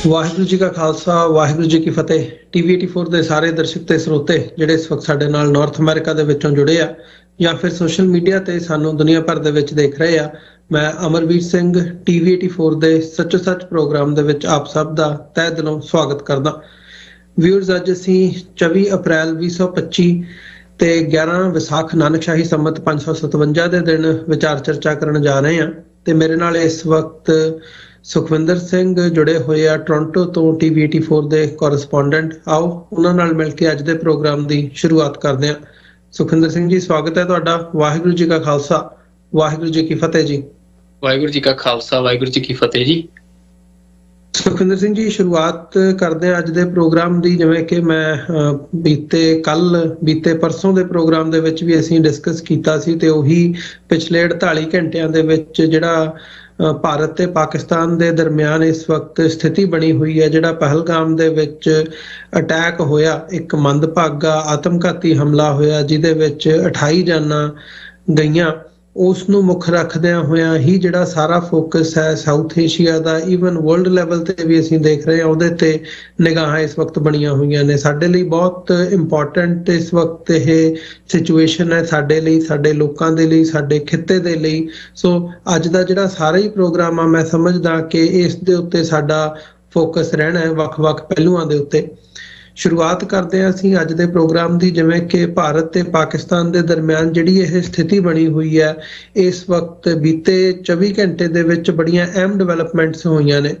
ਵਾਹਿਗੁਰੂ ਜੀ ਕਾ ਖਾਲਸਾ ਵਾਹਿਗੁਰੂ ਜੀ ਕੀ ਫਤਿਹ। ਟੀਵੀ 84 ਦੇ ਸਾਰੇ ਦਰਸ਼ਕ ਤੇ ਸਰੋਤੇ ਜਿਹੜੇ ਇਸ ਵਕਤ ਸਾਡੇ ਨਾਲ ਨਾਰਥ ਅਮਰੀਕਾ ਦੇ ਵਿੱਚੋਂ ਜੁੜੇ ਆ ਜਾਂ ਫਿਰ ਸੋਸ਼ਲ ਮੀਡੀਆ ਤੇ ਸਾਨੂੰ ਦੁਨੀਆ ਭਰ ਦੇ ਵਿੱਚ ਦੇਖ ਰਹੇ ਆ, ਮੈਂ ਅਮਰਵੀਰ ਸਿੰਘ ਟੀਵੀ 84 ਦੇ ਸੱਚੋ ਸੱਚ ਪ੍ਰੋਗਰਾਮ ਦੇ ਵਿੱਚ ਆਪ ਸਭ ਦਾ ਤਹਿ ਦਿਲੋਂ ਸਵਾਗਤ ਕਰਦਾ। ਵਿਊਅਰਸ, ਅੱਜ ਅਸੀਂ 24 ਅਪ੍ਰੈਲ 2025 ਤੇ 11 ਵਿਸਾਖ ਨਾਨਕਸ਼ਾਹੀ ਸੰਮਤ 557 ਦੇ ਦਿਨ ਵਿਚਾਰ ਚਰਚਾ ਕਰਨ ਜਾ ਰਹੇ ਹਾਂ ਤੇ ਮੇਰੇ ਨਾਲ ਇਸ ਵਕਤ ਸੁਖਵਿੰਦਰ ਸਿੰਘ ਜੁੜੇ ਹੋਏ ਆ ਟੋਰਾਂਟੋ ਤੋਂ ਟੀਵੀ 84 ਦੇ ਕੋਰਸਪੋਂਡੈਂਟ। ਆਓ ਉਹਨਾਂ ਨਾਲ ਮਿਲ ਕੇ ਅੱਜ ਦੇ ਪ੍ਰੋਗਰਾਮ ਦੀ ਸ਼ੁਰੂਆਤ ਕਰਦੇ ਹਾਂ। ਸੁਖਵਿੰਦਰ ਸਿੰਘ ਜੀ, ਸਵਾਗਤ ਹੈ ਤੁਹਾਡਾ। ਵਾਹਿਗੁਰੂ ਜੀ ਕਾ ਖਾਲਸਾ ਵਾਹਿਗੁਰੂ ਜੀ ਕੀ ਫਤਿਹ ਜੀ। ਵਾਹਿਗੁਰੂ ਜੀ ਕਾ ਖਾਲਸਾ ਵਾਹਿਗੁਰੂ ਜੀ ਕੀ ਫਤਿਹ ਜੀ। ਸੁਖਵਿੰਦਰ ਸਿੰਘ ਜੀ, ਸ਼ੁਰੂਆਤ ਕਰਦੇ ਹਾਂ ਅੱਜ ਦੇ ਪ੍ਰੋਗਰਾਮ ਦੀ। ਜਿਵੇਂ ਕਿ ਮੈਂ ਬੀਤੇ ਪਰਸੋਂ ਦੇ ਪ੍ਰੋਗਰਾਮ ਦੇ ਵਿੱਚ ਵੀ ਅਸੀਂ ਡਿਸਕਸ ਕੀਤਾ ਸੀ ਤੇ ਉਹੀ ਪਿਛਲੇ 48 ਘੰਟਿਆਂ ਦੇ ਵਿੱਚ ਜਿਹੜਾ ਭਾਰਤ ਤੇ ਪਾਕਿਸਤਾਨ ਦੇ ਦਰਮਿਆਨ ਇਸ ਵਕਤ ਸਥਿਤੀ ਬਣੀ ਹੋਈ ਹੈ, ਜਿਹੜਾ ਪਹਿਲਗਾਮ ਦੇ ਵਿੱਚ ਅਟੈਕ ਹੋਇਆ, ਇੱਕ ਮੰਦਭਾਗਾ ਆਤਮਘਾਤੀ ਹਮਲਾ ਹੋਇਆ ਜਿਹਦੇ ਵਿੱਚ 28 ਜਾਨਾਂ ਗਈਆਂ, ਉਸ ਨੂੰ ਮੁੱਖ ਰੱਖਦਿਆਂ ਹੋਇਆਂ ਹੀ ਜਿਹੜਾ ਸਾਰਾ ਫੋਕਸ ਹੈ ਸਾਊਥ ਏਸ਼ੀਆ ਦਾ, ਈਵਨ ਵਰਲਡ ਲੈਵਲ ਤੇ ਵੀ ਅਸੀਂ ਦੇਖ ਰਹੇ ਹਾਂ ਉਹਦੇ ਤੇ ਨਿਗਾਹਾਂ ਇਸ ਵਕਤ ਬਣੀਆਂ ਹੋਈਆਂ ਨੇ। ਸਾਡੇ ਲਈ ਬਹੁਤ ਇੰਪੋਰਟੈਂਟ ਇਸ ਵਕਤ ਇਹ ਸਿਚੁਏਸ਼ਨ ਹੈ, ਸਾਡੇ ਲਈ, ਸਾਡੇ ਲੋਕਾਂ ਦੇ ਲਈ, ਸਾਡੇ ਖਿੱਤੇ ਦੇ ਲਈ। ਸੋ ਅੱਜ ਦਾ ਜਿਹੜਾ ਸਾਰਾ ਹੀ ਪ੍ਰੋਗਰਾਮ ਆ, ਮੈਂ ਸਮਝਦਾ ਕਿ ਇਸ ਦੇ ਉੱਤੇ ਸਾਡਾ ਫੋਕਸ ਰਹਿਣਾ ਹੈ, ਵੱਖ-ਵੱਖ ਪਹਿਲੂਆਂ ਦੇ ਉੱਤੇ। ਸ਼ੁਰੂਆਤ ਕਰਦੇ ਹਾਂ ਅਸੀਂ ਅੱਜ ਦੇ ਪ੍ਰੋਗਰਾਮ ਦੀ। ਜਿਵੇਂ ਕਿ ਭਾਰਤ ਤੇ ਪਾਕਿਸਤਾਨ ਦੇ ਦਰਮਿਆਨ ਜਿਹੜੀ ਇਹ ਸਥਿਤੀ ਬਣੀ ਹੋਈ ਹੈ, ਇਸ ਵਕਤ ਬੀਤੇ 24 ਘੰਟੇ ਦੇ ਵਿੱਚ ਬੜੀਆਂ ਅਹਿਮ ਡਿਵੈਲਪਮੈਂਟਸ ਹੋਈਆਂ ਨੇ।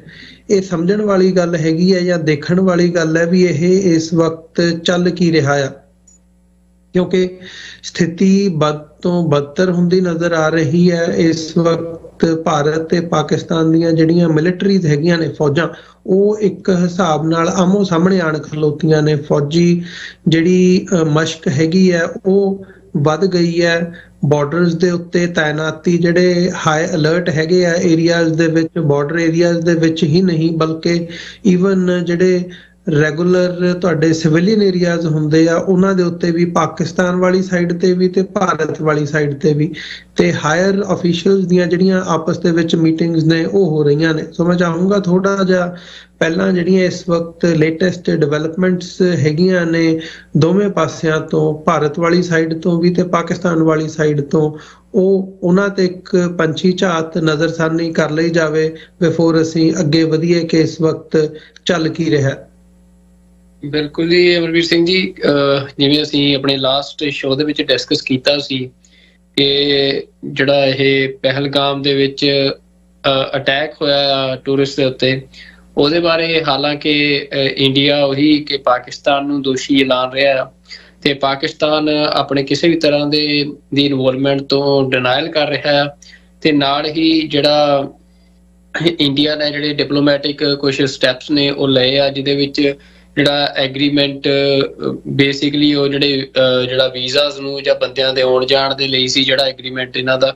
ਇਹ ਸਮਝਣ ਵਾਲੀ ਗੱਲ ਹੈਗੀ ਹੈ ਜਾਂ ਦੇਖਣ ਵਾਲੀ ਗੱਲ ਹੈ ਵੀ ਇਹ ਇਸ ਵਕਤ ਚੱਲ ਕੀ ਰਿਹਾ ਆ, ਕਿਉਂਕਿ ਸਥਿਤੀ ਬਦ ਤੋਂ ਬਦਤਰ ਹੁੰਦੀ ਨਜ਼ਰ ਆ ਰਹੀ ਹੈ। ਇਸ ਵਕਤ ਭਾਰਤ ਤੇ ਪਾਕਿਸਤਾਨ ਦੀਆਂ ਜਿਹੜੀਆਂ ਮਿਲਟਰੀਜ਼ ਹੈਗੀਆਂ ਨੇ, ਫੌਜਾਂ, ਉਹ ਇੱਕ ਹਿਸਾਬ ਨਾਲ ਆਮੋ ਸਾਹਮਣੇ ਆਣ ਖਲੋਤੀਆਂ ਨੇ। ਫੌਜੀ ਜਿਹੜੀ ਮਸ਼ਕ ਹੈਗੀ ਹੈ ਉਹ ਵੱਧ ਗਈ ਹੈ। ਬਾਰਡਰਸ ਦੇ ਉੱਤੇ ਤਾਇਨਾਤੀ, ਜਿਹੜੇ ਹਾਈ ਅਲਰਟ ਹੈਗੇ ਆ ਏਰੀਆਜ਼ ਦੇ ਵਿੱਚ, ਬਾਰਡਰ ਏਰੀਆਜ਼ ਦੇ ਵਿੱਚ ਹੀ ਨਹੀਂ ਬਲਕਿ ਈਵਨ ਜਿਹੜੇ ਰੈਗੂਲਰ ਤੁਹਾਡੇ ਸਿਵਿਲੀਅਨ ਏਰੀਆਜ਼ ਹੁੰਦੇ ਆ ਉਹਨਾਂ ਦੇ ਉੱਤੇ ਵੀ, ਪਾਕਿਸਤਾਨ ਵਾਲੀ ਸਾਈਡ ਤੇ ਵੀ ਤੇ ਭਾਰਤ ਵਾਲੀ ਸਾਈਡ ਤੇ ਵੀ, ਤੇ ਹਾਇਰ ਅਫੀਸ਼ੀਅਲਸ ਦੀਆਂ ਜਿਹੜੀਆਂ ਆਪਸ ਦੇ ਵਿੱਚ ਮੀਟਿੰਗਸ ਨੇ ਉਹ ਹੋ ਰਹੀਆਂ ਨੇ। ਸੋ ਮੈਂ ਚਾਹੂੰਗਾ ਥੋੜਾ ਜਿਹਾ ਪਹਿਲਾਂ ਜਿਹੜੀਆਂ ਇਸ ਵਕਤ ਲੇਟੈਸਟ ਡਿਵੈਲਪਮੈਂਟਸ ਹੈਗੀਆਂ ਨੇ ਦੋਵੇਂ ਪਾਸਿਆਂ ਤੋਂ, ਭਾਰਤ ਵਾਲੀ ਸਾਈਡ ਤੋਂ ਵੀ ਤੇ ਪਾਕਿਸਤਾਨ ਵਾਲੀ ਸਾਈਡ ਤੋਂ, ਉਹਨਾਂ ਤੇ ਇੱਕ ਪੰਛੀ ਝਾਤ ਨਜ਼ਰਸਾਨੀ ਕਰ ਲਈ ਜਾਵੇ ਬਿਫੋਰ ਅਸੀਂ ਅੱਗੇ ਵਧੀਏ ਕਿ ਇਸ ਵਕਤ ਚੱਲ ਕੀ ਰਿਹਾ। ਬਿਲਕੁਲ ਜੀ ਅਮਰਵੀਰ ਸਿੰਘ ਜੀ, ਜਿਵੇਂ ਅਸੀਂ ਆਪਣੇ ਲਾਸਟ ਸ਼ੋਅ ਦੇ ਵਿੱਚ ਡਿਸਕਸ ਕੀਤਾ ਸੀ ਕਿ ਜਿਹੜਾ ਇਹ ਪਹਿਲਗਾਮ ਦੇ ਵਿੱਚ ਅਟੈਕ ਹੋਇਆ ਟੂਰਿਸਟ ਦੇ ਉੱਤੇ, ਉਹਦੇ ਬਾਰੇ ਹਾਲਾਂਕਿ ਇੰਡੀਆ ਉਹੀ ਕਿ ਪਾਕਿਸਤਾਨ ਨੂੰ ਦੋਸ਼ੀ ਐਲਾਨ ਰਿਹਾ ਤੇ ਪਾਕਿਸਤਾਨ ਆਪਣੇ ਕਿਸੇ ਵੀ ਤਰ੍ਹਾਂ ਦੀ ਇਨਵੋਲਵਮੈਂਟ ਤੋਂ ਡਿਨਾਇਲ ਕਰ ਰਿਹਾ ਤੇ ਨਾਲ ਹੀ ਜਿਹੜਾ ਇੰਡੀਆ ਨੇ ਜਿਹੜੇ ਡਿਪਲੋਮੈਟਿਕ ਕੁਛ ਸਟੈਪਸ ਨੇ ਉਹ ਲਏ ਆ, ਜਿਹਦੇ ਵਿੱਚ ਜਿਹੜਾ ਐਗਰੀਮੈਂਟ ਬੇਸਿਕਲੀ ਉਹ ਜਿਹੜਾ ਵੀਜ਼ਾਸ ਨੂੰ ਜਾਂ ਬੰਦਿਆਂ ਦੇ ਆਉਣ ਜਾਣ ਦੇ ਲਈ ਸੀ, ਜਿਹੜਾ ਐਗਰੀਮੈਂਟ ਇਹਨਾਂ ਦਾ,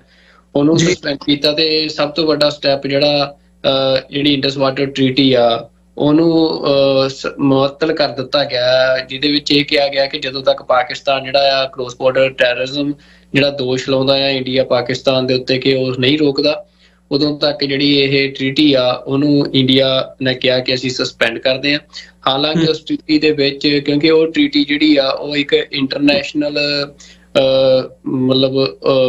ਉਹਨੂੰ ਸਸਪੈਂਡ ਕੀਤਾ। ਤੇ ਸਭ ਤੋਂ ਵੱਡਾ ਸਟੈਪ ਜਿਹੜਾ ਜਿਹੜੀ ਇੰਡਸ ਵਾਟਰ ਟਰੀਟੀ ਆ ਉਹਨੂੰ ਮੁਅੱਤਲ ਕਰ ਦਿੱਤਾ ਗਿਆ, ਜਿਹਦੇ ਵਿੱਚ ਇਹ ਕਿਹਾ ਗਿਆ ਕਿ ਜਦੋਂ ਤੱਕ ਪਾਕਿਸਤਾਨ ਜਿਹੜਾ ਆ ਕ੍ਰੋਸ ਬਾਰਡਰ ਟੈਰਰਿਜ਼ਮ ਜਿਹੜਾ ਦੋਸ਼ ਲਾਉਂਦਾ ਆ ਇੰਡੀਆ ਪਾਕਿਸਤਾਨ ਦੇ ਉੱਤੇ ਕਿ ਉਹ ਨਹੀਂ ਰੋਕਦਾ, ਉਦੋਂ ਤੱਕ ਜਿਹੜੀ ਇਹ ਟਰੀਟੀ ਆ ਉਹਨੂੰ ਇੰਡੀਆ ਨੇ ਕਿਹਾ ਕਿ ਅਸੀਂ ਸਸਪੈਂਡ ਕਰਦੇ ਹਾਂ। ਹਾਲਾਂਕਿ ਉਸ ਟਰੀਟੀ ਦੇ ਵਿੱਚ, ਕਿਉਂਕਿ ਉਹ ਟਰੀਟੀ ਜਿਹੜੀ ਆ ਉਹ ਇੱਕ ਇੰਟਰਨੈਸ਼ਨਲ ਮਤਲਬ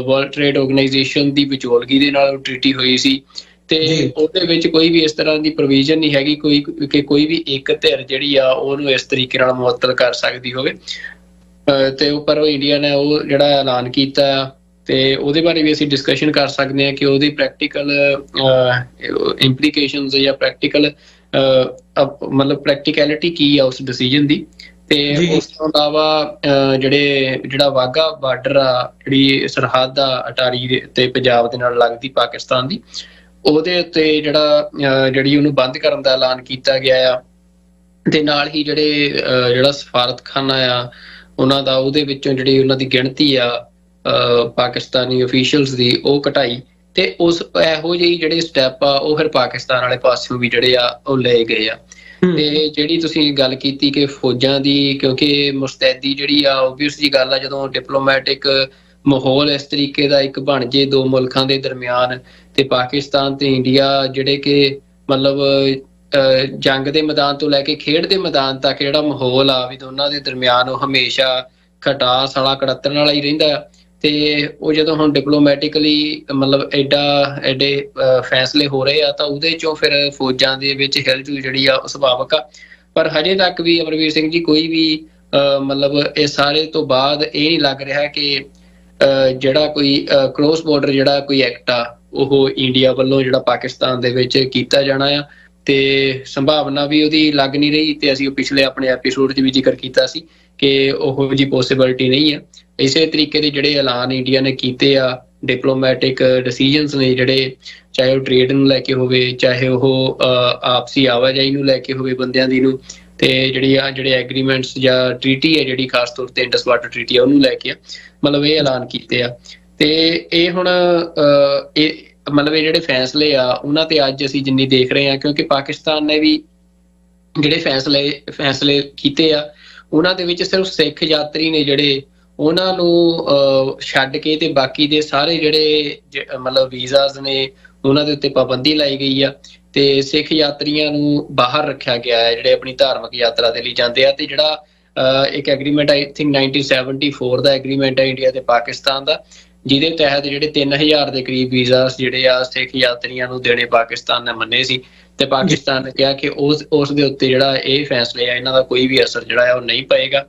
ਵਰਲਡ ਟ੍ਰੇਡ ਆਰਗੇਨਾਈਜੇਸ਼ਨ ਦੀ ਵਿਚੋਲਗੀ ਦੇ ਨਾਲ ਉਹ ਟਰੀਟੀ ਹੋਈ ਸੀ ਤੇ ਉਹਦੇ ਵਿੱਚ ਕੋਈ ਵੀ ਇਸ ਤਰ੍ਹਾਂ ਦੀ ਪ੍ਰੋਵੀਜ਼ਨ ਨਹੀਂ ਹੈਗੀ ਕੋਈ ਵੀ ਇੱਕ ਧਿਰ ਜਿਹੜੀ ਆ ਉਹਨੂੰ ਇਸ ਤਰੀਕੇ ਨਾਲ ਮੁਅੱਤਲ ਕਰ ਸਕਦੀ ਹੋਵੇ। ਤੇ ਪਰ ਉਹ ਇੰਡੀਆ ਨੇ ਉਹ ਜਿਹੜਾ ਐਲਾਨ ਕੀਤਾ ਤੇ ਉਹਦੇ ਬਾਰੇ ਵੀ ਅਸੀਂ ਡਿਸਕਸ਼ਨ ਕਰ ਸਕਦੇ ਹਾਂ ਕਿ ਉਹਦੀ ਪ੍ਰੈਕਟੀਕਲ ਇੰਪਲੀਕੇਸ਼ਨਸ ਜਾਂ ਪ੍ਰੈਕਟੀਕਲ ਮਤਲਬ ਪ੍ਰੈਕਟੀਕੈਲਿਟੀ ਕੀ ਆ ਉਸ ਡਿਸੀਜਨ ਦੀ। ਤੇ ਉਸ ਤੋਂ ਇਲਾਵਾ ਜਿਹੜਾ ਵਾਘਾ ਬਾਰਡਰ ਆ, ਜਿਹੜੀ ਸਰਹੱਦ ਆ ਅਟਾਰੀ ਤੇ ਪੰਜਾਬ ਦੇ ਨਾਲ ਲੱਗਦੀ ਪਾਕਿਸਤਾਨ ਦੀ, ਉਹਦੇ ਉੱਤੇ ਜਿਹੜੀ ਉਹਨੂੰ ਬੰਦ ਕਰਨ ਦਾ ਐਲਾਨ ਕੀਤਾ ਗਿਆ ਆ ਤੇ ਨਾਲ ਹੀ ਜਿਹੜਾ ਸਫਾਰਤਖਾਨਾ ਆ ਉਹਨਾਂ ਦਾ, ਉਹਦੇ ਵਿੱਚੋਂ ਜਿਹੜੀ ਉਹਨਾਂ ਦੀ ਗਿਣਤੀ ਆ ਪਾਕਿਸਤਾਨੀ ਅਫੀਸ਼ੀਅਲਸ ਦੀ ਉਹ ਘਟਾਈ ਤੇ ਇਹੋ ਜਿਹੀ ਜਿਹੜੇ ਸਟੈਪ ਆ ਉਹ ਫਿਰ ਪਾਕਿਸਤਾਨ ਵਾਲੇ ਪਾਸਿਓਂ ਵੀ ਜਿਹੜੇ ਆ ਉਹ ਲਏ ਗਏ ਆ। ਤੇ ਜਿਹੜੀ ਤੁਸੀਂ ਗੱਲ ਕੀਤੀ ਕਿ ਫੌਜਾਂ ਦੀ, ਕਿਉਂਕਿ ਮੁਸਤੈਦੀ ਜਿਹੜੀ ਆ ਓਬਵੀਅਸ ਜੀ ਗੱਲ ਆ, ਜਦੋਂ ਡਿਪਲੋਮੈਟਿਕ ਮਾਹੌਲ ਇਸ ਤਰੀਕੇ ਦਾ ਇੱਕ ਬਣ ਜੇ ਦੋ ਮੁਲਕਾਂ ਦੇ ਦਰਮਿਆਨ ਤੇ ਪਾਕਿਸਤਾਨ ਤੇ ਇੰਡੀਆ ਜਿਹੜੇ ਕਿ ਮਤਲਬ ਜੰਗ ਦੇ ਮੈਦਾਨ ਤੋਂ ਲੈ ਕੇ ਖੇਡ ਦੇ ਮੈਦਾਨ ਤੱਕ ਜਿਹੜਾ ਮਾਹੌਲ ਆ ਵੀ ਦੋਨਾਂ ਦੇ ਦਰਮਿਆਨ ਉਹ ਹਮੇਸ਼ਾ ਖਟਾਸ ਵਾਲਾ ਕੜੱਤਣ ਵਾਲਾ ਹੀ ਰਹਿੰਦਾ ਆ। ਤੇ ਉਹ ਜਦੋਂ ਹੁਣ ਡਿਪਲੋਮੈਟਿਕਲੀ ਮਤਲਬ ਐਡੇ ਫੈਸਲੇ ਹੋ ਰਹੇ ਆ ਤਾਂ ਉਹਦੇ ਚੋਂ ਫਿਰ ਫੌਜਾਂ ਦੇ ਵਿੱਚ ਹਿਲਜੁਲ ਜਿਹੜੀ ਆ ਉਹ ਸੁਭਾਵਿਕ ਆ। ਪਰ ਹਜੇ ਤੱਕ ਵੀ ਅਮਰਵੀਰ ਸਿੰਘ ਜੀ ਕੋਈ ਵੀ ਮਤਲਬ ਇਹ ਸਾਰੇ ਤੋਂ ਬਾਅਦ ਇਹ ਨਹੀਂ ਲੱਗ ਰਿਹਾ ਕਿ ਜਿਹੜਾ ਕੋਈ ਕ੍ਰੋਸ ਬਾਰਡਰ ਜਿਹੜਾ ਕੋਈ ਐਕਟ ਆ ਉਹ ਇੰਡੀਆ ਵੱਲੋਂ ਜਿਹੜਾ ਪਾਕਿਸਤਾਨ ਦੇ ਵਿੱਚ ਕੀਤਾ ਜਾਣਾ ਆ, ਤੇ ਸੰਭਾਵਨਾ ਵੀ ਉਹਦੀ ਲੱਗ ਨਹੀਂ ਰਹੀ। ਤੇ ਅਸੀਂ ਉਹ ਪਿਛਲੇ ਆਪਣੇ ਐਪੀਸੋਡ 'ਚ ਵੀ ਜ਼ਿਕਰ ਕੀਤਾ ਸੀ ਕਿ ਉਹੋ ਜਿਹੀ ਪੋਸੀਬਿਲਿਟੀ ਨਹੀਂ ਆ। ਇਸੇ ਤਰੀਕੇ ਦੇ ਜਿਹੜੇ ਐਲਾਨ ਇੰਡੀਆ ਨੇ ਕੀਤੇ ਆ, ਡਿਪਲੋਮੈਟਿਕ ਡਿਸੀਜਨਸ ਨੇ ਜਿਹੜੇ, ਚਾਹੇ ਉਹ ਟ੍ਰੇਡ ਨੂੰ ਲੈ ਕੇ ਹੋਵੇ, ਚਾਹੇ ਉਹ ਆਪਸੀ ਆਵਾਜਾਈ ਨੂੰ ਲੈ ਕੇ ਹੋਵੇ ਬੰਦਿਆਂ ਦੀ ਨੂੰ, ਤੇ ਜਿਹੜੇ ਐਗਰੀਮੈਂਟਸ ਜਾਂ ਟ੍ਰੀਟੀ ਹੈ ਜਿਹੜੀ ਖਾਸ ਤੌਰ ਤੇ ਇੰਡਸ ਵਾਟਰ ਟ੍ਰੀਟੀ ਆ ਉਹਨੂੰ ਲੈ ਕੇ ਮਤਲਬ ਇਹ ਐਲਾਨ ਕੀਤੇ ਆ। ਤੇ ਇਹ ਹੁਣ ਇਹ ਮਤਲਬ ਇਹ ਜਿਹੜੇ ਫੈਸਲੇ ਆ ਉਹਨਾਂ ਤੇ ਅੱਜ ਅਸੀਂ ਜਿੰਨੀ ਦੇਖ ਰਹੇ ਹਾਂ, ਕਿਉਂਕਿ ਪਾਕਿਸਤਾਨ ਨੇ ਵੀ ਜਿਹੜੇ ਫੈਸਲੇ ਕੀਤੇ ਆ ਉਹਨਾਂ ਦੇ ਵਿੱਚ ਸਿਰਫ ਸਿੱਖ ਯਾਤਰੀ ਨੇ ਜਿਹੜੇ ਉਹਨਾਂ ਨੂੰ ਛੱਡ ਕੇ ਤੇ ਬਾਕੀ ਦੇ ਸਾਰੇ ਜਿਹੜੇ ਮਤਲਬ ਵੀਜ਼ਾਸ ਨੇ ਉਹਨਾਂ ਦੇ ਉੱਤੇ ਪਾਬੰਦੀ ਲਾਈ ਗਈ ਆ, ਤੇ ਸਿੱਖ ਯਾਤਰੀਆਂ ਨੂੰ ਬਾਹਰ ਰੱਖਿਆ ਗਿਆ ਹੈ ਜਿਹੜੇ ਆਪਣੀ ਧਾਰਮਿਕ ਯਾਤਰਾ ਦੇ ਲਈ ਜਾਂਦੇ ਆ। ਤੇ ਜਿਹੜਾ ਇੱਕ agreement I think 1974 the agreement ਹੈ ਇੰਡੀਆ ਤੇ ਪਾਕਿਸਤਾਨ ਦਾ, ਜਿਹਦੇ ਤਹਿਤ ਜਿਹੜੇ 3000 ਦੇ ਕਰੀਬ ਵੀਜ਼ਾਸ ਜਿਹੜੇ ਆ ਸਿੱਖ ਯਾਤਰੀਆਂ ਨੂੰ ਦੇਣੇ ਪਾਕਿਸਤਾਨ ਨੇ ਮੰਨੇ ਸੀ। ਤੇ ਪਾਕਿਸਤਾਨ ਨੇ ਕਿਹਾ ਕਿ ਉਸ ਦੇ ਉੱਤੇ ਜਿਹੜਾ ਇਹ ਫੈਸਲੇ ਆ ਇਹਨਾਂ ਦਾ ਕੋਈ ਵੀ ਅਸਰ ਜਿਹੜਾ ਆ ਉਹ ਨਹੀਂ ਪਏਗਾ।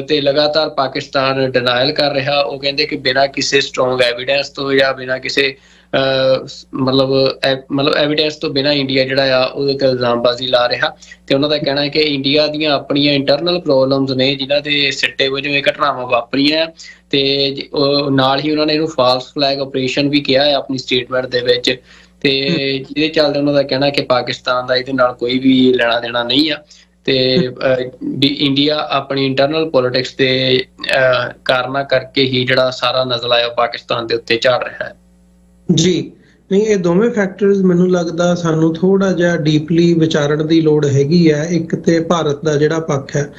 ਤੇ ਲਗਾਤਾਰ ਪਾਕਿਸਤਾਨ ਡਿਨਾਇਲ ਕਰ ਰਿਹਾ। ਉਹ ਕਹਿੰਦੇ ਕਿ ਬਿਨਾਂ ਕਿਸੇ ਸਟਰੋਂਗ ਐਵੀਡੈਂਸ ਤੋਂ ਜਾਂ ਬਿਨਾਂ ਕਿਸੇ ਮਤਲਬ ਐਵੀਡੈਂਸ ਤੋਂ ਬਿਨਾਂ ਇੰਡੀਆ ਜਿਹੜਾ ਆ ਉਹਦੇ ਤੇ ਇਲਜ਼ਾਮਬਾਜ਼ੀ ਲਾ ਰਿਹਾ। ਤੇ ਉਹਨਾਂ ਦਾ ਕਹਿਣਾ ਹੈ ਕਿ ਇੰਡੀਆ ਦੀਆਂ ਆਪਣੀਆਂ ਇੰਟਰਨਲ ਪ੍ਰੋਬਲਮਸ ਨੇ ਜਿਨ੍ਹਾਂ ਦੇ ਸਿੱਟੇ ਵਜੋਂ ਇਹ ਘਟਨਾਵਾਂ ਵਾਪਰੀਆਂ, ਤੇ ਨਾਲ ਹੀ ਉਹਨਾਂ ਨੇ ਇਹਨੂੰ ਫਾਲਸ ਫਲੈਗ ਆਪਰੇਸ਼ਨ ਵੀ ਕਿਹਾ ਹੈ ਆਪਣੀ ਸਟੇਟਮੈਂਟ ਦੇ ਵਿੱਚ। ਤੇ ਜਿਹਦੇ ਚੱਲਦੇ ਉਹਨਾਂ ਦਾ ਕਹਿਣਾ ਕਿ ਪਾਕਿਸਤਾਨ ਦਾ ਇਹਦੇ ਨਾਲ ਕੋਈ ਵੀ ਲੈਣਾ ਦੇਣਾ ਨਹੀਂ ਆ, ਤੇ ਇੰਡੀਆ ਆਪਣੀ ਇੰਟਰਨਲ ਪੋਲਿਟਿਕਸ ਦੇ ਕਾਰਨਾਂ ਕਰਕੇ ਹੀ ਜਿਹੜਾ ਸਾਰਾ ਨਜ਼ਲਾ ਹੈ ਪਾਕਿਸਤਾਨ ਦੇ ਉੱਤੇ ਝਾੜ ਰਿਹਾ ਹੈ। ਜੀ ਨਹੀਂ, ਇਹ ਦੋਵੇਂ ਫੈਕਟਰਸ ਮੈਨੂੰ ਲੱਗਦਾ ਸਾਨੂੰ ਥੋੜਾ ਜਿਹਾ ਡੀਪਲੀ ਵਿਚਾਰਨ ਦੀ ਲੋੜ ਹੈਗੀ ਹੈ। ਇੱਕ ਤੇ ਭਾਰਤ ਦਾ ਜਿਹੜਾ ਪੱਖ ਹੈ,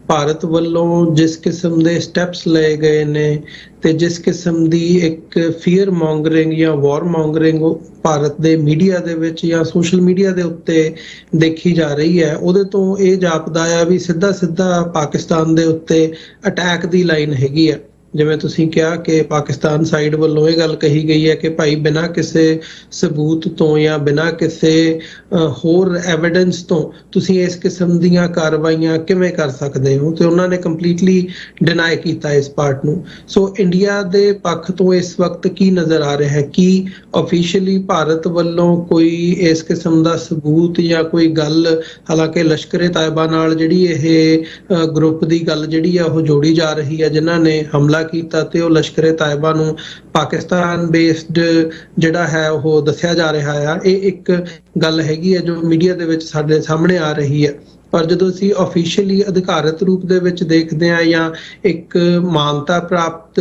ਭਾਰਤ ਵੱਲੋਂ ਜਿਸ ਕਿਸਮ ਦੇ ਸਟੈਪਸ ਲਏ ਗਏ ਨੇ ਤੇ ਜਿਸ ਕਿਸਮ ਦੀ ਇੱਕ ਫੀਅਰ ਮੌਂਗਰਿੰਗ ਜਾਂ ਵਾਰ ਮੌਂਗਰਿੰਗ ਭਾਰਤ ਦੇ ਮੀਡੀਆ ਦੇ ਵਿੱਚ ਜਾਂ ਸੋਸ਼ਲ ਮੀਡੀਆ ਦੇ ਉੱਤੇ ਦੇਖੀ ਜਾ ਰਹੀ ਹੈ, ਉਹਦੇ ਤੋਂ ਇਹ ਜਾਪਦਾ ਆ ਵੀ ਸਿੱਧਾ ਪਾਕਿਸਤਾਨ ਦੇ ਉੱਤੇ ਅਟੈਕ ਦੀ ਲਾਈਨ ਹੈਗੀ ਹੈ। ਜਿਵੇਂ ਤੁਸੀਂ ਕਿਹਾ ਕਿ ਪਾਕਿਸਤਾਨ ਸਾਈਡ ਵੱਲੋਂ ਇਹ ਗੱਲ ਕਹੀ ਗਈ ਹੈ ਕਿ ਭਾਈ ਬਿਨਾਂ ਕਿਸੇ ਸਬੂਤ ਤੋਂ ਜਾਂ ਬਿਨਾਂ ਕਿਸੇ ਹੋਰ ਐਵੀਡੈਂਸ ਤੋਂ ਤੁਸੀਂ ਇਸ ਕਿਸਮ ਦੀਆਂ ਕਾਰਵਾਈਆਂ ਕਿਵੇਂ ਕਰ ਸਕਦੇ ਹੋ, ਤੇ ਉਹਨਾਂ ਨੇ ਕੰਪਲੀਟਲੀ ਡਿਨਾਈ ਕੀਤਾ ਇਸ ਪਾਰਟ ਨੂੰ। ਸੋ ਇੰਡੀਆ ਦੇ ਪੱਖ ਤੋਂ ਇਸ ਵਕਤ ਕੀ ਨਜ਼ਰ ਆ ਰਿਹਾ ਹੈ ਕਿ ਆਫੀਸ਼ੀਅਲੀ ਭਾਰਤ ਵੱਲੋਂ ਕੋਈ ਇਸ ਕਿਸਮ ਦਾ ਸਬੂਤ ਜਾਂ ਕੋਈ ਗੱਲ, ਹਾਲਾਂਕਿ ਲਸ਼ਕਰ-ਏ-ਤਾਇਬਾ ਨਾਲ ਜਿਹੜੀ ਇਹ ਗਰੁੱਪ ਦੀ ਗੱਲ ਜਿਹੜੀ ਆ ਉਹ ਜੋੜੀ ਜਾ ਰਹੀ ਹੈ ਜਿਨ੍ਹਾਂ ਨੇ ਹਮਲਾ ਕੀਤਾ, ਤੇ ਉਹ ਲਸ਼ਕਰ-ਏ-ਤਾਇਬਾ ਨੂੰ ਪਾਕਿਸਤਾਨ ਬੇਸਡ ਜਿਹੜਾ ਹੈ ਉਹ ਦੱਸਿਆ ਜਾ ਰਿਹਾ ਆ। ਇਹ ਇੱਕ ਗੱਲ ਹੈਗੀ ਹੈ ਜੋ ਮੀਡੀਆ ਦੇ ਵਿੱਚ ਸਾਡੇ ਸਾਹਮਣੇ ਆ ਰਹੀ ਹੈ। ਪਰ ਜਦੋਂ ਅਸੀਂ ਆਫੀਸ਼ੀਅਲੀ ਅਧਿਕਾਰਤ ਰੂਪ ਦੇ ਵਿੱਚ ਦੇਖਦੇ ਹਾਂ ਜਾਂ ਇੱਕ ਮਾਨਤਾ ਪ੍ਰਾਪਤ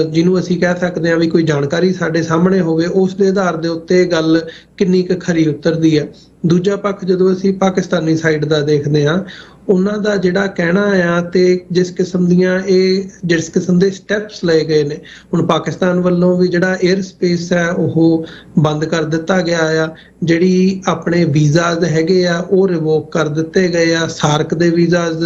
ਜਿਹਨੂੰ ਅਸੀਂ ਕਹਿ ਸਕਦੇ ਹਾਂ ਵੀ ਕੋਈ ਜਾਣਕਾਰੀ ਸਾਡੇ ਸਾਹਮਣੇ ਹੋਵੇ, ਉਸ ਦੇ ਆਧਾਰ ਦੇ ਉੱਤੇ ਗੱਲ ਕਿੰਨੀ ਕੁ ਖਰੀ ਉਤਰਦੀ ਹੈ। ਦੂਜਾ ਪੱਖ ਜਦੋਂ ਅਸੀਂ ਪਾਕਿਸਤਾਨੀ ਸਾਈਡ ਦਾ ਦੇਖਦੇ ਹਾਂ, ਉਹਨਾਂ ਦਾ ਜਿਹੜਾ ਕਹਿਣਾ ਆ ਤੇ ਜਿਸ ਕਿਸਮ ਦੇ ਸਟੈਪਸ ਲਏ ਗਏ ਨੇ, ਹੁਣ ਪਾਕਿਸਤਾਨ ਵੱਲੋਂ ਵੀ ਜਿਹੜਾ 에ਅਰ ਸਪੇਸ ਹੈ ਉਹ ਬੰਦ ਕਰ ਦਿੱਤਾ ਗਿਆ ਆ, ਜਿਹੜੀ ਆਪਣੇ ਵੀਜ਼ਾਜ਼ ਹੈਗੇ ਆ ਉਹ ਰਿਵੋਕ ਕਰ ਦਿੱਤੇ ਗਏ ਆ, ਸਾਰਕ ਦੇ ਵੀਜ਼ਾਜ਼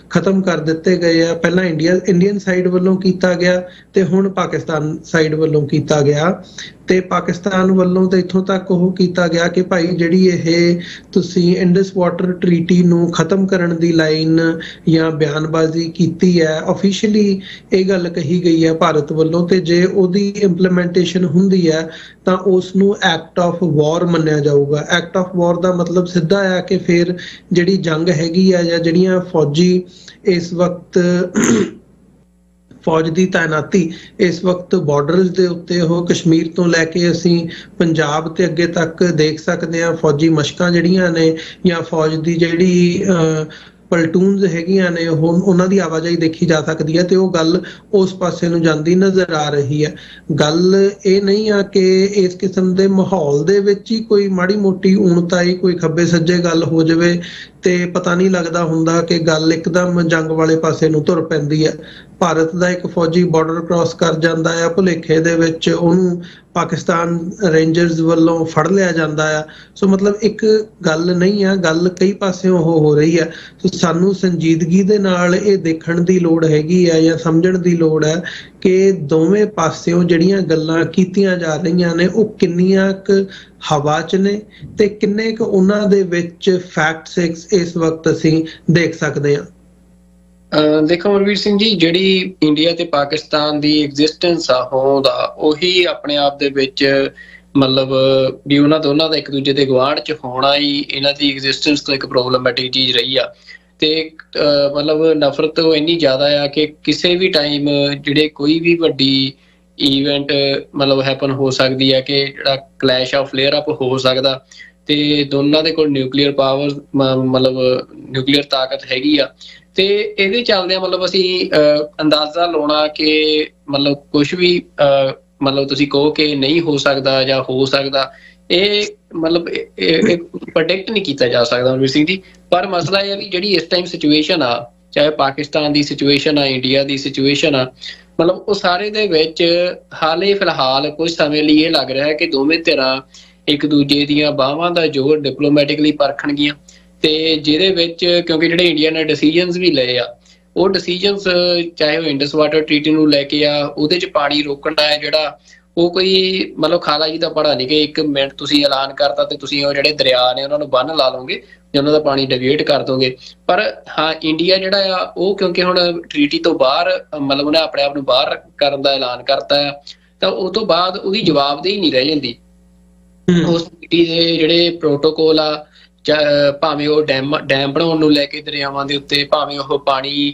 ਖਤਮ ਕਰ ਦਿੱਤੇ ਗਏ ਆ। ਪਹਿਲਾਂ ਇੰਡੀਅਨ ਸਾਈਡ ਵੱਲੋਂ ਕੀਤਾ ਗਿਆ ਤੇ ਹੁਣ ਪਾਕਿਸਤਾਨ ਸਾਈਡ ਵੱਲੋਂ ਕੀਤਾ ਗਿਆ। ਤੇ ਪਾਕਿਸਤਾਨ ਵੱਲੋਂ ਤਾਂ ਇੱਥੋਂ ਤੱਕ ਉਹ ਕੀਤਾ ਗਿਆ ਕਿ ਭਾਈ ਜਿਹੜੀ ਇਹ ਤੁਸੀਂ ਇੰਡਸ ਵਾਟਰ ਟ੍ਰੀਟੀ ਨੂੰ ਖਤਮ ਕਰਨ ਦੀ ਲਾਈਨ ਜਾਂ ਬਿਆਨਬਾਜ਼ੀ ਕੀਤੀ ਹੈ, ਆਫੀਸ਼ੀਅਲੀ ਇਹ ਗੱਲ ਕਹੀ ਗਈ ਹੈ ਭਾਰਤ ਵੱਲੋਂ, ਤੇ ਜੇ ਉਹਦੀ ਇੰਪਲੀਮੈਂਟੇਸ਼ਨ ਹੁੰਦੀ ਹੈ ਤਾਂ ਉਸ ਨੂੰ ਐਕਟ ਆਫ ਵਾਰ ਮੰਨਿਆ ਜਾਊਗਾ। ਐਕਟ ਆਫ ਵਾਰ ਦਾ ਮਤਲਬ ਸਿੱਧਾ ਆ ਕਿ ਫਿਰ ਜਿਹੜੀ ਜੰਗ ਹੈਗੀ ਆ ਜਾਂ ਜਿਹੜੀਆਂ ਫੌਜੀ ਇਸ ਵਕਤ ਫੌਜ ਦੀ ਤਾਇਨਾਤੀ ਇਸ ਵਕਤ ਬਾਰਡਰਸ ਦੇ ਉੱਤੇ ਉਹ ਕਸ਼ਮੀਰ ਤੋਂ ਲੈ ਕੇ ਅਸੀਂ ਪੰਜਾਬ ਤੇ ਅੱਗੇ ਤੱਕ ਦੇਖ ਸਕਦੇ ਹਾਂ, ਫੌਜੀ ਮਸ਼ਕਾਂ ਜਿਹੜੀਆਂ ਨੇ ਜਾਂ ਫੌਜ ਦੀ ਜਿਹੜੀ ਪਲਟੂਨਸ ਹੈਗੀਆਂ ਨੇ ਉਹਨਾਂ ਦੀ ਆਵਾਜਾਈ ਦੇਖੀ ਜਾ ਸਕਦੀ ਹੈ, ਤੇ ਉਹ ਗੱਲ ਉਸ ਪਾਸੇ ਨੂੰ ਜਾਂਦੀ ਨਜ਼ਰ ਆ ਰਹੀ ਹੈ। ਗੱਲ ਇਹ ਨਹੀਂ ਆ ਕਿ ਇਸ ਕਿਸਮ ਦੇ ਮਾਹੌਲ ਦੇ ਵਿੱਚ ਹੀ ਕੋਈ ਮਾੜੀ ਮੋਟੀ ਊਣਤਾਈ, ਕੋਈ ਖੱਬੇ ਸੱਜੇ ਗੱਲ ਹੋ ਜਾਵੇ ਤੇ ਪਤਾ ਨਹੀਂ ਲੱਗਦਾ ਹੁੰਦਾ ਕਿ ਗੱਲ ਇੱਕਦਮ ਜੰਗ ਵਾਲੇ ਪਾਸੇ ਨੂੰ ਤੁਰ ਪੈਂਦੀ ਹੈ। ਭਾਰਤ ਦਾ ਇੱਕ ਫੌਜੀ ਬਾਰਡਰ ਕ੍ਰਾਸ ਕਰ ਜਾਂਦਾ ਆ, ਭੁਲੇਖੇ ਦੇ ਵਿੱਚ ਉਹਨੂੰ ਪਾਕਿਸਤਾਨ ਰੇਂਜਰਸ ਵੱਲੋਂ ਫੜ ਲਿਆ ਜਾਂਦਾ ਆ। ਸੋ ਮਤਲਬ ਇੱਕ ਗੱਲ ਨਹੀਂ ਆ, ਗੱਲ ਕਈ ਪਾਸਿਓਂ ਉਹ ਹੋ ਰਹੀ ਹੈ। ਸੋ ਸਾਨੂੰ ਸੰਜੀਦਗੀ ਦੇ ਨਾਲ ਇਹ ਦੇਖਣ ਦੀ ਲੋੜ ਹੈਗੀ ਆ ਜਾਂ ਸਮਝਣ ਦੀ ਲੋੜ ਹੈ ਕਿ ਦੋਵੇਂ ਪਾਸਿਓਂ ਜਿਹੜੀਆਂ ਗੱਲਾਂ ਕੀਤੀਆਂ ਜਾ ਰਹੀਆਂ ਨੇ ਉਹ ਕਿੰਨੀਆਂ ਕੁ ਹਵਾ 'ਚ ਨੇ ਤੇ ਕਿੰਨੇ ਕੁ ਉਹਨਾਂ ਦੇ ਵਿੱਚ ਫੈਕਟਸ ਇਸ ਵਕਤ ਅਸੀਂ ਦੇਖ ਸਕਦੇ ਹਾਂ। ਦੇਖੋ ਅਮਰਵੀਰ ਸਿੰਘ ਜੀ, ਜਿਹੜੀ ਇੰਡੀਆ ਤੇ ਪਾਕਿਸਤਾਨ ਦੀ ਐਗਜ਼ਿਸਟੈਂਸ ਆ ਹੋਂਦ ਆ, ਉਹੀ ਆਪਣੇ ਆਪ ਦੇ ਵਿੱਚ ਮਤਲਬ ਵੀ ਉਹਨਾਂ ਦੋਨਾਂ ਦਾ ਇੱਕ ਦੂਜੇ ਦੇ ਗੁਆਂਢ 'ਚ ਹੋਣਾ ਹੀ ਇਹਨਾਂ ਦੀ ਐਗਜ਼ਿਸਟੈਂਸ ਤੋਂ ਇੱਕ ਪ੍ਰੋਬਲਮੈਟਿਕ ਚੀਜ਼ ਰਹੀ ਆ। ਤੇ ਮਤਲਬ ਨਫ਼ਰਤ ਇੰਨੀ ਜ਼ਿਆਦਾ ਆ ਕਿ ਕਿਸੇ ਵੀ ਟਾਈਮ ਜਿਹੜੇ ਕੋਈ ਵੀ ਵੱਡੀ ਈਵੈਂਟ ਮਤਲਬ ਹੈਪਨ ਹੋ ਸਕਦੀ ਹੈ ਕਿ ਜਿਹੜਾ ਕਲੈਸ਼ ਆਫ ਫਲੇਅਰ ਅਪ ਹੋ ਸਕਦਾ, ਤੇ ਦੋਨਾਂ ਦੇ ਕੋਲ ਨਿਊਕਲੀਅਰ ਪਾਵਰ ਮਤਲਬ ਨਿਊਕਲੀਅਰ ਤਾਕਤ ਹੈਗੀ ਆ। ਤੇ ਇਹਦੇ ਚੱਲਦਿਆਂ ਮਤਲਬ ਅਸੀਂ ਅੰਦਾਜ਼ਾ ਲਾਉਣਾ ਕਿ ਮਤਲਬ ਕੁਛ ਵੀ ਮਤਲਬ ਤੁਸੀਂ ਕਹੋ ਕਿ ਨਹੀਂ ਹੋ ਸਕਦਾ ਜਾਂ ਹੋ ਸਕਦਾ, ਇਹ ਮਤਲਬ ਪ੍ਰੈਡਿਕਟ ਨਹੀਂ ਕੀਤਾ ਜਾ ਸਕਦਾ ਅਮਰਵੀਰ ਸਿੰਘ ਜੀ। ਪਰ ਮਸਲਾ ਇਹ ਹੈ ਵੀ ਜਿਹੜੀ ਇਸ ਟਾਈਮ ਸਿਚੁਏਸ਼ਨ ਆ, ਚਾਹੇ ਪਾਕਿਸਤਾਨ ਦੀ ਸਿਚੁਏਸ਼ਨ ਆ, ਇੰਡੀਆ ਦੀ ਸਿਚੁਏਸ਼ਨ ਆ, ਮਤਲਬ ਉਹ ਸਾਰੇ ਦੇ ਵਿੱਚ ਹਾਲੇ ਫਿਲਹਾਲ ਕੁਝ ਸਮੇਂ ਲਈ ਇਹ ਲੱਗ ਰਿਹਾ ਹੈ ਕਿ ਦੋਵੇਂ ਧਿਰਾਂ ਇੱਕ ਦੂਜੇ ਦੀਆਂ ਬਾਹਾਂ ਦਾ ਜ਼ੋਰ ਡਿਪਲੋਮੈਟਿਕਲੀ ਪਰਖਣਗੀਆਂ। ਤੇ ਜਿਹਦੇ ਵਿੱਚ ਕਿਉਂਕਿ ਜਿਹੜੇ ਇੰਡੀਆ ਨੇ ਡਿਸੀਜਨਸ ਵੀ ਲਏ ਆ, ਉਹ ਡਿਸੀਜਨਸ ਚਾਹੇ ਉਹ ਇੰਡਸ ਵਾਟਰ ਟ੍ਰੀਟੀ ਨੂੰ ਲੈ ਕੇ ਆ, ਉਹਦੇ 'ਚ ਪਾਣੀ ਰੋਕਣਾ ਹੈ ਜਿਹੜਾ, ਉਹ ਕੋਈ ਮਤਲਬ ਖਾਲਾ ਜੀ ਦਾ ਪੜਾ ਨਹੀਂ ਕਿ 1 ਮਿੰਟ ਤੁਸੀਂ ਐਲਾਨ ਕਰਤਾ ਤੇ ਤੁਸੀਂ ਉਹ ਜਿਹੜੇ ਦਰਿਆ ਨੇ ਉਹਨਾਂ ਨੂੰ ਬੰਨ ਲਾ ਲਓਗੇ ਜਾਂ ਉਹਨਾਂ ਦਾ ਪਾਣੀ ਡਿਵੀਏਟ ਕਰ ਦੋਗੇ। ਪਰ ਹਾਂ, ਇੰਡੀਆ ਜਿਹੜਾ ਆ ਉਹ ਕਿਉਂਕਿ ਹੁਣ ਟ੍ਰੀਟੀ ਤੋਂ ਬਾਹਰ ਮਤਲਬ ਉਹਨੇ ਆਪਣੇ ਆਪ ਨੂੰ ਬਾਹਰ ਕਰਨ ਦਾ ਐਲਾਨ ਕਰਤਾ ਆ, ਤਾਂ ਉਹ ਤੋਂ ਬਾਅਦ ਉਹਦੀ ਜਵਾਬਦੇਹੀ ਨਹੀਂ ਰਹਿ ਜਾਂਦੀ। ਉਸ ਟ੍ਰੀਟੀ ਦੇ ਜਿਹੜੇ ਪ੍ਰੋਟੋਕੋਲ ਆ, ਭਾਵੇਂ ਉਹ ਡੈਮ ਬਣਾਉਣ ਨੂੰ ਲੈ ਕੇ ਦਰਿਆਵਾਂ ਦੇ ਉੱਤੇ, ਭਾਵੇਂ ਉਹ ਪਾਣੀ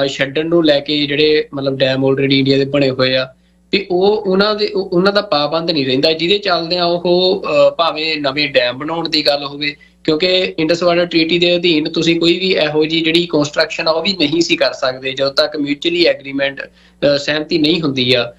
ਛੱਡਣ ਨੂੰ ਲੈ ਕੇ ਜਿਹੜੇ ਮਤਲਬ ਡੈਮ ਆਲਰੇਡੀ ਇੰਡੀਆ ਦੇ ਬਣੇ ਹੋਏ ਆ, ਤੇ ਉਹ ਉਹਨਾਂ ਦਾ ਪਾਬੰਦ ਨਹੀਂ ਰਹਿੰਦਾ, ਜਿਹਦੇ ਚੱਲਦਿਆਂ ਉਹ ਭਾਵੇਂ ਨਵੇਂ ਡੈਮ ਬਣਾਉਣ ਦੀ ਗੱਲ ਹੋਵੇ, ਕਿਉਂਕਿ ਇੰਡਸ ਵਾਟਰ ਟ੍ਰੀਟੀ ਦੇ ਅਧੀਨ ਤੁਸੀਂ ਕੋਈ ਵੀ ਇਹੋ ਜਿਹੀ ਜਿਹੜੀ ਕੰਸਟਰਕਸ਼ਨ ਆ ਉਹ ਵੀ ਨਹੀਂ ਸੀ ਕਰ ਸਕਦੇ ਜਦੋਂ ਤੱਕ ਮਿਊਚੁਅਲੀ ਐਗਰੀਮੈਂਟ ਸਹਿਮਤੀ ਨਹੀਂ ਹੁੰਦੀ ਆ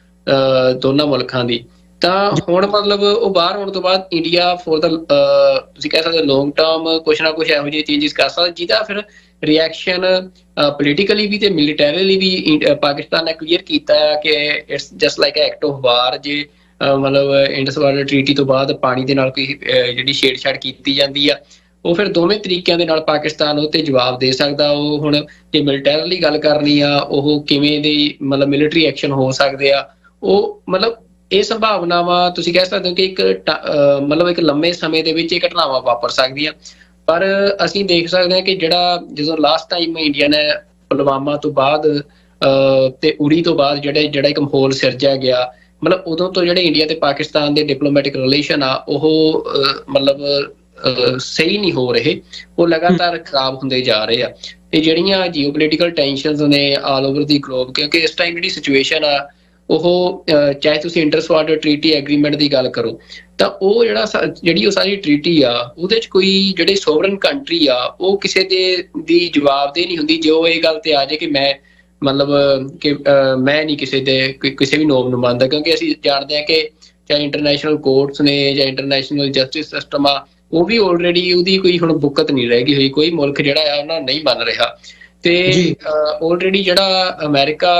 ਦੋਨਾਂ ਮੁਲਕਾਂ ਦੀ। ਤਾਂ ਹੁਣ ਮਤਲਬ ਉਹ ਬਾਹਰ ਹੋਣ ਤੋਂ ਬਾਅਦ ਇੰਡੀਆ ਫੋਰ ਦਾ ਤੁਸੀਂ ਕਹਿ ਸਕਦੇ ਲੌਂਗ ਟਰਮ ਕੁਛ ਨਾ ਕੁਛ ਇਹੋ ਜਿਹੇ ਚੇਂਜਸ ਕਰ ਸਕਦਾ, ਜਿਹਦਾ ਫਿਰ ਰਿਐਕਸ਼ਨ ਪੋਲੀਟੀਕਲੀ ਵੀ ਤੇ ਮਿਲੀਟੈਰੀਲੀ ਵੀ ਪਾਕਿਸਤਾਨ ਨੇ ਕਲੀਅਰ ਕੀਤਾ ਹੈ ਕਿ it's just like act of war. ਜੇ ਮਤਲਬ ਇੰਡਸ ਵਾਟਰ ਟ੍ਰੀਟੀ ਤੋਂ ਬਾਅਦ ਪਾਣੀ ਦੇ ਨਾਲ ਕੋਈ ਜਿਹੜੀ ਛੇੜਛਾੜ ਕੀਤੀ ਜਾਂਦੀ ਆ, ਉਹ ਫਿਰ ਦੋਵੇਂ ਤਰੀਕਿਆਂ ਦੇ ਨਾਲ ਪਾਕਿਸਤਾਨ ਉਹ ਤੇ ਜਵਾਬ ਦੇ ਸਕਦਾ। ਉਹ ਹੁਣ ਜੇ ਮਿਲੀਟੈਰੀਲੀ ਗੱਲ ਕਰਨੀ ਆ, ਉਹ ਕਿਵੇਂ ਦੀ ਮਤਲਬ ਮਿਲਟਰੀ ਐਕਸ਼ਨ ਹੋ ਸਕਦੇ ਆ, ਉਹ ਮਤਲਬ ਇਹ ਸੰਭਾਵਨਾਵਾਂ ਤੁਸੀਂ ਕਹਿ ਸਕਦੇ ਹੋ ਕਿ ਮਤਲਬ ਇੱਕ ਲੰਮੇ ਸਮੇਂ ਦੇ ਵਿੱਚ ਇਹ ਘਟਨਾਵਾਂ ਵਾਪਰ ਸਕਦੀਆਂ। ਪਰ ਅਸੀਂ ਦੇਖ ਸਕਦੇ ਹਾਂ ਕਿ ਜਿਹੜਾ ਜਦੋਂ ਲਾਸਟ ਟਾਈਮ ਇੰਡੀਆ ਨੇ ਪੁਲਵਾਮਾ ਤੋਂ ਬਾਅਦ ਤੇ ਉੜੀ ਤੋਂ ਬਾਅਦ ਜਿਹੜਾ ਇੱਕ ਮਾਹੌਲ ਸਿਰਜਿਆ ਗਿਆ, ਮਤਲਬ ਉਦੋਂ ਤੋਂ ਜਿਹੜੇ ਇੰਡੀਆ ਤੇ ਪਾਕਿਸਤਾਨ ਦੇ ਡਿਪਲੋਮੈਟਿਕ ਰਿਲੇਸ਼ਨ ਆ ਉਹ ਮਤਲਬ ਸਹੀ ਨਹੀਂ ਹੋ ਰਹੇ, ਉਹ ਲਗਾਤਾਰ ਖਰਾਬ ਹੁੰਦੇ ਜਾ ਰਹੇ ਆ। ਤੇ ਜਿਹੜੀਆਂ ਜੀਓਪੋਲੀਟੀਕਲ ਟੈਂਸ਼ਨਸ ਨੇ ਆਲ ਓਵਰ ਦੀ ਗਲੋਬ, ਕਿਉਂਕਿ ਇਸ ਟਾਈਮ ਜਿਹੜੀ ਸਿਚੁਏਸ਼ਨ ਆ ਉਹ ਚਾਹੇ ਤੁਸੀਂ ਇੰਡਸ ਵਾਟਰ ਟ੍ਰੀਟੀ ਐਗਰੀਮੈਂਟ ਦੀ ਗੱਲ ਕਰੋ ਤਾਂ ਉਹ ਜਿਹੜੀ ਉਹ ਸਾਰੀ ਟ੍ਰੀਟੀ ਆ ਉਹਦੇ 'ਚ ਕੋਈ ਜਿਹੜੀ ਸੋਵਰਨ ਕੰਟਰੀ ਆ ਉਹ ਕਿਸੇ ਦੀ ਜਵਾਬਦੇਹੀ ਨਹੀਂ ਹੁੰਦੀ। ਜੋ ਇਹ ਗੱਲ ਤੇ ਆ ਜਾਏ ਕਿ ਮੈਂ ਮਤਲਬ ਕਿ ਮੈਂ ਨਹੀਂ ਕਿਸੇ ਵੀ ਨੋਮ ਨੂੰ ਮੰਨਦਾ, ਕਿਉਂਕਿ ਅਸੀਂ ਜਾਣਦੇ ਹਾਂ ਕਿ ਚਾਹੇ ਇੰਟਰਨੈਸ਼ਨਲ ਕੋਰਟਸ ਨੇ ਜਾਂ ਇੰਟਰਨੈਸ਼ਨਲ ਜਸਟਿਸ ਸਿਸਟਮ ਆ, ਉਹ ਵੀ ਆਲਰੇਡੀ ਉਹਦੀ ਕੋਈ ਹੁਣ ਬੁੱਕਤ ਨਹੀਂ ਰਹਿ ਗਈ ਹੋਈ। ਕੋਈ ਮੁਲਕ ਜਿਹੜਾ ਆ ਉਹਨਾਂ ਨਹੀਂ ਮੰਨ ਰਿਹਾ। ਤੇ ਆਲਰੇਡੀ ਜਿਹੜਾ ਅਮਰੀਕਾ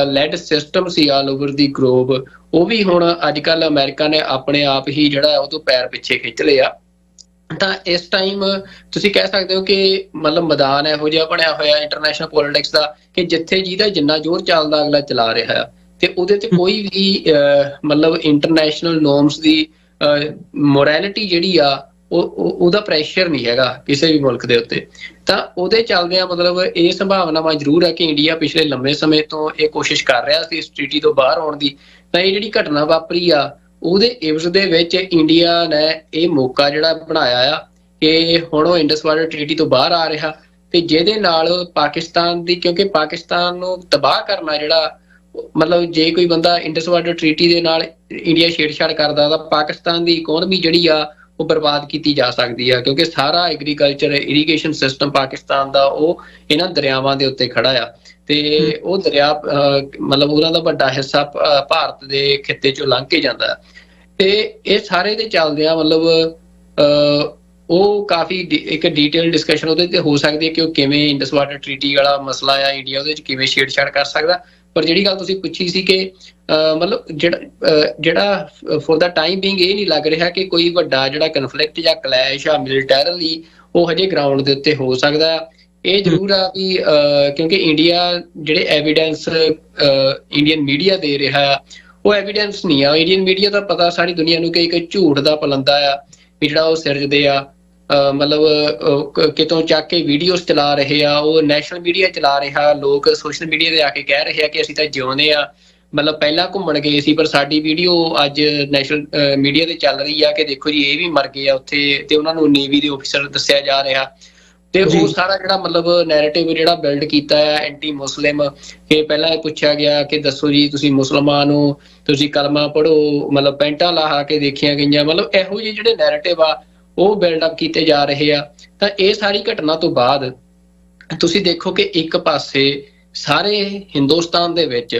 ਲੈਡ ਸਿਸਟਮ ਸੀ ਆਲ ਓਵਰ ਦੀ ਗਲੋਬ, ਉਹ ਵੀ ਹੁਣ ਅੱਜ ਕੱਲ੍ਹ ਅਮਰੀਕਾ ਨੇ ਆਪਣੇ ਆਪ ਹੀ ਜਿਹੜਾ ਉਹ ਤੋਂ ਪੈਰ ਪਿੱਛੇ ਖਿੱਚ ਲਿਆ। ਤਾਂ ਇਸ ਟਾਈਮ ਤੁਸੀਂ ਕਹਿ ਸਕਦੇ ਹੋ ਕਿ ਮਤਲਬ ਮੈਦਾਨ ਇਹੋ ਜਿਹਾ ਬਣਿਆ ਹੋਇਆ ਇੰਟਰਨੈਸ਼ਨਲ ਪੋਲਿਟਿਕਸ ਦਾ ਕਿ ਜਿੱਥੇ ਜਿਹਦਾ ਜਿੰਨਾ ਜ਼ੋਰ ਚੱਲਦਾ ਅਗਲਾ ਚਲਾ ਰਿਹਾ ਆ, ਤੇ ਉਹਦੇ ਤੇ ਕੋਈ ਵੀ ਮਤਲਬ ਇੰਟਰਨੈਸ਼ਨਲ ਨੋਰਮਸ ਦੀ ਮੋਰੈਲਿਟੀ ਜਿਹੜੀ ਆ ਉਹਦਾ ਪ੍ਰੈਸ਼ਰ ਨਹੀਂ ਹੈਗਾ ਕਿਸੇ ਵੀ ਮੁਲਕ ਦੇ ਉੱਤੇ। ਤਾਂ ਉਹਦੇ ਚੱਲਦਿਆਂ ਮਤਲਬ ਇਹ ਸੰਭਾਵਨਾਵਾਂ ਜ਼ਰੂਰ ਹੈ ਕਿ ਇੰਡੀਆ ਪਿਛਲੇ ਲੰਮੇ ਸਮੇਂ ਤੋਂ ਇਹ ਕੋਸ਼ਿਸ਼ ਕਰ ਰਿਹਾ ਸੀ ਇਸ ਟ੍ਰੀਟੀ ਤੋਂ ਬਾਹਰ ਆਉਣ ਦੀ। ਤਾਂ ਇਹ ਜਿਹੜੀ ਘਟਨਾ ਵਾਪਰੀ ਆ ਉਹਦੇ ਇਵਜ਼ ਦੇ ਵਿੱਚ ਇੰਡੀਆ ਨੇ ਇਹ ਮੌਕਾ ਜਿਹੜਾ ਬਣਾਇਆ ਆ ਕਿ ਹੁਣ ਉਹ ਇੰਡਸ ਵਾਟਰ ਟ੍ਰੀਟੀ ਤੋਂ ਬਾਹਰ ਆ ਰਿਹਾ, ਤੇ ਜਿਹਦੇ ਨਾਲ ਪਾਕਿਸਤਾਨ ਦੀ, ਕਿਉਂਕਿ ਪਾਕਿਸਤਾਨ ਨੂੰ ਤਬਾਹ ਕਰਨਾ ਜਿਹੜਾ ਮਤਲਬ ਜੇ ਕੋਈ ਬੰਦਾ ਇੰਡਸ ਵਾਟਰ ਟ੍ਰੀਟੀ ਦੇ ਨਾਲ ਇੰਡੀਆ ਛੇੜਛਾੜ ਕਰਦਾ ਤਾਂ ਪਾਕਿਸਤਾਨ ਦੀ ਇਕੋਨਮੀ ਜਿਹੜੀ ਆ ਉਹ ਬਰਬਾਦ ਕੀਤੀ ਜਾ ਸਕਦੀ ਆ, ਕਿਉਂਕਿ ਸਾਰਾ ਐਗਰੀਕਲਚਰ ਇਰੀਗੇਸ਼ਨ ਸਿਸਟਮ ਪਾਕਿਸਤਾਨ ਦਾ ਉਹ ਇਹਨਾਂ ਦਰਿਆਵਾਂ ਦੇ ਉੱਤੇ ਖੜਾ ਆ। ਤੇ ਉਹ ਦਰਿਆ ਮਤਲਬ ਉਹਨਾਂ ਦਾ ਵੱਡਾ ਹਿੱਸਾ ਭਾਰਤ ਦੇ ਖਿੱਤੇ ਚੋਂ ਲੰਘ ਕੇ ਜਾਂਦਾ। ਤੇ ਇਹ ਸਾਰੇ ਦੇ ਚੱਲਦੇ ਆ ਮਤਲਬ ਉਹ ਕਾਫੀ ਇੱਕ ਡਿਟੇਲ ਡਿਸਕਸ਼ਨ ਉਹਦੇ ਤੇ ਹੋ ਸਕਦੀ ਹੈ ਕਿ ਉਹ ਕਿਵੇਂ ਇੰਡਸ ਵਾਟਰ ਟ੍ਰੀਟੀ ਵਾਲਾ ਮਸਲਾ ਆ ਇੰਡੀਆ ਉਹਦੇ 'ਚ ਕਿਵੇਂ ਛੇੜਛਾੜ ਕਰ ਸਕਦਾ। ਪਰ ਜਿਹੜੀ ਗੱਲ ਤੁਸੀਂ ਪੁੱਛੀ ਸੀ ਕਿ ਮਤਲਬ ਜਿਹੜਾ ਫॉर ਦਾ ਟਾਈਮ ਬੀਇੰਗ ਇਹ ਨਹੀਂ ਲੱਗ ਰਿਹਾ ਕਿ ਕੋਈ ਵੱਡਾ ਜਿਹੜਾ ਕਨਫਲਿਕਟ ਜਾਂ ਕਲੈਸ਼ ਆ ਮਿਲੀਟੈਰਲੀ ਉਹ ਹਜੇ ਗਰਾਊਂਡ ਦੇ ਉੱਤੇ ਹੋ ਸਕਦਾ। ਇਹ ਜ਼ਰੂਰ ਆ ਵੀ ਕਿਉਂਕਿ ਇੰਡੀਆ ਜਿਹੜੇ ਐਵੀਡੈਂਸ ਇੰਡੀਅਨ ਮੀਡੀਆ ਦੇ ਰਿਹਾ ਉਹ ਐਵੀਡੈਂਸ ਨਹੀਂ ਆ। ਇੰਡੀਅਨ ਮੀਡੀਆ ਦਾ ਪਤਾ ਸਾਰੀ ਦੁਨੀਆ ਨੂੰ ਕਿ ਇੱਕ ਝੂਠ ਦਾ ਪਲੰਦਾ ਆ ਵੀ ਜਿਹੜਾ ਉਹ ਸਿਰਜਦੇ ਆ। ਮਤਲਬ ਕਿਤੋਂ ਚੱਕ ਕੇ ਵੀਡੀਓਜ਼ ਚਲਾ ਰਹੇ ਆ, ਉਹ ਨੈਸ਼ਨਲ ਮੀਡੀਆ ਚਲਾ ਰਿਹਾ, ਲੋਕ ਸੋਸ਼ਲ ਮੀਡੀਆ ਤੇ ਆ ਕੇ ਕਹਿ ਰਹੇ ਆ ਕਿ ਅਸੀਂ ਤਾਂ ਜਿਉਂਦੇ ਆ। ਮਤਲਬ ਪਹਿਲਾਂ ਘੁੰਮਣ ਗਏ ਸੀ ਪਰ ਸਾਡੀ ਵੀਡੀਓ ਅੱਜ ਨੈਸ਼ਨਲ ਮੀਡੀਆ ਤੇ ਚੱਲ ਰਹੀ ਆ ਕਿ ਦੇਖੋ ਜੀ ਇਹ ਵੀ ਮਰ ਗਏ ਆ ਉੱਥੇ, ਤੇ ਉਹਨਾਂ ਨੂੰ ਨੇਵੀ ਦੇ ਆਫੀਸਰ ਦੱਸਿਆ ਜਾ ਰਿਹਾ। ਤੇ ਉਹ ਸਾਰਾ ਜਿਹੜਾ ਮਤਲਬ ਨੈਰੇਟਿਵ ਜਿਹੜਾ ਬਿਲਡ ਕੀਤਾ ਹੈ ਐਂਟੀ ਮੁਸਲਿਮ, ਕਿ ਪਹਿਲਾਂ ਪੁੱਛਿਆ ਗਿਆ ਕਿ ਦੱਸੋ ਜੀ ਤੁਸੀਂ ਮੁਸਲਮਾਨ ਹੋ, ਤੁਸੀਂ ਕਲਮਾ ਪੜ੍ਹੋ, ਮਤਲਬ ਪੈਂਟਾਂ ਲਾ ਕੇ ਦੇਖੀਆਂ ਗਈਆਂ, ਮਤਲਬ ਇਹੋ ਜਿਹੇ ਜਿਹੜੇ ਨੈਰੇਟਿਵ ਆ ਉਹ ਬਿਲਡਅਪ ਕੀਤੇ ਜਾ ਰਹੇ ਆ। ਤਾਂ ਇਹ ਸਾਰੀ ਘਟਨਾ ਤੋਂ ਬਾਅਦ ਤੁਸੀਂ ਦੇਖੋ ਕਿ ਇੱਕ ਪਾਸੇ ਸਾਰੇ ਹਿੰਦੁਸਤਾਨ ਦੇ ਵਿੱਚ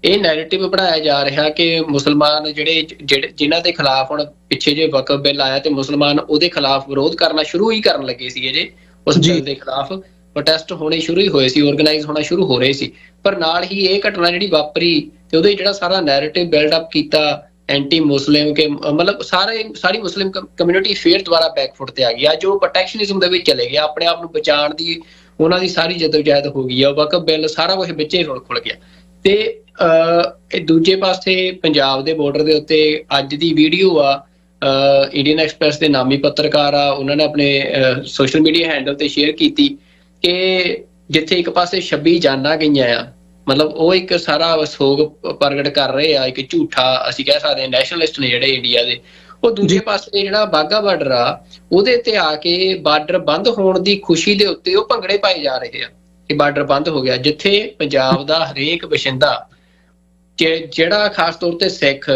ਇਹ ਨੈਰੇਟਿਵ ਬਣਾਇਆ ਜਾ ਰਿਹਾ ਕਿ ਮੁਸਲਮਾਨ ਜਿਹੜੇ ਜਿਨ੍ਹਾਂ ਦੇ ਖਿਲਾਫ ਹੁਣ ਪਿੱਛੇ ਜੇ ਵਕਫ ਬਿੱਲ ਆਇਆ ਤੇ ਮੁਸਲਮਾਨ ਉਹਦੇ ਖਿਲਾਫ ਵਿਰੋਧ ਕਰਨਾ ਸ਼ੁਰੂ ਹੀ ਕਰਨ ਲੱਗੇ ਸੀ। ਜੇ ਉਸ ਬਿੱਲ ਦੇ ਖਿਲਾਫ ਪ੍ਰੋਟੈਸਟ ਹੋਣੇ ਸ਼ੁਰੂ ਹੀ ਹੋਏ ਸੀ, ਆਰਗੇਨਾਈਜ਼ ਹੋਣਾ ਸ਼ੁਰੂ ਹੋ ਰਹੇ ਸੀ। ਪਰ ਨਾਲ ਹੀ ਇਹ ਘਟਨਾ ਜਿਹੜੀ ਵਾਪਰੀ ਤੇ ਉਹਦੇ ਜਿਹੜਾ ਸਾਰਾ ਨੈਰੇਟਿਵ ਬਿਲਡਅਪ ਕੀਤਾ ਐਂਟੀ ਮੁਸਲਿਮ ਕਿ ਮਤਲਬ ਸਾਰੀ ਮੁਸਲਿਮ ਕਮਿਊਨਿਟੀ ਫੇਰ ਦੁਬਾਰਾ ਬੈਕਫੁੱਟ ਤੇ ਆ ਗਈ। ਅੱਜ ਉਹ ਪ੍ਰੋਟੈਕਸ਼ਨਿਜ਼ਮ ਦੇ ਵਿੱਚ ਚਲੇ ਗਏ, ਆਪਣੇ ਆਪ ਨੂੰ ਬਚਾਉਣ ਦੀ ਉਹਨਾਂ ਦੀ ਸਾਰੀ ਜਦੋਜਹਿਦ ਹੋ ਗਈ ਆ। ਵਕਫ ਬਿੱਲ ਸਾਰਾ ਕੁਝ ਵਿੱਚੇ ਰੁਲ ਖੁੱਲ ਗਿਆ। ਤੇ ਇਹ ਦੂਜੇ ਪਾਸੇ ਪੰਜਾਬ ਦੇ ਬਾਰਡਰ ਦੇ ਉੱਤੇ ਅੱਜ ਦੀ ਵੀਡੀਓ ਆ, ਇੰਡੀਅਨ ਐਕਸਪ੍ਰੈਸ ਦੇ ਨਾਮੀ ਪੱਤਰਕਾਰ ਆ, ਉਹਨਾਂ ਨੇ ਆਪਣੇ ਸੋਸ਼ਲ ਮੀਡੀਆ ਹੈਂਡਲ ਤੇ ਸ਼ੇਅਰ ਕੀਤੀ ਕਿ ਜਿੱਥੇ ਇੱਕ ਪਾਸੇ 26 ਜਾਨਾਂ ਗਈਆਂ ਆ, ਮਤਲਬ ਉਹ ਇੱਕ ਸਾਰਾ ਸੋਗ ਪ੍ਰਗਟ ਕਰ ਰਹੇ ਆ, ਇੱਕ ਝੂਠਾ ਅਸੀਂ ਕਹਿ ਸਕਦੇ ਹਾਂ ਨੈਸ਼ਨਲਿਸਟ ਨੇ ਜਿਹੜੇ ਇੰਡੀਆ ਦੇ। ਉਹ ਦੂਜੇ ਪਾਸੇ ਜਿਹੜਾ ਬਾਘਾ ਬਾਰਡਰ ਆ ਉਹਦੇ ਤੇ ਆ ਕੇ ਬਾਰਡਰ ਬੰਦ ਹੋਣ ਦੀ ਖੁਸ਼ੀ ਦੇ ਉੱਤੇ ਉਹ ਭੰਗੜੇ ਪਾਏ ਜਾ ਰਹੇ ਆ ਕਿ ਬਾਰਡਰ ਬੰਦ ਹੋ ਗਿਆ, ਜਿੱਥੇ ਪੰਜਾਬ ਦਾ ਹਰੇਕ ਵਸਿੰਦਾ ਜਿਹੜਾ ਖਾਸ ਤੌਰ ਤੇ ਸਿੱਖ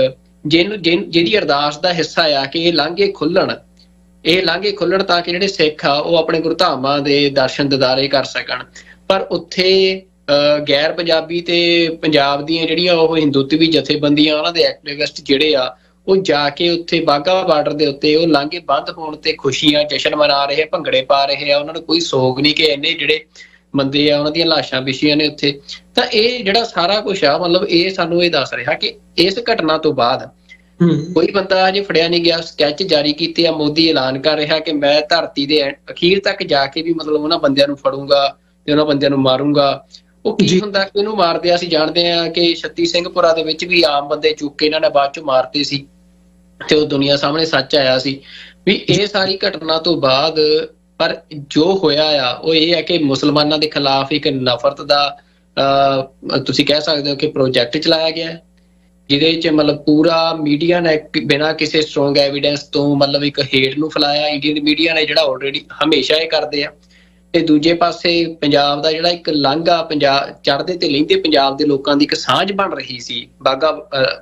ਜਿਹਦੀ ਅਰਦਾਸ ਦਾ ਹਿੱਸਾ ਆ ਕਿ ਇਹ ਲਾਂਘੇ ਖੁੱਲਣ ਤਾਂ ਕਿ ਜਿਹੜੇ ਸਿੱਖ ਆ ਉਹ ਆਪਣੇ ਗੁਰਧਾਮਾਂ ਦੇ ਦਰਸ਼ਨ ਦਿਦਾਰੇ ਕਰ ਸਕਣ। ਪਰ ਉੱਥੇ ਗੈਰ ਪੰਜਾਬੀ ਤੇ ਪੰਜਾਬ ਦੀਆਂ ਜਿਹੜੀਆਂ ਉਹ ਹਿੰਦੂਤਵੀ ਜਥੇਬੰਦੀਆਂ ਉਹਨਾਂ ਦੇ ਐਕਟਿਵਿਸਟ ਜਿਹੜੇ ਆ ਉਹ ਜਾ ਕੇ ਉੱਥੇ ਬਾਘਾ ਬਾਰਡਰ ਦੇ ਉੱਤੇ ਉਹ ਲਾਂਘੇ ਬੰਦ ਹੋਣ ਤੇ ਖੁਸ਼ੀਆਂ ਜਸ਼ਨ ਮਨਾ ਰਹੇ ਆ, ਭੰਗੜੇ ਪਾ ਰਹੇ ਆ। ਉਹਨਾਂ ਨੂੰ ਕੋਈ ਸੋਗ ਨਹੀਂ ਕਿ ਇੰਨੇ ਜਿਹੜੇ ਬੰਦੇ ਆ ਉਹਨਾਂ ਦੀਆਂ ਲਾਸ਼ਾਂ ਵਿਛੀਆਂ ਨੇ ਉੱਥੇ। ਤਾਂ ਇਹ ਜਿਹੜਾ ਸਾਰਾ ਕੁਛ ਆ ਮਤਲਬ ਇਹ ਸਾਨੂੰ ਇਹ ਦੱਸ ਰਿਹਾ ਕਿ ਇਸ ਘਟਨਾ ਤੋਂ ਬਾਅਦ ਕੋਈ ਬੰਦਾ ਅਜੇ ਫੜਿਆ ਨਹੀਂ ਗਿਆ। ਸਕੈਚ ਜਾਰੀ ਕੀਤੇ ਆ, ਮੋਦੀ ਐਲਾਨ ਕਰ ਰਿਹਾ ਕਿ ਮੈਂ ਧਰਤੀ ਦੇ ਅਖੀਰ ਤੱਕ ਜਾ ਕੇ ਵੀ ਮਤਲਬ ਉਹਨਾਂ ਬੰਦਿਆਂ ਨੂੰ ਫੜੂੰਗਾ ਤੇ ਉਹਨਾਂ ਬੰਦਿਆਂ ਨੂੰ ਮਾਰੂੰਗਾ। ਉਹ ਕੀ ਹੁੰਦਾ ਕਿ ਉਹਨੂੰ ਮਾਰਦੇ ਆ, ਅਸੀਂ ਜਾਣਦੇ ਹਾਂ ਕਿ ਛੱਤੀ ਸਿੰਘਪੁਰਾ ਦੇ ਵਿੱਚ ਵੀ ਆਮ ਬੰਦੇ ਚੁੱਕ ਕੇ ਇਹਨਾਂ ਨੇ ਬਾਅਦ ਚੋਂ ਮਾਰਤੇ ਸੀ ਤੇ ਉਹ ਦੁਨੀਆ ਸਾਹਮਣੇ ਸੱਚ ਆਇਆ ਸੀ ਵੀ ਇਹ ਸਾਰੀ ਘਟਨਾ ਤੋਂ ਬਾਅਦ। ਪਰ ਜੋ ਹੋਇਆ ਆ ਉਹ ਇਹ ਹੈ ਕਿ ਮੁਸਲਮਾਨਾਂ ਦੇ ਖਿਲਾਫ ਇੱਕ ਨਫ਼ਰਤ ਦਾ ਤੁਸੀਂ ਕਹਿ ਸਕਦੇ ਹੋ ਕਿ ਪ੍ਰੋਜੈਕਟ ਚਲਾਇਆ ਗਿਆ, ਜਿਹਦੇ ਚ ਮਤਲਬ ਪੂਰਾ ਮੀਡੀਆ ਨੇ ਬਿਨਾਂ ਕਿਸੇ ਸਟਰੋਂਗ ਐਵੀਡੈਂਸ ਤੋਂ ਮਤਲਬ ਇੱਕ ਹੇਟ ਨੂੰ ਫੈਲਾਇਆ। ਇੰਡੀਅਨ ਮੀਡੀਆ ਨੇ ਜਿਹੜਾ ਆਲਰੇਡੀ ਹਮੇਸ਼ਾ ਇਹ ਕਰਦੇ ਆ। ਤੇ ਦੂਜੇ ਪਾਸੇ ਪੰਜਾਬ ਦਾ ਜਿਹੜਾ ਇੱਕ ਲਾਂਘਾ ਪੰਜਾਬ ਚੜ੍ਹਦੇ ਤੇ ਲਹਿੰਦੇ ਪੰਜਾਬ ਦੇ ਲੋਕਾਂ ਦੀ ਇੱਕ ਸਾਂਝ ਬਣ ਰਹੀ ਸੀ ਬਾਘਾ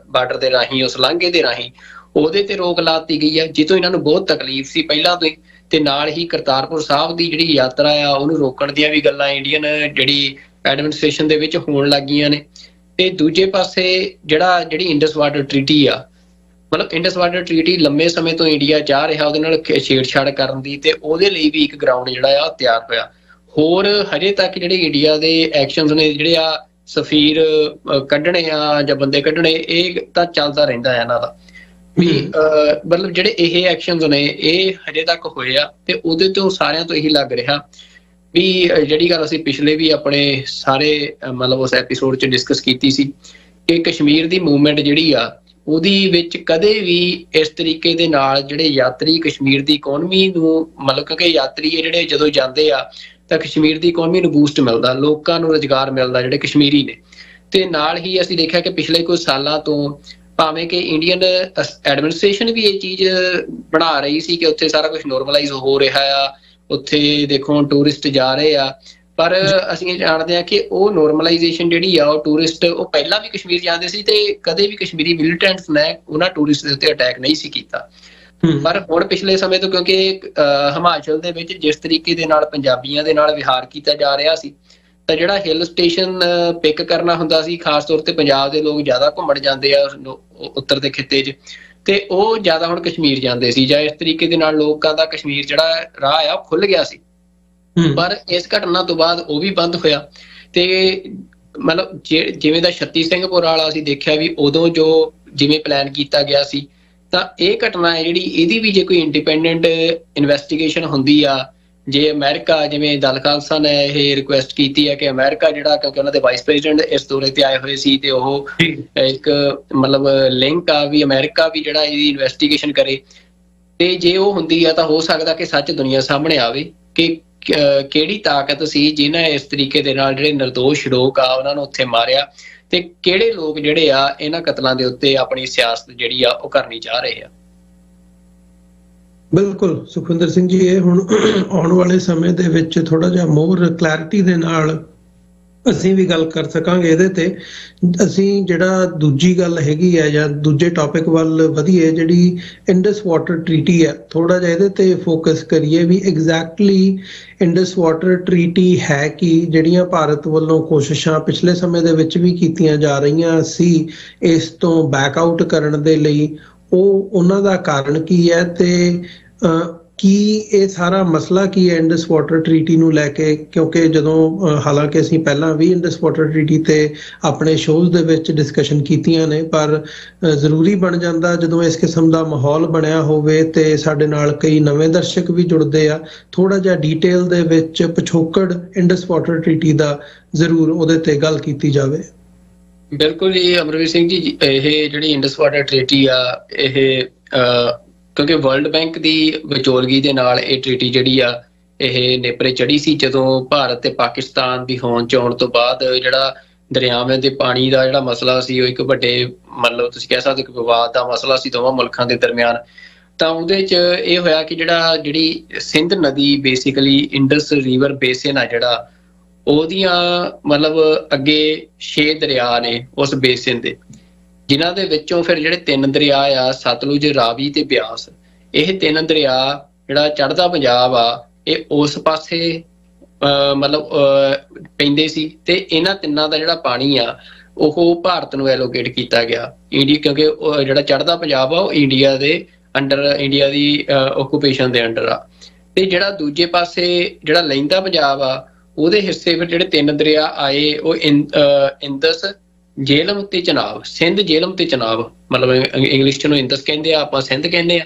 ਬਾਰਡਰ ਦੇ ਰਾਹੀਂ, ਉਸ ਲਾਂਘੇ ਦੇ ਰਾਹੀਂ ਉਹਦੇ ਤੇ ਰੋਕ ਲਾਤੀ ਗਈ ਹੈ, ਜਿੱਥੋਂ ਇਹਨਾਂ ਨੂੰ ਬਹੁਤ ਤਕਲੀਫ ਸੀ ਪਹਿਲਾਂ ਤੋਂ ਹੀ। ਤੇ ਨਾਲ ਹੀ ਕਰਤਾਰਪੁਰ ਸਾਹਿਬ ਦੀ ਜਿਹੜੀ ਯਾਤਰਾ ਆ ਉਹਨੂੰ ਰੋਕਣ ਦੀਆਂ ਵੀ ਗੱਲਾਂ ਇੰਡੀਅਨ ਜਿਹੜੀ ਐਡਮਿਨਿਸਟ੍ਰੇਸ਼ਨ ਦੇ ਵਿੱਚ ਹੋਣ ਲੱਗੀਆਂ ਨੇ। ਤੇ ਦੂਜੇ ਪਾਸੇ ਜਿਹੜੀ ਇੰਡਸ ਵਾਟਰ ਟ੍ਰੀਟੀ ਆ, ਮਤਲਬ ਇੰਡਸ ਵਾਟਰ ਟ੍ਰੀਟੀ ਲੰਮੇ ਸਮੇਂ ਤੋਂ ਇੰਡੀਆ ਚਾਹ ਰਿਹਾ ਉਹਦੇ ਨਾਲ ਛੇੜਛਾੜ ਕਰਨ ਦੀ, ਤੇ ਉਹਦੇ ਲਈ ਵੀ ਇੱਕ ਗਰਾਊਂਡ ਜਿਹੜਾ ਆ ਤਿਆਰ ਹੋਇਆ। ਹੋਰ ਹਜੇ ਤੱਕ ਜਿਹੜੇ ਇੰਡੀਆ ਦੇ ਐਕਸ਼ਨਸ ਨੇ, ਜਿਹੜੇ ਆ ਸਫੀਰ ਕੱਢਣੇ ਆ ਜਾਂ ਬੰਦੇ ਕੱਢਣੇ, ਇਹ ਤਾਂ ਚੱਲਦਾ ਰਹਿੰਦਾ ਹੈ ਇਹਨਾਂ ਦਾ ਵੀ। ਮਤਲਬ ਜਿਹੜੇ ਇਹ ਐਕਸ਼ਨਸ ਨੇ ਇਹ ਹਜੇ ਤੱਕ ਹੋਏ ਆ ਤੇ ਉਹਦੇ ਤੋਂ ਸਾਰਿਆਂ ਤੋਂ ਇਹੀ ਲੱਗ ਰਿਹਾ ਵੀ ਜਿਹੜੀ ਗੱਲ ਅਸੀਂ ਪਿਛਲੇ ਵੀ ਆਪਣੇ ਸਾਰੇ ਮਤਲਬ ਉਸ ਐਪੀਸੋਡ 'ਚ ਡਿਸਕਸ ਕੀਤੀ ਸੀ ਕਿ ਕਸ਼ਮੀਰ ਦੀ ਮੂਵਮੈਂਟ ਜਿਹੜੀ ਆ ਉਹਦੀ ਵਿੱਚ ਕਦੇ ਵੀ ਇਸ ਤਰੀਕੇ ਦੇ ਨਾਲ ਜਿਹੜੇ ਯਾਤਰੀ ਕਸ਼ਮੀਰ ਦੀ ਇਕੋਨਮੀ ਨੂੰ ਮਤਲਬ ਕਿਉਂਕਿ ਯਾਤਰੀ ਜਿਹੜੇ ਜਦੋਂ ਜਾਂਦੇ ਆ ਤਾਂ ਕਸ਼ਮੀਰ ਦੀ ਇਕੋਨਮੀ ਨੂੰ ਬੂਸਟ ਮਿਲਦਾ, ਲੋਕਾਂ ਨੂੰ ਰੁਜ਼ਗਾਰ ਮਿਲਦਾ ਜਿਹੜੇ ਕਸ਼ਮੀਰੀ ਨੇ। ਤੇ ਨਾਲ ਹੀ ਅਸੀਂ ਦੇਖਿਆ ਕਿ ਪਿਛਲੇ ਕੁਝ ਸਾਲਾਂ ਤੋਂ ਭਾਵੇਂ ਕਿ ਇੰਡੀਅਨ ਐਡਮਿਨਿਸਟ੍ਰੇਸ਼ਨ ਵੀ ਇਹ ਚੀਜ਼ ਬਣਾ ਰਹੀ ਸੀ ਕਿ ਉੱਥੇ ਸਾਰਾ ਕੁਝ ਨੋਰਮਲਾਈਜ਼ ਹੋ ਰਿਹਾ ਆ, ਉੱਥੇ ਦੇਖੋ ਟੂਰਿਸਟ ਜਾ ਰਹੇ ਆ, ਪਰ ਅਸੀਂ ਜਾਣਦੇ ਹਾਂ ਕਿ ਉਹ ਨੋਰਮਲਾਈਜੇਸ਼ਨ ਜਿਹੜੀ ਆ ਉਹ ਟੂਰਿਸਟ ਉਹ ਪਹਿਲਾਂ ਵੀ ਕਸ਼ਮੀਰ ਜਾਂਦੇ ਸੀ ਤੇ ਕਦੇ ਵੀ ਕਸ਼ਮੀਰੀ ਮਿਲੀਟੈਂਟਸ ਨੇ ਉਹਨਾਂ ਟੂਰਿਸਟ ਦੇ ਉੱਤੇ ਅਟੈਕ ਨਹੀਂ ਸੀ ਕੀਤਾ। ਪਰ ਹੁਣ ਪਿਛਲੇ ਸਮੇਂ ਤੋਂ ਕਿਉਂਕਿ ਹਿਮਾਚਲ ਦੇ ਵਿੱਚ ਜਿਸ ਤਰੀਕੇ ਦੇ ਨਾਲ ਪੰਜਾਬੀਆਂ ਦੇ ਨਾਲ ਵਿਹਾਰ ਕੀਤਾ ਜਾ ਰਿਹਾ ਸੀ, ਤਾਂ ਜਿਹੜਾ ਹਿੱਲ ਸਟੇਸ਼ਨ ਪਿਕ ਕਰਨਾ ਹੁੰਦਾ ਸੀ, ਖਾਸ ਤੌਰ ਤੇ ਪੰਜਾਬ ਦੇ ਲੋਕ ਜ਼ਿਆਦਾ ਘੁੰਮਣ ਜਾਂਦੇ ਆ ਉੱਤਰ ਦੇ ਖਿੱਤੇ 'ਚ, ਤੇ ਉਹ ਜ਼ਿਆਦਾ ਹੁਣ ਕਸ਼ਮੀਰ ਜਾਂਦੇ ਸੀ, ਜਾਂ ਇਸ ਤਰੀਕੇ ਦੇ ਨਾਲ ਲੋਕਾਂ ਦਾ ਕਸ਼ਮੀਰ ਜਿਹੜਾ ਰਾਹ ਆ ਉਹ ਖੁੱਲ ਗਿਆ ਸੀ। ਪਰ ਇਸ ਘਟਨਾ ਤੋਂ ਬਾਅਦ ਉਹ ਵੀ ਬੰਦ ਹੋਇਆ। ਤੇ ਮਤਲਬ ਜਿਵੇਂ ਦਾ ਛੱਤੀ ਸਿੰਘਪੁਰ ਵਾਲਾ ਅਸੀਂ ਦੇਖਿਆ ਵੀ ਉਦੋਂ ਜੋ ਜਿਵੇਂ ਪਲਾਨ ਕੀਤਾ ਗਿਆ ਸੀ, ਤਾਂ ਇਹ ਘਟਨਾ ਹੈ ਜਿਹੜੀ ਇਹਦੀ ਵੀ ਜੇ ਕੋਈ ਇੰਡੀਪੈਂਡੈਂਟ ਇਨਵੈਸਟੀਗੇਸ਼ਨ ਹੁੰਦੀ ਆ, ਜੇ ਅਮਰੀਕਾ ਜਿਵੇਂ ਦਲ ਖਾਲਸਾ ਨੇ ਇਹ ਰਿਕੁਐਸਟ ਕੀਤੀ ਹੈ ਕਿ ਅਮਰੀਕਾ ਜਿਹੜਾ, ਕਿਉਂਕਿ ਉਹਨਾਂ ਦੇ ਵਾਈਸ ਪ੍ਰੈਜ਼ੀਡੈਂਟ ਇਸ ਦੌਰੇ ਤੇ ਆਏ ਹੋਏ ਸੀ, ਤੇ ਉਹ ਇੱਕ ਮਤਲਬ ਲਿੰਕ ਆ ਵੀ ਅਮਰੀਕਾ ਵੀ ਜਿਹੜਾ ਇਹਦੀ ਇਨਵੈਸਟੀਗੇਸ਼ਨ ਕਰੇ, ਤੇ ਜੇ ਉਹ ਹੁੰਦੀ ਆ ਤਾਂ ਹੋ ਸਕਦਾ ਕਿ ਸੱਚ ਦੁਨੀਆ ਸਾਹਮਣੇ ਆਵੇ ਕਿ ਕਿਹੜੀ ਤਾਕਤ ਸੀ ਜਿਹਨੇ ਇਸ ਤਰੀਕੇ ਦੇ ਨਾਲ ਜਿਹੜੇ ਨਿਰਦੋਸ਼ ਲੋਕ ਆ ਉਹਨਾਂ ਨੂੰ ਉੱਥੇ ਮਾਰਿਆ, ਤੇ ਕਿਹੜੇ ਲੋਕ ਜਿਹੜੇ ਆ ਇਹਨਾਂ ਕਤਲਾਂ ਦੇ ਉੱਤੇ ਆਪਣੀ ਸਿਆਸਤ ਜਿਹੜੀ ਆ ਉਹ ਕਰਨੀ ਚਾਹ ਰਹੇ ਆ। ਬਿਲਕੁਲ ਸੁਖਵਿੰਦਰ ਸਿੰਘ ਜੀ, ਇਹ ਹੁਣ ਆਉਣ ਵਾਲੇ ਸਮੇਂ ਦੇ ਵਿੱਚ ਥੋੜਾ ਜਿਹਾ ਮੋਰ ਕਲੈਰਿਟੀ ਦੇ ਨਾਲ ਅਸੀਂ ਵੀ ਗੱਲ ਕਰ ਸਕਾਂਗੇ ਇਹਦੇ ਤੇ। ਅਸੀਂ ਜਿਹੜਾ ਦੂਜੀ ਗੱਲ ਹੈਗੀ ਹੈ ਜਾਂ ਦੂਜੇ ਟੌਪਿਕ ਵੱਲ ਵਧੀਏ, ਜਿਹੜੀ ਇੰਡਸ ਵਾਟਰ ਟਰੀਟੀ ਹੈ, ਥੋੜਾ ਜਿਹਾ ਇਹਦੇ ਤੇ ਫੋਕਸ ਕਰੀਏ ਵੀ ਐਗਜ਼ੈਕਟਲੀ ਇੰਡਸ ਵਾਟਰ ਟਰੀਟੀ ਹੈ ਕਿ ਜਿਹੜੀਆਂ ਭਾਰਤ ਵੱਲੋਂ ਕੋਸ਼ਿਸ਼ਾਂ ਪਿਛਲੇ ਸਮੇਂ ਦੇ ਵਿੱਚ ਵੀ ਕੀਤੀਆਂ ਜਾ ਰਹੀਆਂ ਸੀ ਇਸ ਤੋਂ ਬੈਕ ਆਊਟ ਕਰਨ ਦੇ ਲਈ, ਉਹ ਉਹਨਾਂ ਦਾ ਕਾਰਨ ਕੀ ਹੈ ਤੇ ਕੀ ਇਹ ਸਾਰਾ ਮਸਲਾ ਕੀ ਹੈ ਇੰਡਸ ਵਾਟਰ ਟਰੀਟੀ ਨੂੰ ਲੈ ਕੇ? ਕਿਉਂਕਿ ਜਦੋਂ ਹਾਲਾਂਕਿ ਅਸੀਂ ਪਹਿਲਾਂ ਵੀ ਇੰਡਸ ਵਾਟਰ ਟਰੀਟੀ ਤੇ ਆਪਣੇ ਸ਼ੋਅਜ਼ ਦੇ ਵਿੱਚ ਡਿਸਕਸ਼ਨ ਕੀਤੀਆਂ ਨੇ, ਪਰ ਜ਼ਰੂਰੀ ਬਣ ਜਾਂਦਾ ਜਦੋਂ ਇਸ ਕਿਸਮ ਦਾ ਮਾਹੌਲ ਬਣਿਆ ਹੋਵੇ ਤੇ ਸਾਡੇ ਨਾਲ ਕਈ ਨਵੇਂ ਦਰਸ਼ਕ ਵੀ ਜੁੜਦੇ ਆ, ਥੋੜਾ ਜਿਹਾ ਡੀਟੇਲ ਦੇ ਵਿੱਚ ਪਿਛੋਕੜ ਇੰਡਸ ਵਾਟਰ ਟਰੀਟੀ ਦਾ ਜ਼ਰੂਰ ਉਹਦੇ ਤੇ ਗੱਲ ਕੀਤੀ ਜਾਵੇ। ਬਿਲਕੁਲ ਜੀ ਅਮਰਵੀਰ ਸਿੰਘ ਜੀ, ਇਹ ਜਿਹੜੀ ਇੰਡਸ ਵਾਟਰ ਟਰੀਟੀ ਆ ਇਹ ਕਿਉਂਕਿ ਵਰਲਡ ਬੈਂਕ ਦੀ ਵਿਚੋਲਗੀ ਦੇ ਨਾਲ ਇਹ ਟਰੀਟੀ ਜਿਹੜੀ ਆ ਇਹ ਨੇਪਰੇ ਚੜੀ ਸੀ, ਜਦੋਂ ਭਾਰਤ ਤੇ ਪਾਕਿਸਤਾਨ ਦੀ ਹੋਂਦ ਚ ਆਉਣ ਤੋਂ ਬਾਅਦ ਜਿਹੜਾ ਦਰਿਆਵਾਂ ਦੇ ਪਾਣੀ ਦਾ ਜਿਹੜਾ ਮਸਲਾ ਸੀ ਉਹ ਇੱਕ ਵੱਡੇ ਮਤਲਬ ਤੁਸੀਂ ਕਹਿ ਸਕਦੇ ਕਿ ਵਿਵਾਦ ਦਾ ਮਸਲਾ ਸੀ ਦੋਵਾਂ ਮੁਲਕਾਂ ਦੇ ਦਰਮਿਆਨ। ਤਾਂ ਉਹਦੇ ਚ ਇਹ ਹੋਇਆ ਕਿ ਜਿਹੜੀ ਸਿੰਧ ਨਦੀ ਬੇਸਿਕਲੀ ਇੰਡਸ ਰਿਵਰ ਬੇਸਿਨ ਆ ਜਿਹੜਾ, ਉਹਦੀਆਂ ਮਤਲਬ ਅੱਗੇ 6 ਦਰਿਆ ਨੇ ਉਸ ਬੇਸਿਨ ਦੇ, ਜਿਨ੍ਹਾਂ ਦੇ ਵਿੱਚੋਂ ਫਿਰ ਜਿਹੜੇ 3 ਦਰਿਆ ਆ ਸਤਲੁਜ, ਰਾਵੀ ਤੇ ਬਿਆਸ, ਇਹ 3 ਦਰਿਆ ਜਿਹੜਾ ਚੜ੍ਹਦਾ ਪੰਜਾਬ ਆ ਇਹ ਉਸ ਪਾਸੇ ਮਤਲਬ ਪੈਂਦੇ ਸੀ, ਤੇ ਇਹਨਾਂ ਤਿੰਨਾਂ ਦਾ ਜਿਹੜਾ ਪਾਣੀ ਆ ਉਹ ਭਾਰਤ ਨੂੰ ਐਲੋਕੇਟ ਕੀਤਾ ਗਿਆ ਇੰਡੀਆ, ਕਿਉਂਕਿ ਜਿਹੜਾ ਚੜ੍ਹਦਾ ਪੰਜਾਬ ਆ ਉਹ ਇੰਡੀਆ ਦੇ ਅੰਡਰ, ਇੰਡੀਆ ਦੀ ਓਕੂਪੇਸ਼ਨ ਦੇ ਅੰਡਰ ਆ, ਤੇ ਜਿਹੜਾ ਦੂਜੇ ਪਾਸੇ ਜਿਹੜਾ ਲਹਿੰਦਾ ਪੰਜਾਬ ਆ ਉਹਦੇ ਹਿੱਸੇ ਫਿਰ ਜਿਹੜੇ 3 ਦਰਿਆ ਆਏ ਉਹ ਇੰਦਸ, ਜੇਹਲਮ ਤੇ ਚਨਾਬ, ਸਿੰਧ, ਜੇਹਲਮ ਤੇ ਚਨਾਬ, ਮਤਲਬ ਇੰਗਲਿਸ਼ ਚ ਨੂੰ ਇੰਦਸ ਕਹਿੰਦੇ ਆ, ਆਪਾਂ ਸਿੰਧ ਕਹਿੰਦੇ ਆ,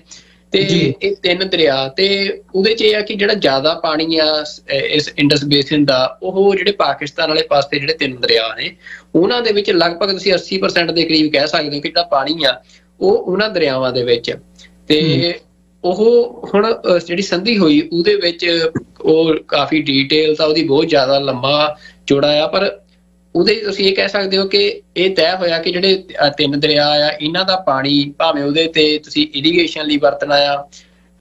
ਤੇ ਇਹ 3 ਦਰਿਆ। ਤੇ ਉਹਦੇ ਚ ਇਹ ਆ ਕਿ ਜਿਹੜਾ ਜ਼ਿਆਦਾ ਪਾਣੀ ਆ ਇਸ ਇੰਡਸ ਬੇਸਿਨ ਦਾ ਉਹ ਜਿਹੜੇ ਪਾਕਿਸਤਾਨ ਵਾਲੇ ਪਾਸੇ ਜਿਹੜੇ 3 ਦਰਿਆ ਨੇ ਉਹਨਾਂ ਦੇ ਵਿੱਚ ਲਗਭਗ ਤੁਸੀਂ 80% ਦੇ ਕਰੀਬ ਕਹਿ ਸਕਦੇ ਹੋ ਕਿ ਜਿਹੜਾ ਪਾਣੀ ਆ ਉਹ ਉਹਨਾਂ ਦਰਿਆਵਾਂ ਦੇ ਵਿੱਚ। ਤੇ ਉਹ ਹੁਣ ਜਿਹੜੀ ਸੰਧੀ ਹੋਈ ਉਹਦੇ ਵਿੱਚ ਉਹ ਕਾਫੀ ਡੀਟੇਲ ਤਾਂ ਉਹਦੀ ਬਹੁਤ ਜ਼ਿਆਦਾ ਲੰਮਾ ਚੌੜਾ ਆ, ਪਰ ਉਹਦੇ ਤੁਸੀਂ ਇਹ ਕਹਿ ਸਕਦੇ ਹੋ ਕਿ ਇਹ ਤੈਅ ਹੋਇਆ ਕਿ ਜਿਹੜੇ 3 ਦਰਿਆ ਆ ਇਹਨਾਂ ਦਾ ਪਾਣੀ ਭਾਵੇਂ ਉਹਦੇ ਤੇ ਤੁਸੀਂ ਇਰੀਗੇਸ਼ਨ ਲਈ ਵਰਤਣਾ ਆ,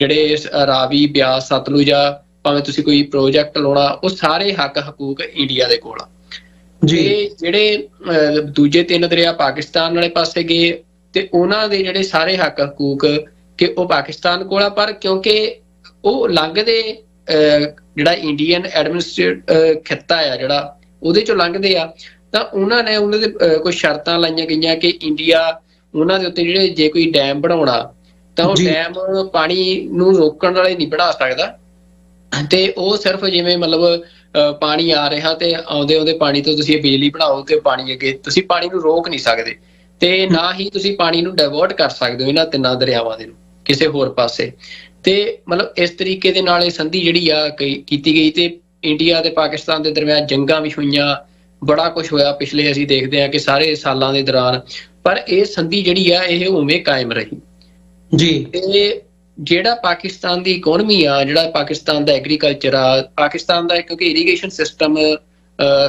ਜਿਹੜੇ ਰਾਵੀ, ਬਿਆਸ, ਸਤਲੁਜ ਆ, ਭਾਵੇਂ ਤੁਸੀਂ ਕੋਈ ਪ੍ਰੋਜੈਕਟ ਲਾਉਣਾ, ਉਹ ਸਾਰੇ ਹੱਕ ਹਕੂਕ ਇੰਡੀਆ ਦੇ ਕੋਲ ਆ। ਜੀ ਜਿਹੜੇ ਦੂਜੇ 3 ਦਰਿਆ ਪਾਕਿਸਤਾਨ ਵਾਲੇ ਪਾਸੇ ਗਏ ਤੇ ਉਹਨਾਂ ਦੇ ਜਿਹੜੇ ਸਾਰੇ ਹੱਕ ਹਕੂਕ ਕਿ ਉਹ ਪਾਕਿਸਤਾਨ ਕੋਲ ਆ, ਪਰ ਕਿਉਂਕਿ ਉਹ ਲੰਘਦੇ ਜਿਹੜਾ ਇੰਡੀਅਨ ਐਡਮਿਨਿਸਟ੍ਰੇਟਿਵ ਖਿੱਤਾ ਆ ਜਿਹੜਾ ਉਹਦੇ ਚੋਂ ਲੰਘਦੇ ਆ, ਤਾਂ ਉਹਨਾਂ ਨੇ ਉਹਨਾਂ ਦੇ ਕੁਝ ਸ਼ਰਤਾਂ ਲਾਈਆਂ ਗਈਆਂ ਕਿ ਇੰਡੀਆ ਉਹਨਾਂ ਦੇ ਉੱਤੇ ਜਿਹੜੇ ਜੇ ਕੋਈ ਡੈਮ ਬਣਾਉਣਾ ਤਾਂ ਉਹ ਡੈਮ ਪਾਣੀ ਨੂੰ ਰੋਕਣ ਵਾਲੇ ਨਹੀਂ ਬਣਾ ਸਕਦਾ, ਤੇ ਉਹ ਸਿਰਫ ਜਿਵੇਂ ਮਤਲਬ ਪਾਣੀ ਆ ਰਿਹਾ ਤੇ ਆਉਂਦੇ ਪਾਣੀ ਤੋਂ ਤੁਸੀਂ ਬਿਜਲੀ ਬਣਾਓ ਤੇ ਪਾਣੀ ਅੱਗੇ, ਤੁਸੀਂ ਪਾਣੀ ਨੂੰ ਰੋਕ ਨਹੀਂ ਸਕਦੇ, ਤੇ ਨਾ ਹੀ ਤੁਸੀਂ ਪਾਣੀ ਨੂੰ ਡਾਇਵਰਟ ਕਰ ਸਕਦੇ ਹੋ ਇਹਨਾਂ 3 ਦਰਿਆਵਾਂ ਦੇ ਨੂੰ ਕਿਸੇ ਹੋਰ ਪਾਸੇ। ਤੇ ਮਤਲਬ ਇਸ ਤਰੀਕੇ ਦੇ ਨਾਲ ਇਹ ਸੰਧੀ ਜਿਹੜੀ ਆ ਕੀਤੀ ਗਈ, ਤੇ ਇੰਡੀਆ ਤੇ ਪਾਕਿਸਤਾਨ ਦੇ ਦਰਮਿਆਨ ਜੰਗਾਂ ਵੀ ਹੋਈਆਂ, ਬੜਾ ਕੁਝ ਹੋਇਆ ਪਿਛਲੇ ਅਸੀਂ ਦੇਖਦੇ ਹਾਂ ਕਿ ਸਾਰੇ ਸਾਲਾਂ ਦੇ ਦੌਰਾਨ, ਪਰ ਇਹ ਸੰਧੀ ਜਿਹੜੀ ਆ ਇਹ ਉਵੇਂ ਕਾਇਮ ਰਹੀ ਜੀ। ਤੇ ਜਿਹੜਾ ਪਾਕਿਸਤਾਨ ਦੀ ਇਕੋਨਮੀ ਆ, ਜਿਹੜਾ ਪਾਕਿਸਤਾਨ ਦਾ ਐਗਰੀਕਲਚਰ ਆ, ਪਾਕਿਸਤਾਨ ਦਾ ਕਿਉਂਕਿ ਇਰੀਗੇਸ਼ਨ ਸਿਸਟਮ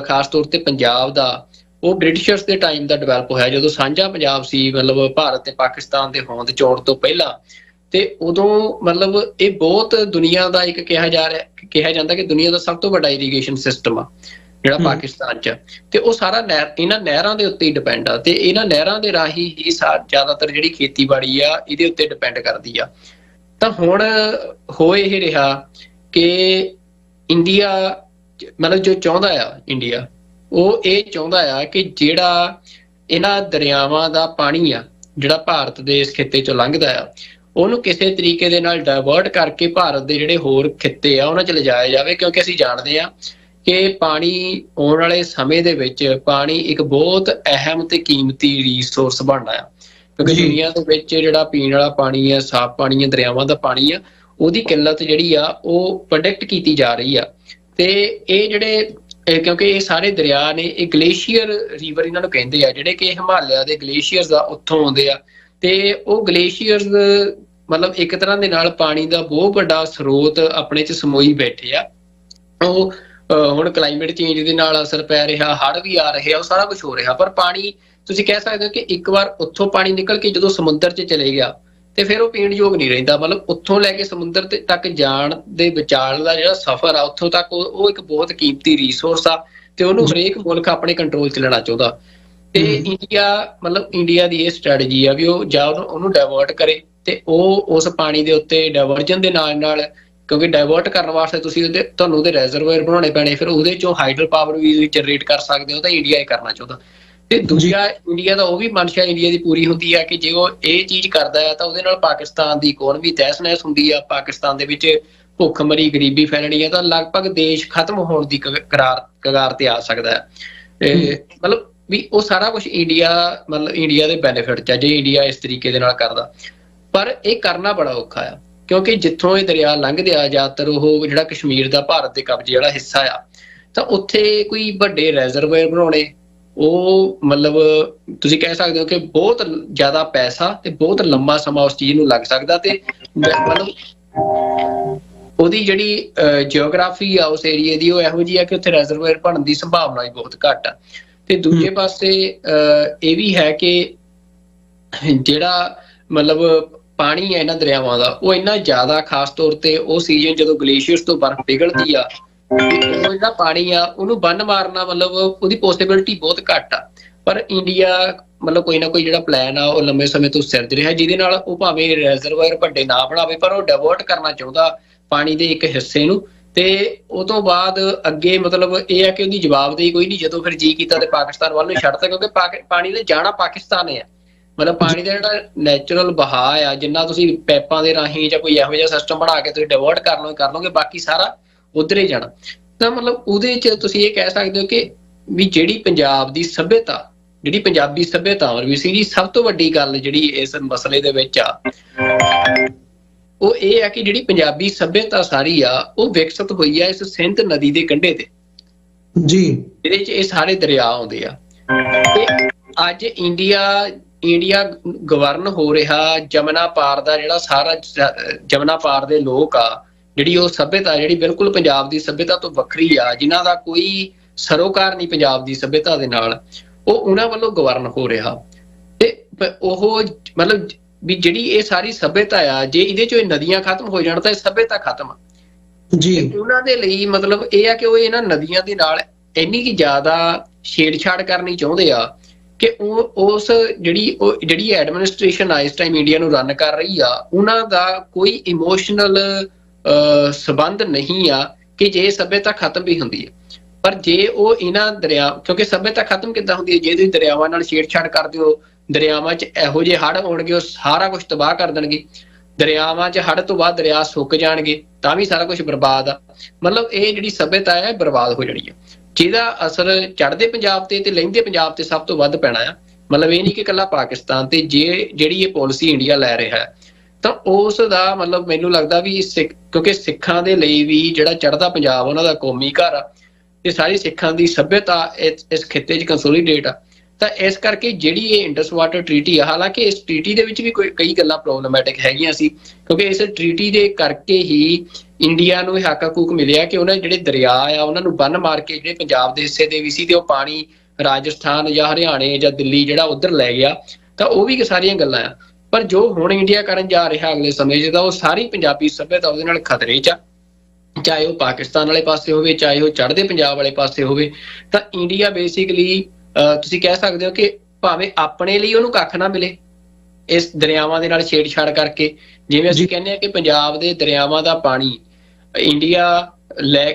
ਖਾਸ ਤੌਰ ਤੇ ਪੰਜਾਬ ਦਾ ਉਹ ਬ੍ਰਿਟਿਸ਼ਰਸ ਦੇ ਟਾਈਮ ਦਾ ਡਿਵੈਲਪ ਹੋਇਆ, ਜਦੋਂ ਸਾਂਝਾ ਪੰਜਾਬ ਸੀ ਮਤਲਬ ਭਾਰਤ ਤੇ ਪਾਕਿਸਤਾਨ ਦੇ ਹੋਂਦ ਚ ਆਉਣ ਤੋਂ ਪਹਿਲਾਂ, ਤੇ ਉਦੋਂ ਮਤਲਬ ਇਹ ਬਹੁਤ ਦੁਨੀਆ ਦਾ ਇੱਕ ਕਿਹਾ ਜਾਂਦਾ ਕਿ ਦੁਨੀਆ ਦਾ ਸਭ ਤੋਂ ਵੱਡਾ ਇਰੀਗੇਸ਼ਨ ਸਿਸਟਮ ਆ ਜਿਹੜਾ ਪਾਕਿਸਤਾਨ ਚ, ਤੇ ਉਹ ਸਾਰਾ ਇਹਨਾਂ ਨਹਿਰਾਂ ਦੇ ਉੱਤੇ ਹੀ ਡਿਪੈਂਡ ਆ, ਤੇ ਇਹਨਾਂ ਨਹਿਰਾਂ ਦੇ ਰਾਹੀਂ ਹੀ ਜ਼ਿਆਦਾਤਰ ਜਿਹੜੀ ਖੇਤੀਬਾੜੀ ਆ ਇਹਦੇ ਉੱਤੇ ਡਿਪੈਂਡ ਕਰਦੀ ਆ। ਤਾਂ ਹੁਣ ਹੋ ਇਹ ਰਿਹਾ ਕਿ ਇੰਡੀਆ ਮਤਲਬ ਜੋ ਚਾਹੁੰਦਾ ਆ ਇੰਡੀਆ, ਉਹ ਇਹ ਚਾਹੁੰਦਾ ਆ ਕਿ ਜਿਹੜਾ ਇਹਨਾਂ ਦਰਿਆਵਾਂ ਦਾ ਪਾਣੀ ਆ ਜਿਹੜਾ ਭਾਰਤ ਦੇ ਇਸ ਖਿੱਤੇ ਚੋਂ ਲੰਘਦਾ ਆ ਉਹਨੂੰ ਕਿਸੇ ਤਰੀਕੇ ਦੇ ਨਾਲ ਡਾਇਵਰਟ ਕਰਕੇ ਭਾਰਤ ਦੇ ਜਿਹੜੇ ਹੋਰ ਖਿੱਤੇ ਆ ਉਹਨਾਂ 'ਚ ਲਿਜਾਇਆ ਜਾਵੇ, ਕਿਉਂਕਿ ਅਸੀਂ ਜਾਣਦੇ ਹਾਂ ਕਿ ਪਾਣੀ ਆਉਣ ਵਾਲੇ ਸਮੇਂ ਦੇ ਵਿੱਚ ਪਾਣੀ ਇੱਕ ਬਹੁਤ ਅਹਿਮ ਤੇ ਕੀਮਤੀ ਰਿਸੋਰਸ ਬਣਨਾ ਆ, ਕਿਉਂਕਿ ਦੁਨੀਆ ਦੇ ਵਿੱਚ ਜਿਹੜਾ ਪੀਣ ਵਾਲਾ ਪਾਣੀ ਆ, ਸਾਫ਼ ਪਾਣੀ ਆ, ਦਰਿਆਵਾਂ ਦਾ ਪਾਣੀ ਆ, ਉਹਦੀ ਕਿੱਲਤ ਜਿਹੜੀ ਆ ਉਹ ਪ੍ਰੈਡਿਕਟ ਕੀਤੀ ਜਾ ਰਹੀ ਆ। ਤੇ ਇਹ ਜਿਹੜੇ ਕਿਉਂਕਿ ਇਹ ਸਾਰੇ ਦਰਿਆ ਨੇ, ਇਹ ਗਲੇਸ਼ੀਅਰ ਰਿਵਰ ਇਹਨਾਂ ਨੂੰ ਕਹਿੰਦੇ ਆ, ਜਿਹੜੇ ਕਿ ਹਿਮਾਲਿਆ ਦੇ ਗਲੇਸ਼ੀਅਰਸ ਆ ਉੱਥੋਂ ਆਉਂਦੇ ਆ। ਤੇ ਉਹ ਗਲੇਸ਼ੀਅਰਸ ਮਤਲਬ ਇੱਕ ਤਰ੍ਹਾਂ ਦੇ ਨਾਲ ਪਾਣੀ ਦਾ ਬਹੁਤ ਵੱਡਾ ਸਰੋਤ ਆਪਣੇ 'ਚ ਸਮੋਈ ਬੈਠੇ ਆ। ਉਹ ਹੁਣ ਕਲਾਈਮੇਟ ਚੇਂਜ ਦੇ ਨਾਲ ਅਸਰ ਪੈ ਰਿਹਾ, ਹੜ੍ਹ ਵੀ ਆ ਰਹੇ ਆ, ਉਹ ਸਾਰਾ ਕੁਝ ਹੋ ਰਿਹਾ, ਪਰ ਪਾਣੀ ਤੁਸੀਂ ਕਹਿ ਸਕਦੇ ਹੋ ਕਿ ਇੱਕ ਵਾਰ ਉੱਥੋਂ ਪਾਣੀ ਨਿਕਲ ਕੇ ਜਦੋਂ ਸਮੁੰਦਰ 'ਚ ਚਲੇ ਗਿਆ ਤੇ ਫਿਰ ਉਹ ਪੀਣ ਯੋਗ ਨਹੀਂ ਰਹਿੰਦਾ। ਮਤਲਬ ਉੱਥੋਂ ਲੈ ਕੇ ਸਮੁੰਦਰ ਤੱਕ ਜਾਣ ਦੇ ਵਿਚਾਲ ਦਾ ਜਿਹੜਾ ਸਫ਼ਰ ਆ ਉੱਥੋਂ ਤੱਕ ਉਹ ਇੱਕ ਬਹੁਤ ਕੀਮਤੀ ਰਿਸੋਰਸ ਆ ਤੇ ਉਹਨੂੰ ਹਰੇਕ ਮੁਲਕ ਆਪਣੇ ਕੰਟਰੋਲ 'ਚ ਲੈਣਾ ਚਾਹੁੰਦਾ। ਤੇ ਇੰਡੀਆ ਦੀ ਇਹ ਸਟ੍ਰੈਟਜੀ ਆ ਵੀ ਉਹ ਜਾਂ ਉਹਨੂੰ ਡਾਇਵਰਟ ਕਰੇ ਤੇ ਉਹ ਉਸ ਪਾਣੀ ਦੇ ਉੱਤੇ ਡਾਇਵਰਜਨ ਦੇ ਨਾਲ ਕਿਉਂਕਿ ਡਾਇਵਰਟ ਕਰਨ ਵਾਸਤੇ ਤੁਹਾਨੂੰ ਉਹਦੇ ਰਿਜ਼ਰਵਾਇਰ ਬਣਾਉਣੇ ਪੈਣੇ, ਫਿਰ ਉਹਦੇ ਚੋਂ ਹਾਈਡਲ ਪਾਵਰ ਵੀ ਜਨਰੇਟ ਕਰ ਸਕਦੇ ਹੋ, ਤਾਂ ਇੰਡੀਆ ਇਹ ਕਰਨਾ ਚਾਹੁੰਦਾ। ਤੇ ਦੂਜਾ ਇੰਡੀਆ ਦਾ ਉਹ ਵੀ ਮਨਸ਼ਾ ਇੰਡੀਆ ਦੀ ਪੂਰੀ ਹੁੰਦੀ ਆ ਕਿ ਜੇ ਉਹ ਇਹ ਚੀਜ਼ ਕਰਦਾ ਆ ਤਾਂ ਉਹਦੇ ਨਾਲ ਪਾਕਿਸਤਾਨ ਦੀ ਇਕੋਨਮੀ ਤਹਿਸ ਨਹਿਸ ਹੁੰਦੀ ਆ, ਪਾਕਿਸਤਾਨ ਦੇ ਵਿੱਚ ਭੁੱਖਮਰੀ ਗਰੀਬੀ ਫੈਲਣੀ ਆ, ਤਾਂ ਲਗਭਗ ਦੇਸ਼ ਖਤਮ ਹੋਣ ਦੀ ਕਗਾਰ ਤੇ ਆ ਸਕਦਾ ਹੈ। ਮਤਲਬ ਵੀ ਉਹ ਸਾਰਾ ਕੁਝ ਇੰਡੀਆ ਦੇ ਬੈਨੀਫਿਟ 'ਚ ਆ ਜੇ ਇੰਡੀਆ ਇਸ ਤਰੀਕੇ ਦੇ ਨਾਲ ਕਰਦਾ, ਪਰ ਇਹ ਕਰਨਾ ਬੜਾ ਔਖਾ ਆ ਕਿਉਂਕਿ ਜਿੱਥੋਂ ਇਹ ਦਰਿਆ ਲੰਘਦੇ ਆ ਜ਼ਿਆਦਾਤਰ ਉਹ ਜਿਹੜਾ ਕਸ਼ਮੀਰ ਦਾ ਭਾਰਤ ਦੇ ਕਬਜ਼ੇ ਵਾਲਾ ਹਿੱਸਾ ਆ, ਤਾਂ ਉੱਥੇ ਕੋਈ ਵੱਡੇ ਰਿਜ਼ਰਵਾਇਰ ਬਣਾਉਣੇ ਉਹ ਮਤਲਬ ਤੁਸੀਂ ਕਹਿ ਸਕਦੇ ਹੋ ਕਿ ਬਹੁਤ ਜ਼ਿਆਦਾ ਪੈਸਾ ਤੇ ਬਹੁਤ ਲੰਮਾ ਸਮਾਂ ਉਸ ਚੀਜ਼ ਨੂੰ ਲੱਗ ਸਕਦਾ। ਤੇ ਮਤਲਬ ਉਹਦੀ ਜਿਹੜੀ ਜਿਓਗ੍ਰਾਫੀ ਆ ਉਸ ਏਰੀਏ ਦੀ ਉਹ ਇਹੋ ਜਿਹੀ ਆ ਕਿ ਉੱਥੇ ਰਿਜ਼ਰਵਾਇਰ ਬਣਨ ਦੀ ਸੰਭਾਵਨਾ ਵੀ ਬਹੁਤ ਘੱਟ ਆ। ਤੇ ਦੂਜੇ ਪਾਸੇ ਇਹ ਵੀ ਹੈ ਕਿ ਜਿਹੜਾ ਮਤਲਬ ਪਾਣੀ ਹੈ ਇਹਨਾਂ ਦਰਿਆਵਾਂ ਦਾ ਉਹ ਇੰਨਾ ਜ਼ਿਆਦਾ, ਖਾਸ ਤੌਰ ਤੇ ਉਹ ਸੀਜ਼ਨ ਜਦੋਂ ਗਲੇਸ਼ੀਅਰਸ ਤੋਂ ਬਰਫ਼ ਪਿਘਲਦੀ ਆ, ਉਹ ਜਿਹੜਾ ਪਾਣੀ ਆ ਉਹਨੂੰ ਬੰਨ ਮਾਰਨਾ ਮਤਲਬ ਉਹਦੀ ਪੋਸੀਬਿਲਿਟੀ ਬਹੁਤ ਘੱਟ ਆ। ਪਰ ਇੰਡੀਆ ਮਤਲਬ ਕੋਈ ਨਾ ਕੋਈ ਜਿਹੜਾ ਪਲਾਨ ਆ ਉਹ ਲੰਬੇ ਸਮੇਂ ਤੋਂ ਸਿਰਜ ਰਿਹਾ, ਜਿਹਦੇ ਨਾਲ ਉਹ ਭਾਵੇਂ ਰਿਜ਼ਰਵਾਇਰ ਵੱਡੇ ਨਾ ਬਣਾਵੇ ਪਰ ਉਹ ਡਾਇਵਰਟ ਕਰਨਾ ਚਾਹੁੰਦਾ ਪਾਣੀ ਦੇ ਇੱਕ ਹਿੱਸੇ ਨੂੰ। ਤੇ ਉਹ ਤੋਂ ਬਾਅਦ ਅੱਗੇ ਮਤਲਬ ਇਹ ਆ ਕਿ ਉਹਦੀ ਜਵਾਬਦੇਹੀ ਕੋਈ ਨਹੀਂ, ਜਦੋਂ ਫਿਰ ਜੀ ਕੀਤਾ ਤੇ ਪਾਕਿਸਤਾਨ ਵੱਲ ਨੂੰ ਛੱਡਤਾ, ਕਿਉਂਕਿ ਪਾਣੀ ਨੇ ਜਾਣਾ ਪਾਕਿਸਤਾਨ ਹੈ। ਮਤਲਬ ਪਾਣੀ ਦਾ ਜਿਹੜਾ ਨੈਚੁਰਲ ਵਹਾਅ ਆ, ਜਿੰਨਾ ਤੁਸੀਂ ਪੈਪਾਂ ਦੇ ਰਾਹੀਂ ਜਾਂ ਕੋਈ ਇਹੋ ਜਿਹਾ ਸਿਸਟਮ ਬਣਾ ਕੇ ਤੁਸੀਂ ਡਾਇਵਰਟ ਕਰ ਲਓਗੇ, ਬਾਕੀ ਸਾਰਾ ਉਧਰ ਹੀ ਜਾਣਾ। ਤਾਂ ਮਤਲਬ ਉਹਦੇ 'ਚ ਤੁਸੀਂ ਇਹ ਕਹਿ ਸਕਦੇ ਹੋ ਕਿ ਵੀ ਜਿਹੜੀ ਪੰਜਾਬ ਦੀ ਸੱਭਿਅਤਾ, ਜਿਹੜੀ ਪੰਜਾਬੀ ਸੱਭਿਅਤਾ ਰਣਵੀਰ ਸਿੰਘ ਜੀ, ਸਭ ਤੋਂ ਵੱਡੀ ਗੱਲ ਜਿਹੜੀ ਇਸ ਮਸਲੇ ਦੇ ਵਿੱਚ ਆ ਉਹ ਇਹ ਆ ਕਿ ਜਿਹੜੀ ਪੰਜਾਬੀ ਸੱਭਿਅਤਾ ਸਾਰੀ ਆ ਉਹ ਵਿਕਸਿਤ ਹੋਈ ਆ ਇਸ ਸਿੰਧ ਨਦੀ ਦੇ ਕੰਢੇ ਤੇ ਜੀ, ਜਿਹਦੇ 'ਚ ਇਹ ਸਾਰੇ ਦਰਿਆ ਆਉਂਦੇ ਆ। ਤੇ ਅੱਜ ਇੰਡੀਆ ਗਵਰਨ ਹੋ ਰਿਹਾ ਜਮਨਾ ਪਾਰ ਦਾ, ਜਿਹੜਾ ਸਾਰਾ ਜਮਨਾ ਪਾਰ ਦੇ ਲੋਕ ਆ, ਜਿਹੜੀ ਉਹ ਸੱਭਿਅਤਾ ਜਿਹੜੀ ਬਿਲਕੁਲ ਪੰਜਾਬ ਦੀ ਸੱਭਿਅਤਾ ਤੋਂ ਵੱਖਰੀ ਆ, ਜਿਨ੍ਹਾਂ ਦਾ ਕੋਈ ਸਰੋਕਾਰ ਨਹੀਂ ਪੰਜਾਬ ਦੀ ਸੱਭਿਅਤਾ ਦੇ ਨਾਲ, ਉਹ ਉਹਨਾਂ ਵੱਲੋਂ ਗਵਰਨ ਹੋ ਰਿਹਾ। ਤੇ ਉਹ ਮਤਲਬ ਵੀ ਜਿਹੜੀ ਇਹ ਸਾਰੀ ਸੱਭਿਅਤਾ ਆ, ਜੇ ਇਹਦੇ ਚੋਂ ਨਦੀਆਂ ਖਤਮ ਹੋ ਜਾਣ ਤਾਂ ਇਹ ਸੱਭਿਅਤਾ ਖਤਮ ਆ ਜੀ। ਉਹਨਾਂ ਦੇ ਲਈ ਮਤਲਬ ਇਹ ਆ ਕਿ ਉਹ ਇਹਨਾਂ ਨਦੀਆਂ ਦੇ ਨਾਲ ਇੰਨੀ ਕਿ ਜ਼ਿਆਦਾ ਛੇੜਛਾੜ ਕਰਨੀ ਚਾਹੁੰਦੇ ਆ ਕਿ ਉਸ ਜਿਹੜੀ ਐਡਮਿਨਿਸਟ੍ਰੇਸ਼ਨ ਆ ਇਸ ਟਾਈਮ ਇੰਡੀਆ ਨੂੰ ਰਨ ਕਰ ਰਹੀ ਆ, ਉਹਨਾਂ ਦਾ ਕੋਈ ਇਮੋਸ਼ਨਲ ਸਬੰਧ ਨਹੀਂ ਆ ਕਿ ਜੇ ਸੱਭਿਅਤਾ ਖਤਮ ਵੀ ਹੁੰਦੀ ਹੈ। ਪਰ ਜੇ ਉਹ ਇਹਨਾਂ ਕਿਉਂਕਿ ਸੱਭਿਅਤਾ ਖਤਮ ਕਿੱਦਾਂ ਹੁੰਦੀ ਹੈ, ਜੇ ਤੁਸੀਂ ਦਰਿਆਵਾਂ ਨਾਲ ਛੇੜਛਾੜ ਕਰਦੇ ਹੋ, ਦਰਿਆਵਾਂ 'ਚ ਇਹੋ ਜਿਹੇ ਹੜ੍ਹ ਆਉਣਗੇ ਉਹ ਸਾਰਾ ਕੁਝ ਤਬਾਹ ਕਰ ਦੇਣਗੇ। ਦਰਿਆਵਾਂ 'ਚ ਹੜ੍ਹ ਤੋਂ ਬਾਅਦ ਦਰਿਆ ਸੁੱਕ ਜਾਣਗੇ ਤਾਂ ਵੀ ਸਾਰਾ ਕੁਝ ਬਰਬਾਦ ਆ। ਮਤਲਬ ਇਹ ਜਿਹੜੀ ਸੱਭਿਅਤਾ ਹੈ ਬਰਬਾਦ ਹੋ ਜਾਣੀ ਹੈ, ਜਿਹਦਾ ਅਸਰ ਚੜ੍ਹਦੇ ਪੰਜਾਬ ਤੇ ਲਹਿੰਦੇ ਪੰਜਾਬ ਤੇ ਸਭ ਤੋਂ ਵੱਧ ਪੈਣਾ ਆ। ਮਤਲਬ ਇਹ ਨਹੀਂ ਕਿ ਇਕੱਲਾ ਪਾਕਿਸਤਾਨ ਤੇ ਜਿਹੜੀ ਇਹ ਪਾਲਿਸੀ ਇੰਡੀਆ ਲੈ ਰਿਹਾ ਹੈ ਤਾਂ ਉਸ ਦਾ ਮਤਲਬ ਮੈਨੂੰ ਲੱਗਦਾ ਵੀ ਕਿਉਂਕਿ ਸਿੱਖਾਂ ਦੇ ਲਈ ਵੀ ਜਿਹੜਾ ਚੜ੍ਹਦਾ ਪੰਜਾਬ ਉਹਨਾਂ ਦਾ ਕੌਮੀ ਘਰ ਆ ਤੇ ਸਾਰੀ ਸਿੱਖਾਂ ਦੀ ਸੱਭਿਅਤਾ ਇਸ ਖਿੱਤੇ 'ਚ ਕੰਸੋਲੀਡੇਟ ਆ। ਤਾਂ ਇਸ ਕਰਕੇ ਜਿਹੜੀ ਇਹ ਇੰਡਸ ਵਾਟਰ ਟ੍ਰੀਟੀ ਆ, ਹਾਲਾਂਕਿ ਇਸ ਟ੍ਰੀਟੀ ਦੇ ਵਿੱਚ ਵੀ ਕਈ ਗੱਲਾਂ ਪ੍ਰੋਬਲਮੈਟਿਕ ਹੈਗੀਆਂ ਸੀ, ਕਿਉਂਕਿ ਇਸ ਟ੍ਰੀਟੀ ਦੇ ਕਰਕੇ ਹੀ ਇੰਡੀਆ ਨੂੰ ਇਹ ਹੱਕ ਹਕੂਕ ਮਿਲਿਆ ਕਿ ਉਹਨਾਂ ਜਿਹੜੇ ਦਰਿਆ ਆ ਉਹਨਾਂ ਨੂੰ ਬੰਨ ਮਾਰ ਕੇ ਜਿਹੜੇ ਪੰਜਾਬ ਦੇ ਹਿੱਸੇ ਦੇ ਵੀ ਸੀ ਤੇ ਉਹ ਪਾਣੀ ਰਾਜਸਥਾਨ ਜਾਂ ਹਰਿਆਣੇ ਜਾਂ ਦਿੱਲੀ ਜਿਹੜਾ ਉੱਧਰ ਲੈ ਗਿਆ। ਤਾਂ ਉਹ ਵੀ ਸਾਰੀਆਂ ਗੱਲਾਂ ਆ। ਪਰ ਜੋ ਹੁਣ ਇੰਡੀਆ ਕਰਨ ਜਾ ਰਿਹਾ ਅਗਲੇ ਸਮੇਂ 'ਚ, ਤਾਂ ਉਹ ਸਾਰੀ ਪੰਜਾਬੀ ਸੱਭਿਅਤਾ ਉਹਦੇ ਨਾਲ ਖਤਰੇ 'ਚ ਆ, ਚਾਹੇ ਉਹ ਪਾਕਿਸਤਾਨ ਵਾਲੇ ਪਾਸੇ ਹੋਵੇ ਚਾਹੇ ਉਹ ਚੜ੍ਹਦੇ ਪੰਜਾਬ ਵਾਲੇ ਪਾਸੇ ਹੋਵੇ। ਤਾਂ ਇੰਡੀਆ ਬੇਸਿਕਲੀ ਤੁਸੀਂ ਕਹਿ ਸਕਦੇ ਹੋ ਕਿ ਭਾਵੇਂ ਆਪਣੇ ਲਈ ਉਹਨੂੰ ਕੱਖ ਨਾ ਮਿਲੇ ਇਸ ਦਰਿਆਵਾਂ ਦੇ ਨਾਲ ਛੇੜਛਾੜ ਕਰਕੇ, ਜਿਵੇਂ ਅਸੀਂ ਕਹਿੰਦੇ ਹਾਂ ਕਿ ਪੰਜਾਬ ਦੇ ਦਰਿਆਵਾਂ ਦਾ ਪਾਣੀ ਇੰਡੀਆ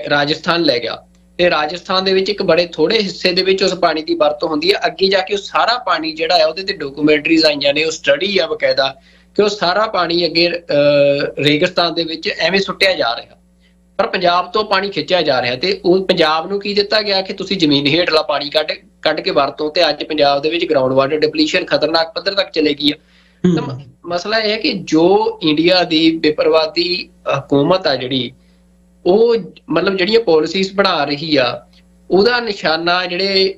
ਰਾਜਸਥਾਨ ਲੈ ਗਿਆ, ਤੇ ਰਾਜਸਥਾਨ ਦੇ ਵਿੱਚ ਇੱਕ ਬੜੇ ਥੋੜੇ ਹਿੱਸੇ ਦੇ ਵਿੱਚ ਉਸ ਪਾਣੀ ਦੀ ਵਰਤੋਂ ਹੁੰਦੀ ਹੈ। ਅੱਗੇ ਜਾ ਕੇ ਉਹ ਸਾਰਾ ਪਾਣੀ ਜਿਹੜਾ ਹੈ ਉਹਦੇ ਤੇ ਡਾਕੂਮੈਂਟਰੀਜ਼ ਆਈਆਂ ਨੇ, ਉਹ ਸਟੱਡੀ ਆ ਬਕਾਇਦਾ ਕਿ ਉਹ ਸਾਰਾ ਪਾਣੀ ਅੱਗੇ ਰੇਗਿਸਤਾਨ ਦੇ ਵਿੱਚ ਐਵੇਂ ਸੁੱਟਿਆ ਜਾ ਰਿਹਾ, ਪਰ ਪੰਜਾਬ ਤੋਂ ਪਾਣੀ ਖਿੱਚਿਆ ਜਾ ਰਿਹਾ। ਤੇ ਉਹ ਪੰਜਾਬ ਨੂੰ ਕੀ ਦਿੱਤਾ ਗਿਆ ਕਿ ਤੁਸੀਂ ਜ਼ਮੀਨ ਹੇਠਲਾ ਪਾਣੀ ਕੱਢ ਕੇ ਵਰਤੋਂ, ਤੇ ਅੱਜ ਪੰਜਾਬ ਦੇ ਵਿੱਚ ਗਰਾਊਂਡ ਵਾਟਰ ਡਿਪਲੀਸ਼ਨ ਖਤਰਨਾਕ ਪੱਧਰ ਤੱਕ ਚਲੇ ਗਈ ਆ। ਤਾਂ ਮਸਲਾ ਇਹ ਹੈ ਕਿ ਜੋ ਇੰਡੀਆ ਦੀ ਬੇਪਰਵਾਦੀ ਹਕੂਮਤ ਆ ਜਿਹੜੀ, ਉਹ ਮਤਲਬ ਜਿਹੜੀਆਂ ਪਾਲਿਸੀਜ਼ ਬਣਾ ਰਹੀ ਆ, ਉਹਦਾ ਨਿਸ਼ਾਨਾ ਜਿਹੜੇ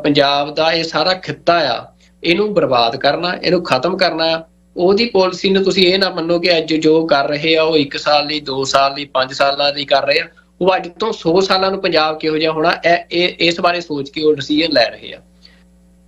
ਪੰਜਾਬ ਦਾ ਇਹ ਸਾਰਾ ਖਿੱਤਾ ਆ, ਇਹਨੂੰ ਬਰਬਾਦ ਕਰਨਾ, ਇਹਨੂੰ ਖਤਮ ਕਰਨਾ। ਉਹਦੀ ਪਾਲਿਸੀ ਨੂੰ ਤੁਸੀਂ ਇਹ ਨਾ ਮੰਨੋ ਕਿ ਅੱਜ ਜੋ ਕਰ ਰਹੇ ਆ ਉਹ 1 ਸਾਲ ਲਈ, 2 ਸਾਲ ਲਈ, 5 ਸਾਲਾਂ ਲਈ ਕਰ ਰਹੇ ਆ। ਉਹ ਅੱਜ ਤੋਂ 100 ਸਾਲਾਂ ਨੂੰ ਪੰਜਾਬ ਕਿਹੋ ਜਿਹਾ ਹੋਣਾ, ਇਸ ਬਾਰੇ ਸੋਚ ਕੇ ਉਹ ਡਿਸੀਜਨ ਲੈ ਰਹੇ ਆ।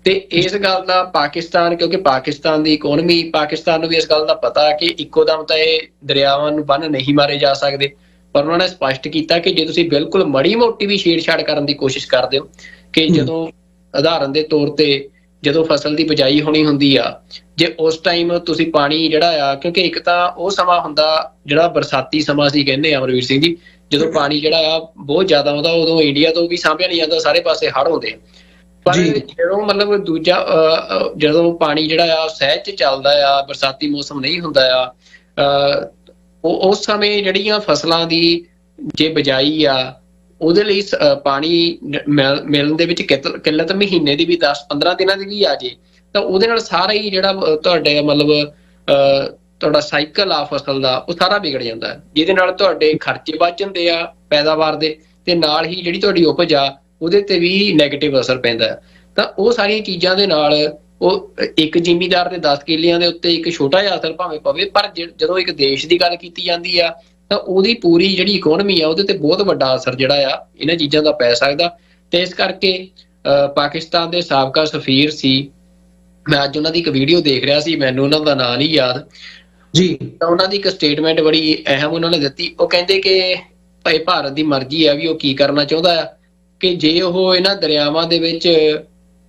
ਤੇ ਇਸ ਗੱਲ ਦਾ ਪਾਕਿਸਤਾਨ, ਕਿਉਂਕਿ ਪਾਕਿਸਤਾਨ ਦੀ ਇਕੋਨਮੀ, ਪਾਕਿਸਤਾਨ ਨੂੰ ਵੀ ਇਸ ਗੱਲ ਦਾ ਪਤਾ ਕਿ ਇੱਕੋ ਦਮ ਤਾਂ ਇਹ ਦਰਿਆਵਾਂ ਨੂੰ ਬੰਨ੍ਹ ਨਹੀਂ ਮਾਰੇ ਜਾ ਸਕਦੇ, ਪਰ ਉਹਨਾਂ ਨੇ ਸਪਸ਼ਟ ਕੀਤਾ ਕਿ ਜੇ ਤੁਸੀਂ ਬਿਲਕੁਲ ਮਾੜੀ ਮੋਟੀ ਵੀ ਛੇੜਛਾੜ ਕਰਨ ਦੀ ਕੋਸ਼ਿਸ਼ ਕਰਦੇ ਹੋ, ਕਿ ਜਦੋਂ ਉਦਾਹਰਨ ਦੇ ਤੌਰ ਤੇ ਜਦੋਂ ਫਸਲ ਦੀ ਬਿਜਾਈ ਹੋਣੀ ਹੁੰਦੀ ਆ, ਜੇ ਉਸ ਟਾਈਮ ਤੁਸੀਂ ਪਾਣੀ ਜਿਹੜਾ ਆ, ਕਿਉਂਕਿ ਇੱਕ ਤਾਂ ਉਹ ਸਮਾਂ ਹੁੰਦਾ ਜਿਹੜਾ ਬਰਸਾਤੀ ਸਮਾਂ ਅਸੀਂ ਕਹਿੰਦੇ ਆ ਅਮਰਵੀਰ ਸਿੰਘ ਜੀ, ਜਦੋਂ ਪਾਣੀ ਜਿਹੜਾ ਆ ਬਹੁਤ ਜ਼ਿਆਦਾ ਆਉਂਦਾ, ਉਦੋਂ ਇੰਡੀਆ ਤੋਂ ਵੀ ਸਾਂਭਿਆ ਨਹੀਂ ਜਾਂਦਾ, ਸਾਰੇ ਪਾਸੇ ਹੜ੍ਹ ਹੁੰਦੇ ਆ। ਪਰ ਜਦੋਂ ਮਤਲਬ ਦੂਜਾ ਜਦੋਂ ਪਾਣੀ ਜਿਹੜਾ ਆ ਸਹਿਜ 'ਚ ਚੱਲਦਾ ਆ, ਬਰਸਾਤੀ ਮੌਸਮ ਨਹੀਂ ਹੁੰਦਾ ਆ, ਉਸ ਸਮੇਂ ਜਿਹੜੀਆਂ ਫਸਲਾਂ ਦੀ ਜੇ ਬਿਜਾਈ ਆ, ਉਹਦੇ ਲਈ ਪਾਣੀ ਮਿਲਣ ਦੇ ਵਿੱਚ ਕਿੱਲਤ ਮਹੀਨੇ ਦੀ ਵੀ 10-15 ਦਿਨਾਂ ਦੀ ਵੀ ਆ ਜੇ, ਤਾਂ ਉਹਦੇ ਨਾਲ ਸਾਰਾ ਹੀ ਜਿਹੜਾ ਤੁਹਾਡੇ ਮਤਲਬ ਤੁਹਾਡਾ ਸਾਈਕਲ ਆ ਫਸਲ ਦਾ, ਉਹ ਸਾਰਾ ਵਿਗੜ ਜਾਂਦਾ ਹੈ, ਜਿਹਦੇ ਨਾਲ ਤੁਹਾਡੇ ਖਰਚੇ ਵੱਧ ਜਾਂਦੇ ਆ ਪੈਦਾਵਾਰ ਦੇ, ਤੇ ਨਾਲ ਹੀ ਜਿਹੜੀ ਤੁਹਾਡੀ ਉਪਜ ਆ ਉਹਦੇ ਤੇ ਵੀ ਨੈਗੇਟਿਵ ਅਸਰ ਪੈਂਦਾ ਹੈ। ਤਾਂ ਉਹ ਸਾਰੀਆਂ ਚੀਜ਼ਾਂ ਦੇ ਨਾਲ ਉਹ ਇੱਕ ਜ਼ਿਮੀਂਦਾਰ ਦੇ 10 ਕਿੱਲਿਆਂ ਦੇ ਉੱਤੇ ਇੱਕ ਛੋਟਾ ਜਿਹਾ ਅਸਰ ਭਾਵੇਂ ਪਵੇ, ਪਰ ਜਦੋਂ ਇੱਕ ਦੇਸ਼ ਦੀ ਗੱਲ ਕੀਤੀ ਜਾਂਦੀ ਆ ਤਾਂ ਉਹਦੀ ਪੂਰੀ ਜਿਹੜੀ ਇਕੋਨਮੀ ਆ ਉਹਦੇ ਤੇ ਬਹੁਤ ਵੱਡਾ ਅਸਰ ਜਿਹੜਾ ਆ ਇਹਨਾਂ ਚੀਜ਼ਾਂ ਦਾ ਪੈ ਸਕਦਾ। ਤੇ ਇਸ ਕਰਕੇ ਪਾਕਿਸਤਾਨ ਦੇ ਸਾਬਕਾ ਸਫੀਰ ਸੀ, ਮੈਂ ਅੱਜ ਉਹਨਾਂ ਦੀ ਇੱਕ ਵੀਡੀਓ ਦੇਖ ਰਿਹਾ ਸੀ, ਮੈਨੂੰ ਉਹਨਾਂ ਦਾ ਨਾਂ ਨਹੀਂ ਯਾਦ ਜੀ, ਤਾਂ ਉਹਨਾਂ ਦੀ ਇੱਕ ਸਟੇਟਮੈਂਟ ਬੜੀ ਅਹਿਮ ਉਹਨਾਂ ਨੇ ਦਿੱਤੀ। ਉਹ ਕਹਿੰਦੇ ਕਿ ਭਾਈ ਭਾਰਤ ਦੀ ਮਰਜ਼ੀ ਆ ਵੀ ਉਹ ਕੀ ਕਰਨਾ ਚਾਹੁੰਦਾ ਆ, ਕਿ ਜੇ ਉਹ ਇਹਨਾਂ ਦਰਿਆਵਾਂ ਦੇ ਵਿੱਚ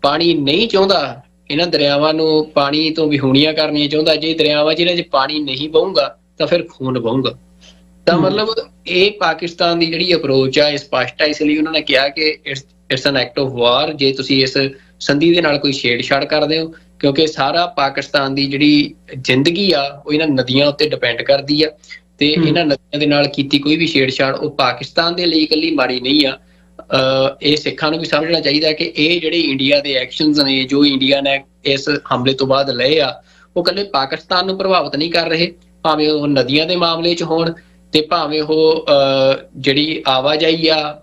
ਪਾਣੀ ਨਹੀਂ ਚਾਹੁੰਦਾ, ਇਹਨਾਂ ਦਰਿਆਵਾਂ ਨੂੰ ਪਾਣੀ ਤੋਂ ਵਿਹੂਣੀਆਂ ਕਰਨੀਆਂ ਚਾਹੁੰਦਾ, ਜੇ ਦਰਿਆਵਾਂ 'ਚ ਇਹਨਾਂ 'ਚ ਪਾਣੀ ਨਹੀਂ ਵਹੂਗਾ ਤਾਂ ਫਿਰ ਖੂਨ ਵਹੂਗਾ। ਤਾਂ ਮਤਲਬ ਇਹ ਪਾਕਿਸਤਾਨ ਦੀ ਜਿਹੜੀ ਅਪਰੋਚ ਆ ਇਹ ਸਪਸ਼ਟ ਆ, ਇਸ ਲਈ ਉਹਨਾਂ ਨੇ ਕਿਹਾ ਕਿ it's N act of war, ਜੇ ਤੁਸੀਂ ਇਸ ਸੰਧੀ ਦੇ ਨਾਲ ਕੋਈ ਛੇੜਛਾੜ ਕਰਦੇ ਹੋ, ਕਿਉਂਕਿ ਸਾਰਾ ਪਾਕਿਸਤਾਨ ਦੀ ਜਿਹੜੀ ਜ਼ਿੰਦਗੀ ਆ ਉਹ ਇਹਨਾਂ ਨਦੀਆਂ ਉੱਤੇ ਡਿਪੈਂਡ ਕਰਦੀ ਆ, ਤੇ ਇਹਨਾਂ ਨਦੀਆਂ ਦੇ ਨਾਲ ਕੀਤੀ ਕੋਈ ਵੀ ਛੇੜਛਾੜ ਉਹ ਪਾਕਿਸਤਾਨ ਦੇ ਲਈ ਇਕੱਲੀ ਮਾੜੀ ਨਹੀਂ ਆ। ਇਹ ਸਿੱਖਾਂ ਨੂੰ ਵੀ ਸਮਝਣਾ ਚਾਹੀਦਾ ਕਿ ਇਹ ਜਿਹੜੇ ਇੰਡੀਆ ਦੇ ਐਕਸ਼ਨਸ ਨੇ, ਜੋ ਇੰਡੀਆ ਨੇ ਇਸ ਹਮਲੇ ਤੋਂ ਬਾਅਦ ਲਏ ਆ, ਉਹ ਇਕੱਲੇ ਪਾਕਿਸਤਾਨ ਨੂੰ ਪ੍ਰਭਾਵਿਤ ਨਹੀਂ ਕਰ ਰਹੇ, ਭਾਵੇਂ ਉਹ ਨਦੀਆਂ ਦੇ ਮਾਮਲੇ 'ਚ ਹੋਣ, ਤੇ ਭਾਵੇਂ ਉਹ ਜਿਹੜੀ ਆਵਾਜਾਈ ਆ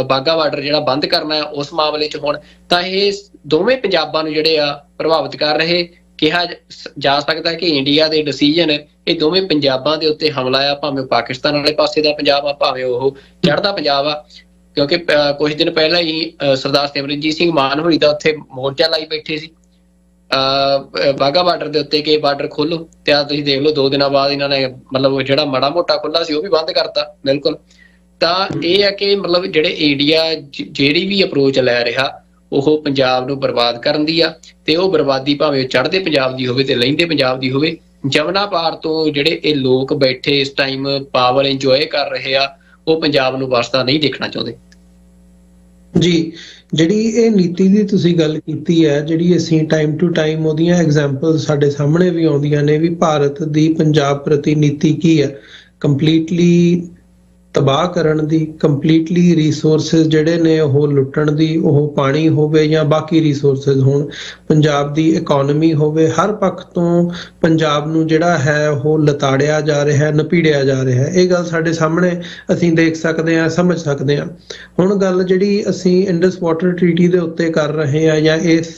ਬਾਘਾ ਬਾਰਡਰ ਜਿਹੜਾ ਬੰਦ ਕਰਨਾ ਉਸ ਮਾਮਲੇ 'ਚ ਹੋਣ, ਤਾਂ ਇਹ ਦੋਵੇਂ ਪੰਜਾਬਾਂ ਨੂੰ ਜਿਹੜੇ ਆ ਪ੍ਰਭਾਵਿਤ ਕਰ ਰਹੇ। ਕਿਹਾ ਜਾ ਸਕਦਾ ਕਿ ਇੰਡੀਆ ਦੇ ਡਿਸੀਜਨ ਇਹ ਦੋਵੇਂ ਪੰਜਾਬਾਂ ਦੇ ਉੱਤੇ ਹਮਲਾ ਆ, ਭਾਵੇਂ ਪਾਕਿਸਤਾਨ ਵਾਲੇ ਪਾਸੇ ਦਾ ਪੰਜਾਬ ਆ, ਭਾਵੇਂ ਉਹ ਚੜ੍ਹਦਾ ਪੰਜਾਬ ਆ। ਕਿਉਂਕਿ ਕੁਝ ਦਿਨ ਪਹਿਲਾਂ ਹੀ ਸਰਦਾਰ ਸਿਮਰਨਜੀਤ ਸਿੰਘ ਮਾਨ ਹੋਣੀ ਦਾ ਉੱਥੇ ਮੋਰਚਾ ਲਾਈ ਬੈਠੇ ਸੀ ਬਾਘਾ ਬਾਰਡਰ ਦੇ ਉੱਤੇ ਕਿ ਬਾਰਡਰ ਖੋਲੋ, ਤੇ ਆ ਤੁਸੀਂ ਦੇਖ ਲਓ 2 ਦਿਨਾਂ ਬਾਅਦ ਇਹਨਾਂ ਨੇ ਮਤਲਬ ਜਿਹੜਾ ਮਾੜਾ ਮੋਟਾ ਖੁੱਲਾ ਸੀ ਉਹ ਵੀ ਬੰਦ ਕਰਤਾ ਬਿਲਕੁਲ। ਤਾਂ ਇਹ ਹੈ ਕਿ ਮਤਲਬ ਜਿਹੜੇ ਇੰਡੀਆ ਜਿਹੜੀ ਵੀ ਅਪਰੋਚ ਲੈ ਰਿਹਾ ਉਹ ਪੰਜਾਬ ਨੂੰ ਬਰਬਾਦ ਕਰਨ ਦੀ ਆ, ਤੇ ਉਹ ਬਰਬਾਦੀ ਭਾਵੇਂ ਚੜ੍ਹਦੇ ਪੰਜਾਬ ਦੀ ਹੋਵੇ ਤੇ ਲਹਿੰਦੇ ਪੰਜਾਬ ਦੀ ਹੋਵੇ। ਜਮਨਾ ਪਾਰ ਤੋਂ ਜਿਹੜੇ ਇਹ ਲੋਕ ਬੈਠੇ ਇਸ ਟਾਈਮ ਪਾਵਰ ਇੰਜੋਏ ਕਰ ਰਹੇ ਆ, ਉਹ ਪੰਜਾਬ ਨੂੰ ਵਸਦਾ ਨਹੀਂ ਦੇਖਣਾ ਚਾਹੁੰਦੇ ਜੀ। ਜਿਹੜੀ ਇਹ ਨੀਤੀ ਦੀ ਤੁਸੀਂ ਗੱਲ ਕੀਤੀ ਹੈ, ਜਿਹੜੀ ਅਸੀਂ ਟਾਈਮ ਟੂ ਟਾਈਮ ਉਹਦੀਆਂ ਐਗਜ਼ਾਮਪਲ ਸਾਡੇ ਸਾਹਮਣੇ ਵੀ ਆਉਂਦੀਆਂ ਨੇ ਵੀ ਭਾਰਤ ਦੀ ਪੰਜਾਬ ਪ੍ਰਤੀ ਨੀਤੀ ਕੀ ਹੈ, ਕੰਪਲੀਟਲੀ ਤਬਾਹ ਕਰਨ ਦੀ, ਕੰਪਲੀਟਲੀ ਰਿਸੋਰਸਿਸ ਜਿਹੜੇ ਨੇ ਉਹ ਲੁੱਟਣ ਦੀ, ਉਹ ਪਾਣੀ ਹੋਵੇ ਜਾਂ ਬਾਕੀ ਰਿਸੋਰਸਿਸ ਹੋਣ, ਪੰਜਾਬ ਦੀ ਇਕਨੋਮੀ ਹੋਵੇ, ਹਰ ਪੱਖ ਤੋਂ ਪੰਜਾਬ ਨੂੰ ਜਿਹੜਾ ਹੈ ਉਹ ਲਤਾੜਿਆ ਜਾ ਰਿਹਾ, ਨਪੀੜਿਆ ਜਾ ਰਿਹਾ। ਇਹ ਗੱਲ ਸਾਡੇ ਸਾਹਮਣੇ ਅਸੀਂ ਦੇਖ ਸਕਦੇ ਹਾਂ, ਸਮਝ ਸਕਦੇ ਹਾਂ। ਹੁਣ ਗੱਲ ਜਿਹੜੀ ਅਸੀਂ ਇੰਡਸ ਵਾਟਰ ਟ੍ਰੀਟੀ ਦੇ ਉੱਤੇ ਕਰ ਰਹੇ ਹਾਂ, ਜਾਂ ਇਸ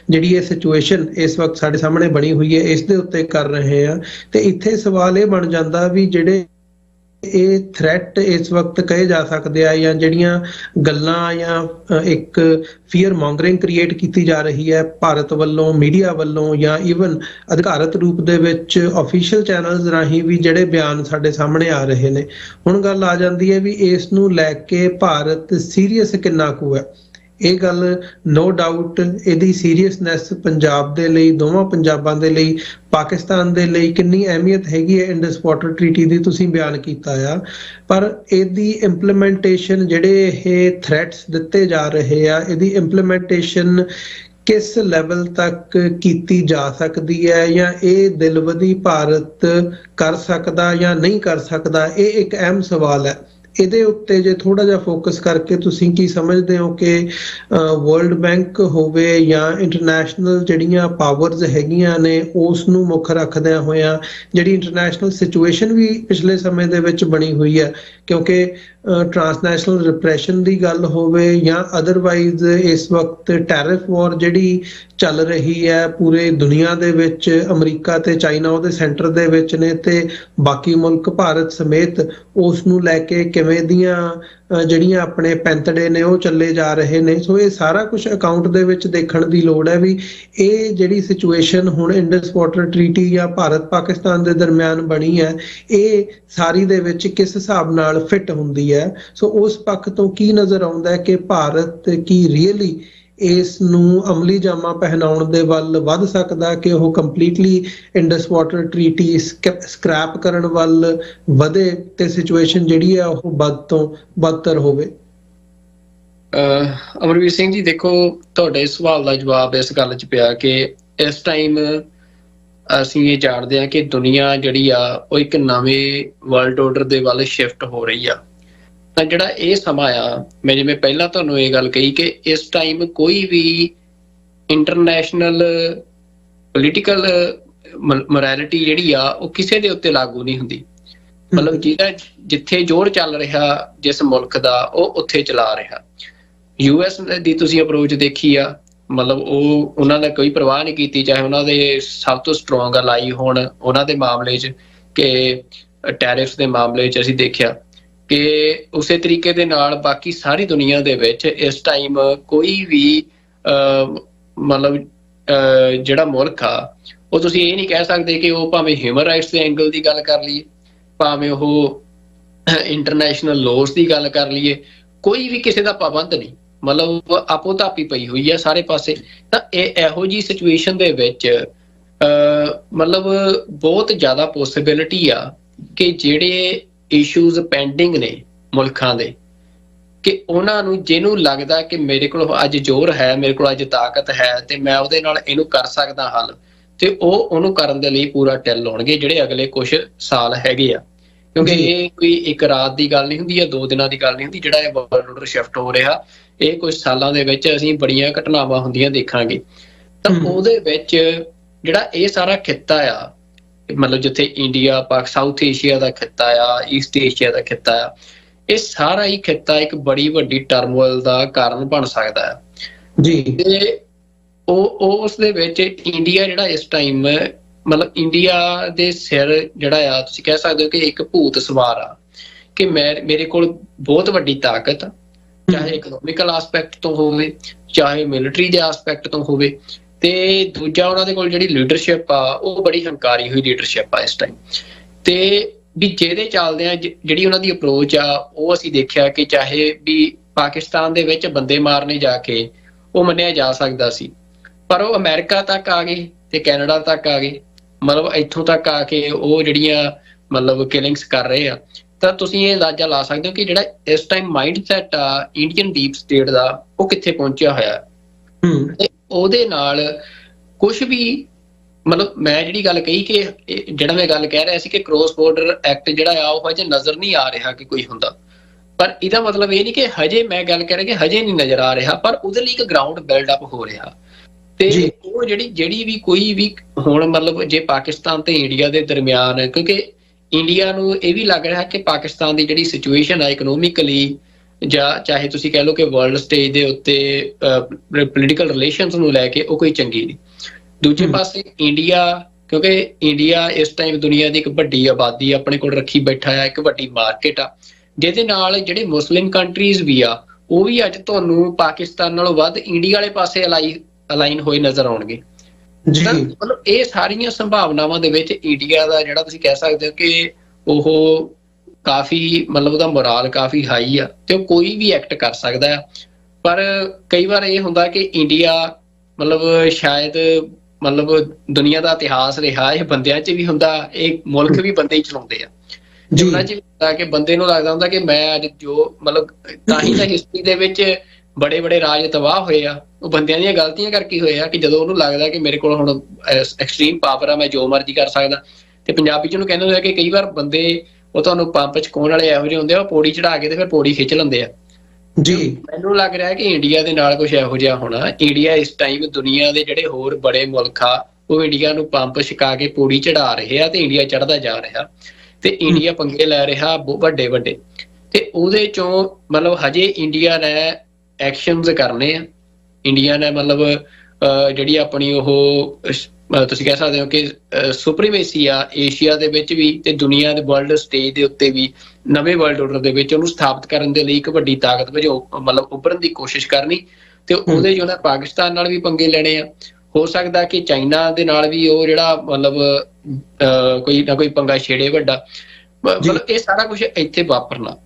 ਜਿਹੜੀ ਇਹ ਸਿਚੁਏਸ਼ਨ ਇਸ ਵਕਤ ਸਾਡੇ ਸਾਹਮਣੇ ਬਣੀ ਹੋਈ ਹੈ ਇਸ ਦੇ ਉੱਤੇ ਕਰ ਰਹੇ ਹਾਂ, ਤੇ ਇੱਥੇ ਸਵਾਲ ਇਹ ਬਣ ਜਾਂਦਾ ਵੀ ਜਿਹੜੇ ਇਹ ਥ੍ਰੈਟ ਇਸ ਵਕਤ ਕਹੇ ਜਾ ਸਕਦੇ ਆ, ਜਾਂ ਜਿਹੜੀਆਂ ਗੱਲਾਂ ਜਾਂ ਇੱਕ ਫੀਅਰ ਮੌਂਗਰਿੰਗ ਕ੍ਰੀਏਟ ਕੀਤੀ ਜਾ ਰਹੀ ਹੈ ਭਾਰਤ ਵੱਲੋਂ, ਮੀਡੀਆ ਵੱਲੋਂ, ਜਾਂ ਈਵਨ ਅਧਿਕਾਰਤ ਰੂਪ ਦੇ ਵਿੱਚ ਆਫੀਸ਼ੀਅਲ ਚੈਨਲਸ ਰਾਹੀਂ ਵੀ ਜਿਹੜੇ ਬਿਆਨ ਸਾਡੇ ਸਾਹਮਣੇ ਆ ਰਹੇ ਨੇ। ਹੁਣ ਗੱਲ ਆ ਜਾਂਦੀ ਹੈ ਵੀ ਇਸ ਨੂੰ ਲੈ ਕੇ ਭਾਰਤ ਸੀਰੀਅਸ ਕਿੰਨਾ ਕੁ ਹੈ। ਇਹ ਗੱਲ ਨੋ ਡਾਊਟ ਇਹਦੀ ਸੀਰੀਅਸਨੈਸ ਪੰਜਾਬ ਦੇ ਲਈ, ਦੋਵਾਂ ਪੰਜਾਬਾਂ ਦੇ ਲਈ, ਪਾਕਿਸਤਾਨ ਦੇ ਲਈ ਕਿੰਨੀ ਅਹਿਮੀਅਤ ਹੈਗੀ ਹੈ ਇੰਡਸ ਵਾਟਰ ਟਰੀਟੀ ਦੀ ਤੁਸੀਂ ਬਿਆਨ ਕੀਤਾ ਆ। ਪਰ ਇਹਦੀ ਇੰਪਲੀਮੈਂਟੇਸ਼ਨ, ਜਿਹੜੇ ਇਹ ਥ੍ਰੈਟਸ ਦਿੱਤੇ ਜਾ ਰਹੇ ਆ, ਇਹਦੀ ਇੰਪਲੀਮੈਂਟੇਸ਼ਨ ਕਿਸ ਲੈਵਲ ਤੱਕ ਕੀਤੀ ਜਾ ਸਕਦੀ ਹੈ, ਜਾਂ ਇਹ ਦਿਲਵਦੀ ਭਾਰਤ ਕਰ ਸਕਦਾ ਜਾਂ ਨਹੀਂ ਕਰ ਸਕਦਾ, ਇਹ ਇੱਕ ਅਹਿਮ ਸਵਾਲ ਹੈ। ਇਹਦੇ ਉੱਤੇ ਜੇ ਥੋੜਾ ਜਿਹਾ ਫੋਕਸ ਕਰਕੇ ਤੁਸੀਂ ਕੀ ਸਮਝਦੇ ਹੋ ਕਿ ਵਰਲਡ ਬੈਂਕ ਹੋਵੇ ਜਾਂ ਇੰਟਰਨੈਸ਼ਨਲ ਜਿਹੜੀਆਂ ਪਾਵਰਸ ਹੈਗੀਆਂ ਨੇ ਉਸ ਨੂੰ ਮੁੱਖ ਰੱਖਦਿਆਂ ਹੋਇਆਂ, ਜਿਹੜੀ ਇੰਟਰਨੈਸ਼ਨਲ ਸਿਚੁਏਸ਼ਨ ਵੀ ਪਿਛਲੇ ਸਮੇਂ ਦੇ ਵਿੱਚ ਬਣੀ ਹੋਈ ਹੈ, ਕਿਉਂਕਿ ਟਰਾਂਸਨੈਸ਼ਨਲ ਰਿਪਰੈਸ਼ਨ ਦੀ ਗੱਲ ਹੋਵੇ ਜਾਂ ਅਦਰਵਾਈਜ਼ ਇਸ ਵਕਤ ਟੈਰਿਫ ਵਾਰ ਜਿਹੜੀ ਚੱਲ ਰਹੀ ਹੈ ਪੂਰੇ ਦੁਨੀਆ ਦੇ ਵਿੱਚ, ਅਮਰੀਕਾ ਤੇ ਚਾਈਨਾ ਉਹਦੇ ਸੈਂਟਰ ਦੇ ਵਿੱਚ ਨੇ ਤੇ ਬਾਕੀ ਮੁਲਕ ਭਾਰਤ ਸਮੇਤ ਉਸ ਨੂੰ ਲੈ ਕੇ ਕਿਵੇਂ ਦੀਆਂ ਜਿਹੜੀਆਂ ਆਪਣੇ ਪੈਂਤੜੇ ਨੇ ਉਹ ਚੱਲੇ ਜਾ ਰਹੇ ਨੇ। ਸੋ ਇਹ ਸਾਰਾ ਕੁਝ ਅਕਾਊਂਟ ਦੇ ਵਿੱਚ ਦੇਖਣ ਦੀ ਲੋੜ ਹੈ ਵੀ ਇਹ ਜਿਹੜੀ ਸਿਚੁਏਸ਼ਨ ਹੁਣ ਇੰਡਸ ਵਾਟਰ ਟਰੀਟੀ ਜਾਂ ਭਾਰਤ ਪਾਕਿਸਤਾਨ ਦੇ ਦਰਮਿਆਨ ਬਣੀ ਹੈ, ਇਹ ਸਾਰੀ ਦੇ ਵਿੱਚ ਕਿਸ ਹਿਸਾਬ ਨਾਲ ਫਿੱਟ ਹੁੰਦੀ ਹੈ। ਸੋ ਉਸ ਪੱਖ ਤੋਂ ਕੀ ਨਜ਼ਰ ਆਉਂਦਾ ਹੈ ਕਿ ਭਾਰਤ ਕੀ ਰੀਅਲੀ ਇਸ ਨੂੰ ਅਮਲੀ ਜਾਮਾ ਪਹਿਨਾਉਣ ਦੇ ਵੱਲ ਵੱਧ ਸਕਦਾ ਕਿ ਉਹ ਕੰਪਲੀਟਲੀ ਇੰਡਸ ਵਾਟਰ ਟਰੀਟੀ ਸਕ੍ਰੈਪ ਕਰਨ ਵੱਲ ਵਧੇ ਤੇ ਸਿਚੁਏਸ਼ਨ ਜਿਹੜੀ ਹੈ ਉਹ ਵੱਧ ਤੋਂ ਬਦਤਰ ਹੋਵੇ? ਅਮਰਵੀਰ ਸਿੰਘ ਜੀ, ਦੇਖੋ ਤੁਹਾਡੇ ਸਵਾਲ ਦਾ ਜਵਾਬ ਇਸ ਗੱਲ 'ਚ ਪਿਆ ਕਿ ਇਸ ਟਾਈਮ ਅਸੀਂ ਇਹ ਜਾਣਦੇ ਹਾਂ ਕਿ ਦੁਨੀਆ ਜਿਹੜੀ ਆ ਉਹ ਇੱਕ ਨਵੇਂ ਵਰਲਡ ਆਰਡਰ ਦੇ ਵੱਲ ਸ਼ਿਫਟ ਹੋ ਰਹੀ ਆ। ਤਾਂ ਜਿਹੜਾ ਇਹ ਸਮਾਂ ਆ, ਮੈਂ ਜਿਵੇਂ ਪਹਿਲਾਂ ਤੁਹਾਨੂੰ ਇਹ ਗੱਲ ਕਹੀ ਕਿ ਇਸ ਟਾਈਮ ਕੋਈ ਵੀ ਇੰਟਰਨੈਸ਼ਨਲ ਪੋਲੀਟੀਕਲ ਮੋਰੈਲਿਟੀ ਜਿਹੜੀ ਆ ਉਹ ਕਿਸੇ ਦੇ ਉੱਤੇ ਲਾਗੂ ਨਹੀਂ ਹੁੰਦੀ। ਮਤਲਬ ਜਿਹਦਾ ਜਿੱਥੇ ਜ਼ੋਰ ਚੱਲ ਰਿਹਾ ਜਿਸ ਮੁਲਕ ਦਾ, ਉਹ ਉੱਥੇ ਚਲਾ ਰਿਹਾ। US ਦੀ ਤੁਸੀਂ ਅਪਰੋਚ ਦੇਖੀ ਆ, ਮਤਲਬ ਉਹਨਾਂ ਨੇ ਕੋਈ ਪਰਵਾਹ ਨਹੀਂ ਕੀਤੀ, ਚਾਹੇ ਉਹਨਾਂ ਦੇ ਸਭ ਤੋਂ ਸਟਰੋਂਗ ਅਲਾਈ ਹੋਣ ਉਹਨਾਂ ਦੇ ਮਾਮਲੇ 'ਚ ਕਿ ਟੈਰਿਫਸ ਦੇ ਮਾਮਲੇ 'ਚ ਅਸੀਂ ਦੇਖਿਆ ਕਿ ਉਸੇ ਤਰੀਕੇ ਦੇ ਨਾਲ ਬਾਕੀ ਸਾਰੀ ਦੁਨੀਆ ਦੇ ਵਿੱਚ ਇਸ ਟਾਈਮ ਕੋਈ ਵੀ ਮਤਲਬ ਜਿਹੜਾ ਮੁਲਕ ਆ ਉਹ ਤੁਸੀਂ ਇਹ ਨਹੀਂ ਕਹਿ ਸਕਦੇ ਕਿ ਉਹ ਭਾਵੇਂ ਹਿਊਮਨ ਰਾਈਟਸ ਦੇ ਐਂਗਲ ਦੀ ਗੱਲ ਕਰ ਲਈਏ, ਭਾਵੇਂ ਉਹ ਇੰਟਰਨੈਸ਼ਨਲ ਲੋਸ ਦੀ ਗੱਲ ਕਰ ਲਈਏ, ਕੋਈ ਵੀ ਕਿਸੇ ਦਾ ਪਾਬੰਦ ਨਹੀਂ। ਮਤਲਬ ਆਪੋ ਧਾਪੀ ਪਈ ਹੋਈ ਹੈ ਸਾਰੇ ਪਾਸੇ। ਤਾਂ ਇਹੋ ਜਿਹੀ ਸਿਚੁਏਸ਼ਨ ਦੇ ਵਿੱਚ ਮਤਲਬ ਬਹੁਤ ਜ਼ਿਆਦਾ ਪੋਸੀਬਿਲਿਟੀ ਆ ਕਿ ਜਿਹੜੇ ਇਸ਼ੂਜ਼ ਪੈਂਡਿੰਗ ਨੇ ਮੁਲਕਾਂ ਦੇ, ਕਿ ਉਹਨਾਂ ਨੂੰ ਜਿਹਨੂੰ ਲੱਗਦਾ ਕਿ ਮੇਰੇ ਕੋਲ ਅੱਜ ਜ਼ੋਰ ਹੈ, ਮੇਰੇ ਕੋਲ ਅੱਜ ਤਾਕਤ ਹੈ ਤੇ ਮੈਂ ਉਹਦੇ ਨਾਲ ਇਹਨੂੰ ਕਰ ਸਕਦਾ ਹੱਲ, ਤੇ ਉਹ ਉਹਨੂੰ ਕਰਨ ਦੇ ਲਈ ਪੂਰਾ ਟਿਲ ਲਾਉਣਗੇ ਜਿਹੜੇ ਅਗਲੇ ਕੁਝ ਸਾਲ ਹੈਗੇ ਆ। ਕਿਉਂਕਿ ਇਹ ਕੋਈ ਇੱਕ ਰਾਤ ਦੀ ਗੱਲ ਨਹੀਂ ਹੁੰਦੀ ਜਾਂ 2 ਦਿਨਾਂ ਦੀ ਗੱਲ ਨਹੀਂ ਹੁੰਦੀ। ਜਿਹੜਾ ਇਹ ਵਰਲਡ ਆਰਡਰ ਸ਼ਿਫਟ ਹੋ ਰਿਹਾ, ਇਹ ਕੁਝ ਸਾਲਾਂ ਦੇ ਵਿੱਚ ਅਸੀਂ ਬੜੀਆਂ ਘਟਨਾਵਾਂ ਹੁੰਦੀਆਂ ਦੇਖਾਂਗੇ। ਤਾਂ ਉਹਦੇ ਵਿੱਚ ਜਿਹੜਾ ਇਹ ਸਾਰਾ ਖਿੱਤਾ ਆ, ਮਤਲਬ ਜਿੱਥੇ ਇੰਡੀਆ, ਸਾਊਥ ਏਸ਼ੀਆ ਦਾ ਖਿੱਤਾ ਆ, ਈਸਟ ਏਸ਼ੀਆ ਦਾ ਖਿੱਤਾ ਆ, ਇਹ ਸਾਰਾ ਹੀ ਖਿੱਤਾ ਇੱਕ ਬੜੀ ਵੱਡੀ ਟਰਮੋਇਲ ਦਾ ਕਾਰਨ ਬਣ ਸਕਦਾ ਹੈ ਜੀ। ਤੇ ਉਸ ਦੇ ਵਿੱਚ ਇੰਡੀਆ ਜਿਹੜਾ ਇਸ ਟਾਈਮ, ਮਤਲਬ ਇੰਡੀਆ ਦੇ ਸਿਰ ਜਿਹੜਾ ਆ ਤੁਸੀਂ ਕਹਿ ਸਕਦੇ ਹੋ ਕਿ ਇੱਕ ਭੂਤ ਸਵਾਰ ਆ ਕਿ ਮੇਰੇ ਕੋਲ ਬਹੁਤ ਵੱਡੀ ਤਾਕਤ, ਚਾਹੇ ਇਕਨੋਮਿਕਲ ਆਸਪੈਕਟ ਤੋਂ ਹੋਵੇ, ਚਾਹੇ ਮਿਲਟਰੀ ਦੇ ਆਸਪੈਕਟ ਤੋਂ ਹੋਵੇ, ਤੇ ਦੂਜਾ ਉਹਨਾਂ ਦੇ ਕੋਲ ਜਿਹੜੀ ਲੀਡਰਸ਼ਿਪ ਆ ਉਹ ਬੜੀ ਹੰਕਾਰੀ ਹੋਈ ਲੀਡਰਸ਼ਿਪ ਆ ਇਸ ਟਾਈਮ। ਤੇ ਵੀ ਜਿਹਦੇ ਚੱਲਦੇ ਆ ਜਿਹੜੀ ਉਹਨਾਂ ਦੀ ਅਪਰੋਚ ਆ, ਉਹ ਅਸੀਂ ਦੇਖਿਆ ਕਿ ਚਾਹੇ ਵੀ ਪਾਕਿਸਤਾਨ ਦੇ ਵਿੱਚ ਬੰਦੇ ਮਾਰਨੇ ਜਾ ਕੇ ਉਹ ਮੰਨਿਆ ਜਾ ਸਕਦਾ ਸੀ, ਪਰ ਉਹ ਅਮਰੀਕਾ ਤੱਕ ਆ ਗਏ ਤੇ ਕੈਨੇਡਾ ਤੱਕ ਆ ਗਏ। ਮਤਲਬ ਇੱਥੋਂ ਤੱਕ ਆ ਕੇ ਉਹ ਜਿਹੜੀਆਂ ਮਤਲਬ ਕਿਲਿੰਗਸ ਕਰ ਰਹੇ ਆ। ਤਾਂ ਤੁਸੀਂ ਇਹ ਅੰਦਾਜ਼ਾ ਲਾ ਸਕਦੇ ਹੋ ਕਿ ਜਿਹੜਾ ਇਸ ਟਾਈਮ ਮਾਈਂਡ ਸੈਟ ਆ ਇੰਡੀਅਨ ਡੀਪ ਸਟੇਟ ਦਾ, ਉਹ ਕਿੱਥੇ ਪਹੁੰਚਿਆ ਹੋਇਆ। ਤੇ ਉਹਦੇ ਨਾਲ ਕੁਛ ਵੀ, ਮਤਲਬ ਮੈਂ ਜਿਹੜੀ ਗੱਲ ਕਹੀ ਕਿ ਜਿਹੜਾ ਮੈਂ ਗੱਲ ਕਹਿ ਰਿਹਾ ਸੀ ਕਿ ਕ੍ਰੋਸ ਬਾਰਡਰ ਐਕਟ ਜਿਹੜਾ ਆ ਉਹ ਹਜੇ ਨਜ਼ਰ ਨਹੀਂ ਆ ਰਿਹਾ ਕਿ ਕੋਈ ਹੁੰਦਾ, ਪਰ ਇਹਦਾ ਮਤਲਬ ਇਹ ਨਹੀਂ ਕਿ ਹਜੇ, ਮੈਂ ਗੱਲ ਕਰ ਰਿਹਾ ਕਿ ਹਜੇ ਨਹੀਂ ਨਜ਼ਰ ਆ ਰਿਹਾ, ਪਰ ਉਹਦੇ ਲਈ ਇੱਕ ਗਰਾਊਂਡ ਬਿਲਡ ਅਪ ਹੋ ਰਿਹਾ। ਤੇ ਉਹ ਜਿਹੜੀ ਵੀ ਕੋਈ ਵੀ ਹੁਣ ਮਤਲਬ ਜੇ ਪਾਕਿਸਤਾਨ ਤੇ ਇੰਡੀਆ ਦੇ ਦਰਮਿਆਨ, ਕਿਉਂਕਿ ਇੰਡੀਆ ਨੂੰ ਇਹ ਵੀ ਲੱਗ ਰਿਹਾ ਕਿ ਪਾਕਿਸਤਾਨ ਦੀ ਜਿਹੜੀ ਸਿਚੁਏਸ਼ਨ ਆ ਇਕਨੋਮਿਕਲੀ, ਜਾਂ ਚਾਹੇ ਤੁਸੀਂ ਕਹਿ ਲਓ ਕਿ ਵਰਲਡ ਸਟੇਜ ਦੇ ਉੱਤੇ ਪੋਲੀਟੀਕਲ ਰਿਲੇਸ਼ਨਸ ਨੂੰ ਲੈ ਕੇ ਉਹ ਕੋਈ ਚੰਗੀ ਨਹੀਂ। ਦੂਜੇ ਪਾਸੇ ਇੰਡੀਆ, ਕਿਉਂਕਿ ਇੰਡੀਆ ਇਸ ਟਾਈਮ ਦੁਨੀਆ ਦੀ ਇੱਕ ਵੱਡੀ ਆਬਾਦੀ ਆਪਣੇ ਕੋਲ ਰੱਖੀ ਬੈਠਾ ਆ, ਇੱਕ ਵੱਡੀ ਮਾਰਕੀਟ ਆ, ਜਿਹਦੇ ਨਾਲ ਜਿਹੜੇ ਮੁਸਲਿਮ ਕੰਟਰੀਜ਼ ਵੀ ਆ ਉਹ ਵੀ ਅੱਜ ਤੁਹਾਨੂੰ ਪਾਕਿਸਤਾਨ ਨਾਲੋਂ ਵੱਧ ਇੰਡੀਆ ਵਾਲੇ ਪਾਸੇ ਅਲਾਈਨ ਹੋਏ ਨਜ਼ਰ ਆਉਣਗੇ। ਮਤਲਬ ਇਹ ਸਾਰੀਆਂ ਸੰਭਾਵਨਾਵਾਂ ਦੇ ਵਿੱਚ ਇੰਡੀਆ ਦਾ ਜਿਹੜਾ ਤੁਸੀਂ ਕਹਿ ਸਕਦੇ ਹੋ ਕਿ ਉਹ ਕਾਫੀ, ਮਤਲਬ ਉਹਦਾ ਮੋਰਾਲ ਕਾਫੀ ਹਾਈ ਆ ਤੇ ਉਹ ਕੋਈ ਵੀ ਐਕਟ ਕਰ ਸਕਦਾ ਆ। ਪਰ ਕਈ ਵਾਰ ਇਹ ਹੁੰਦਾ ਕਿ ਇੰਡੀਆ ਮਤਲਬ ਸ਼ਾਇਦ ਮਤਲਬ ਦੁਨੀਆ ਦਾ ਇਤਿਹਾਸ ਰਿਹਾ, ਇਹ ਬੰਦਿਆਂ 'ਚ ਵੀ ਹੁੰਦਾ, ਇਹ ਮੁਲਕ ਵੀ ਬੰਦੇ ਹੀ ਚਲਾਉਂਦੇ ਆ। ਉਹਨਾਂ 'ਚ ਵੀ ਹੁੰਦਾ ਕਿ ਬੰਦੇ ਨੂੰ ਲੱਗਦਾ ਹੁੰਦਾ ਕਿ ਮੈਂ ਅੱਜ ਜੋ ਮਤਲਬ ਤਾਂ ਹੀ ਤਾਂ ਹਿਸਟਰੀ ਦੇ ਵਿੱਚ ਬੜੇ ਬੜੇ ਰਾਜ ਤਬਾਹ ਹੋਏ ਆ, ਉਹ ਬੰਦਿਆਂ ਦੀਆਂ ਗਲਤੀਆਂ ਕਰਕੇ ਹੋਏ ਆ ਕਿ ਜਦੋਂ ਉਹਨੂੰ ਲੱਗਦਾ ਕਿ ਮੇਰੇ ਕੋਲ ਹੁਣ ਐਕਸਟ੍ਰੀਮ ਪਾਵਰ ਆ, ਮੈਂ ਜੋ ਮਰਜ਼ੀ ਕਰ ਸਕਦਾ। ਤੇ ਪੰਜਾਬੀ 'ਚ ਉਹਨੂੰ ਕਹਿੰਦੇ ਹੁੰਦੇ ਆ ਕਿ ਕਈ ਵਾਰ ਬੰਦੇ ਉਹ ਤੁਹਾਨੂੰ ਪੰਪ 'ਚ ਕੋਣ ਵਾਲੇ ਇਹੋ ਜਿਹੇ ਹੁੰਦੇ ਆ, ਉਹ ਪੌੜੀ ਚੜਾ ਕੇ ਤੇ ਫਿਰ ਪੌੜੀ ਖਿੱਚ ਲੈਂਦੇ ਆ ਜੀ। ਮੈਨੂੰ ਲੱਗ ਰਿਹਾ ਕਿ ਇੰਡੀਆ ਦੇ ਨਾਲ ਕੁਛ ਇਹੋ ਜਿਹਾ ਹੋਣਾ। ਇੰਡੀਆ ਇਸ ਟਾਈਮ ਦੁਨੀਆ ਦੇ ਜਿਹੜੇ ਹੋਰ ਬੜੇ ਮੁਲਕ ਆ ਉਹ ਇੰਡੀਆ ਨੂੰ ਪੰਪ ਛਕਾ ਕੇ ਪੌੜੀ ਚੜਾ ਰਹੇ ਆ ਤੇ ਇੰਡੀਆ ਚੜ੍ਹਦਾ ਜਾ ਰਿਹਾ ਤੇ ਇੰਡੀਆ ਪੰਗੇ ਲੈ ਰਿਹਾ ਵੱਡੇ ਵੱਡੇ। ਤੇ ਉਹਦੇ ਚੋਂ ਮਤਲਬ ਹਜੇ ਇੰਡੀਆ ਨੇ ਐਕਸ਼ਨਸ ਕਰਨੇ ਆ। ਇੰਡੀਆ ਨੇ ਮਤਲਬ ਜਿਹੜੀ ਆਪਣੀ ਉਹ ਤੁਸੀਂ ਕਹਿ ਸਕਦੇ ਹੋ ਕਿ ਸੁਪਰੀਮੇਸੀ ਆ ਏਸ਼ੀਆ ਦੇ ਵਿੱਚ ਵੀ ਤੇ ਦੁਨੀਆ ਦੇ ਵਰਲਡ ਸਟੇਜ ਦੇ ਉੱਤੇ ਵੀ, ਨਵੇਂ ਵਰਲਡ ਆਰਡਰ ਦੇ ਵਿੱਚ ਉਹਨੂੰ ਸਥਾਪਿਤ ਕਰਨ ਦੇ ਲਈ ਇੱਕ ਵੱਡੀ ਤਾਕਤ ਵਜੋਂ ਮਤਲਬ ਉੱਭਰਨ ਦੀ ਕੋਸ਼ਿਸ਼ ਕਰਨੀ। ਤੇ ਉਹਦੇ ਜੋ ਨਾ ਪਾਕਿਸਤਾਨ ਨਾਲ ਵੀ ਪੰਗੇ ਲੈਣੇ ਆ। ਹੋ ਸਕਦਾ ਕਿ ਚਾਈਨਾ ਦੇ ਨਾਲ ਵੀ ਉਹ ਜਿਹੜਾ ਮਤਲਬ ਕੋਈ ਨਾ ਕੋਈ ਪੰਗਾ ਛੇੜੇ ਵੱਡਾ। ਮਤਲਬ ਇਹ ਸਾਰਾ ਕੁਛ ਇੱਥੇ ਵਾਪਰਨਾ,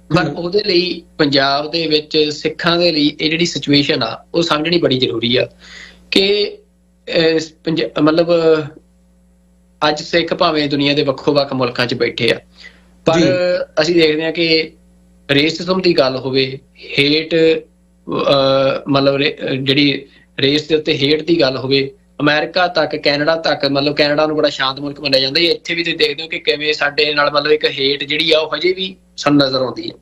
ਪਰ ਉਹਦੇ ਲਈ ਪੰਜਾਬ ਦੇ ਵਿੱਚ ਸਿੱਖਾਂ ਦੇ ਲਈ ਇਹ ਜਿਹੜੀ ਸਿਚੁਏਸ਼ਨ ਆ ਉਹ ਸਮਝਣੀ ਬੜੀ ਜ਼ਰੂਰੀ ਆ ਕਿ ਮਤਲਬ ਅੱਜ ਸਿੱਖ ਭਾਵੇਂ ਦੁਨੀਆ ਦੇ ਵੱਖੋ ਵੱਖ ਮੁਲਕਾਂ 'ਚ ਬੈਠੇ ਆ, ਪਰ ਅਸੀਂ ਦੇਖਦੇ ਹਾਂ ਕਿ ਰੇਸਿਜ਼ਮ ਦੀ ਗੱਲ ਹੋਵੇ, ਹੇਟ ਮਤਲਬ ਜਿਹੜੀ ਰੇਸ ਦੇ ਉੱਤੇ ਹੇਟ ਦੀ ਗੱਲ ਹੋਵੇ, ਅਮਰੀਕਾ ਤੱਕ, ਕੈਨੇਡਾ ਤੱਕ, ਮਤਲਬ ਕੈਨੇਡਾ ਨੂੰ ਬੜਾ ਸ਼ਾਂਤ ਮੁਲਕ ਮੰਨਿਆ ਜਾਂਦਾ। ਇੱਥੇ ਵੀ ਤੁਸੀਂ ਦੇਖਦੇ ਹੋ ਕਿ ਕਿਵੇਂ ਸਾਡੇ ਨਾਲ ਮਤਲਬ ਇੱਕ ਹੇਟ ਜਿਹੜੀ ਆ ਉਹ ਹਜੇ ਵੀ ਸਾਨੂੰ ਨਜ਼ਰ ਆਉਂਦੀ ਹੈ।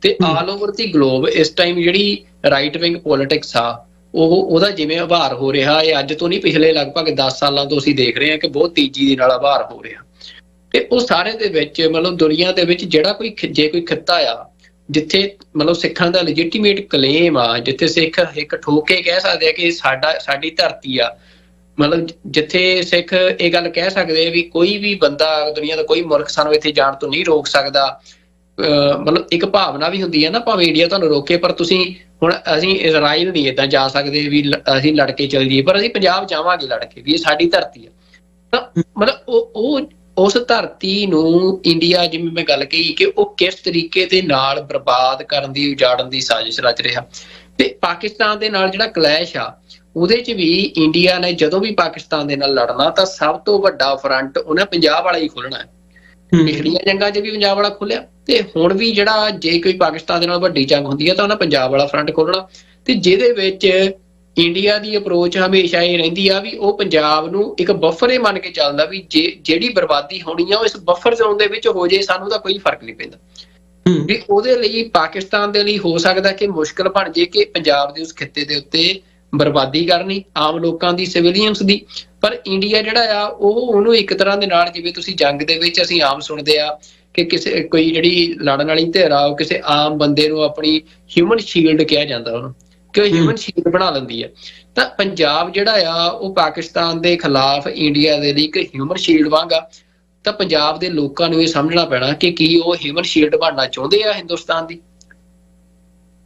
ਤੇ ਆਲ ਓਵਰ ਦੀ ਗਲੋਬ ਇਸ ਟਾਈਮ ਜਿਹੜੀ ਰਾਈਟ ਵਿੰਗ ਪੋਲਿਟਿਕਸ ਆ ਉਹਦਾ ਜਿਵੇਂ ਆਭਾਰ ਹੋ ਰਿਹਾ, ਇਹ ਅੱਜ ਤੋਂ ਨਹੀਂ, ਪਿਛਲੇ ਲਗਭਗ 10 ਸਾਲਾਂ ਤੋਂ ਅਸੀਂ ਦੇਖ ਰਹੇ ਹਾਂ ਕਿ ਬਹੁਤ ਤੇਜ਼ੀ ਦੇ ਨਾਲ ਆਭਾਰ ਹੋ ਰਿਹਾ। ਤੇ ਉਹ ਸਾਰੇ ਦੇ ਵਿੱਚ ਮਤਲਬ ਦੁਨੀਆ ਦੇ ਵਿੱਚ ਜਿਹੜਾ ਜੇ ਕੋਈ ਖਿੱਤਾ ਆ ਜਿੱਥੇ ਮਤਲਬ ਸਿੱਖਾਂ ਦਾ ਲੈਜੀਟੀਮੇਟ ਕਲੇਮ ਆ, ਜਿੱਥੇ ਸਿੱਖ ਇੱਕ ਠੋਕ ਕੇ ਕਹਿ ਸਕਦੇ ਆ ਕਿ ਸਾਡੀ ਧਰਤੀ ਆ, ਮਤਲਬ ਜਿੱਥੇ ਸਿੱਖ ਇਹ ਗੱਲ ਕਹਿ ਸਕਦੇ ਆ ਵੀ ਕੋਈ ਵੀ ਬੰਦਾ ਦੁਨੀਆ ਦਾ ਕੋਈ ਮੁਲਕ ਸਾਨੂੰ ਇੱਥੇ ਜਾਣ ਤੋਂ ਨਹੀਂ ਰੋਕ ਸਕਦਾ। ਮਤਲਬ ਇੱਕ ਭਾਵਨਾ ਵੀ ਹੁੰਦੀ ਹੈ ਨਾ, ਭਾਵੇਂ ਇੰਡੀਆ ਤੁਹਾਨੂੰ ਰੋਕੇ ਪਰ ਤੁਸੀਂ ਹੁਣ ਅਸੀਂ ਇਜ਼ਰਾਈਲ ਨਹੀਂ ਏਦਾਂ ਜਾ ਸਕਦੇ ਵੀ ਅਸੀਂ ਲੜ ਕੇ ਚੱਲ ਜਾਈਏ, ਪਰ ਅਸੀਂ ਪੰਜਾਬ ਜਾਵਾਂਗੇ ਲੜ ਕੇ, ਵੀ ਇਹ ਸਾਡੀ ਧਰਤੀ ਆ। ਤਾਂ ਮਤਲਬ ਉਹ ਉਸ ਧਰਤੀ ਨੂੰ ਇੰਡੀਆ, ਜਿਵੇਂ ਮੈਂ ਗੱਲ ਕਹੀ ਕਿ ਉਹ ਕਿਸ ਤਰੀਕੇ ਦੇ ਨਾਲ ਬਰਬਾਦ ਕਰਨ ਦੀ, ਉਜਾੜਨ ਦੀ ਸਾਜ਼ਿਸ਼ ਰਚ ਰਿਹਾ। ਤੇ ਪਾਕਿਸਤਾਨ ਦੇ ਨਾਲ ਜਿਹੜਾ ਕਲੈਸ਼ ਆ ਉਹਦੇ 'ਚ ਵੀ ਇੰਡੀਆ ਨੇ ਜਦੋਂ ਵੀ ਪਾਕਿਸਤਾਨ ਦੇ ਨਾਲ ਲੜਨਾ ਤਾਂ ਸਭ ਤੋਂ ਵੱਡਾ ਫਰੰਟ ਉਹਨੇ ਪੰਜਾਬ ਵਾਲਾ ਹੀ ਖੋਲ੍ਹਣਾ ਹੈ। ਪਿਛਲੀਆਂ ਜੰਗਾਂ 'ਚ ਵੀ ਪੰਜਾਬ ਵਾਲਾ ਖੋਲ੍ਹਿਆ ਤੇ ਹੁਣ ਵੀ ਜਿਹੜਾ ਜੇ ਕੋਈ ਪਾਕਿਸਤਾਨ ਦੇ ਨਾਲ ਵੱਡੀ ਜੰਗ ਹੁੰਦੀ ਹੈ ਤਾਂ ਉਹਨੇ ਪੰਜਾਬ ਵਾਲਾ ਫਰੰਟ ਖੋਲ੍ਹਣਾ। ਤੇ ਜਿਹਦੇ ਵਿੱਚ ਇੰਡੀਆ ਦੀ ਅਪਰੋਚ ਹਮੇਸ਼ਾ ਇਹ ਰਹਿੰਦੀ ਆ ਵੀ ਉਹ ਪੰਜਾਬ ਨੂੰ ਇੱਕ ਬਫਰ ਹੀ ਮੰਨ ਕੇ ਚੱਲਦਾ ਵੀ ਜਿਹੜੀ ਬਰਬਾਦੀ ਹੋਣੀ ਆ ਉਹ ਇਸ ਬਫਰ ਜ਼ੋਨ ਦੇ ਵਿੱਚ ਹੋ ਜੇ, ਸਾਨੂੰ ਤਾਂ ਕੋਈ ਫਰਕ ਨਹੀਂ ਪੈਂਦਾ। ਵੀ ਉਹਦੇ ਲਈ ਪਾਕਿਸਤਾਨ ਦੇ ਲਈ ਹੋ ਸਕਦਾ ਕਿ ਮੁਸ਼ਕਲ ਬਣ ਜੇ ਕਿ ਪੰਜਾਬ ਦੇ ਉਸ ਖਿੱਤੇ ਦੇ ਉੱਤੇ ਬਰਬਾਦੀ ਕਰਨੀ ਆਮ ਲੋਕਾਂ ਦੀ, ਸਿਵਿਲੀਅਨਸ ਦੀ। ਪਰ ਇੰਡੀਆ ਜਿਹੜਾ ਆ ਉਹਨੂੰ ਇੱਕ ਤਰ੍ਹਾਂ ਦੇ ਨਾਲ, ਜਿਵੇਂ ਤੁਸੀਂ ਜੰਗ ਦੇ ਵਿੱਚ ਅਸੀਂ ਆਮ ਸੁਣਦੇ ਆ ਕਿ ਕੋਈ ਜਿਹੜੀ ਲੜਨ ਵਾਲੀ ਧਿਰ ਆ ਉਹ ਕਿਸੇ ਆਮ ਬੰਦੇ ਨੂੰ ਆਪਣੀ ਹਿਊਮਨ ਸ਼ੀਲਡ ਕਿਹਾ ਜਾਂਦਾ, ਉਹਨੂੰ ਕਿ ਉਹ ਹਿਊਮਨ ਸ਼ੀਲਡ ਬਣਾ ਲੈਂਦੀ ਹੈ। ਤਾਂ ਪੰਜਾਬ ਜਿਹੜਾ ਆ ਉਹ ਪਾਕਿਸਤਾਨ ਦੇ ਖਿਲਾਫ ਇੰਡੀਆ ਦੇ ਲਈ ਇੱਕ ਹਿਊਮਨ ਸ਼ੀਲਡ ਵਾਂਗਾ। ਤਾਂ ਪੰਜਾਬ ਦੇ ਲੋਕਾਂ ਨੂੰ ਇਹ ਸਮਝਣਾ ਪੈਣਾ ਕਿ ਕੀ ਉਹ ਹਿਊਮਨ ਸ਼ੀਲਡ ਬਣਨਾ ਚਾਹੁੰਦੇ ਆ ਹਿੰਦੁਸਤਾਨ ਦੀ।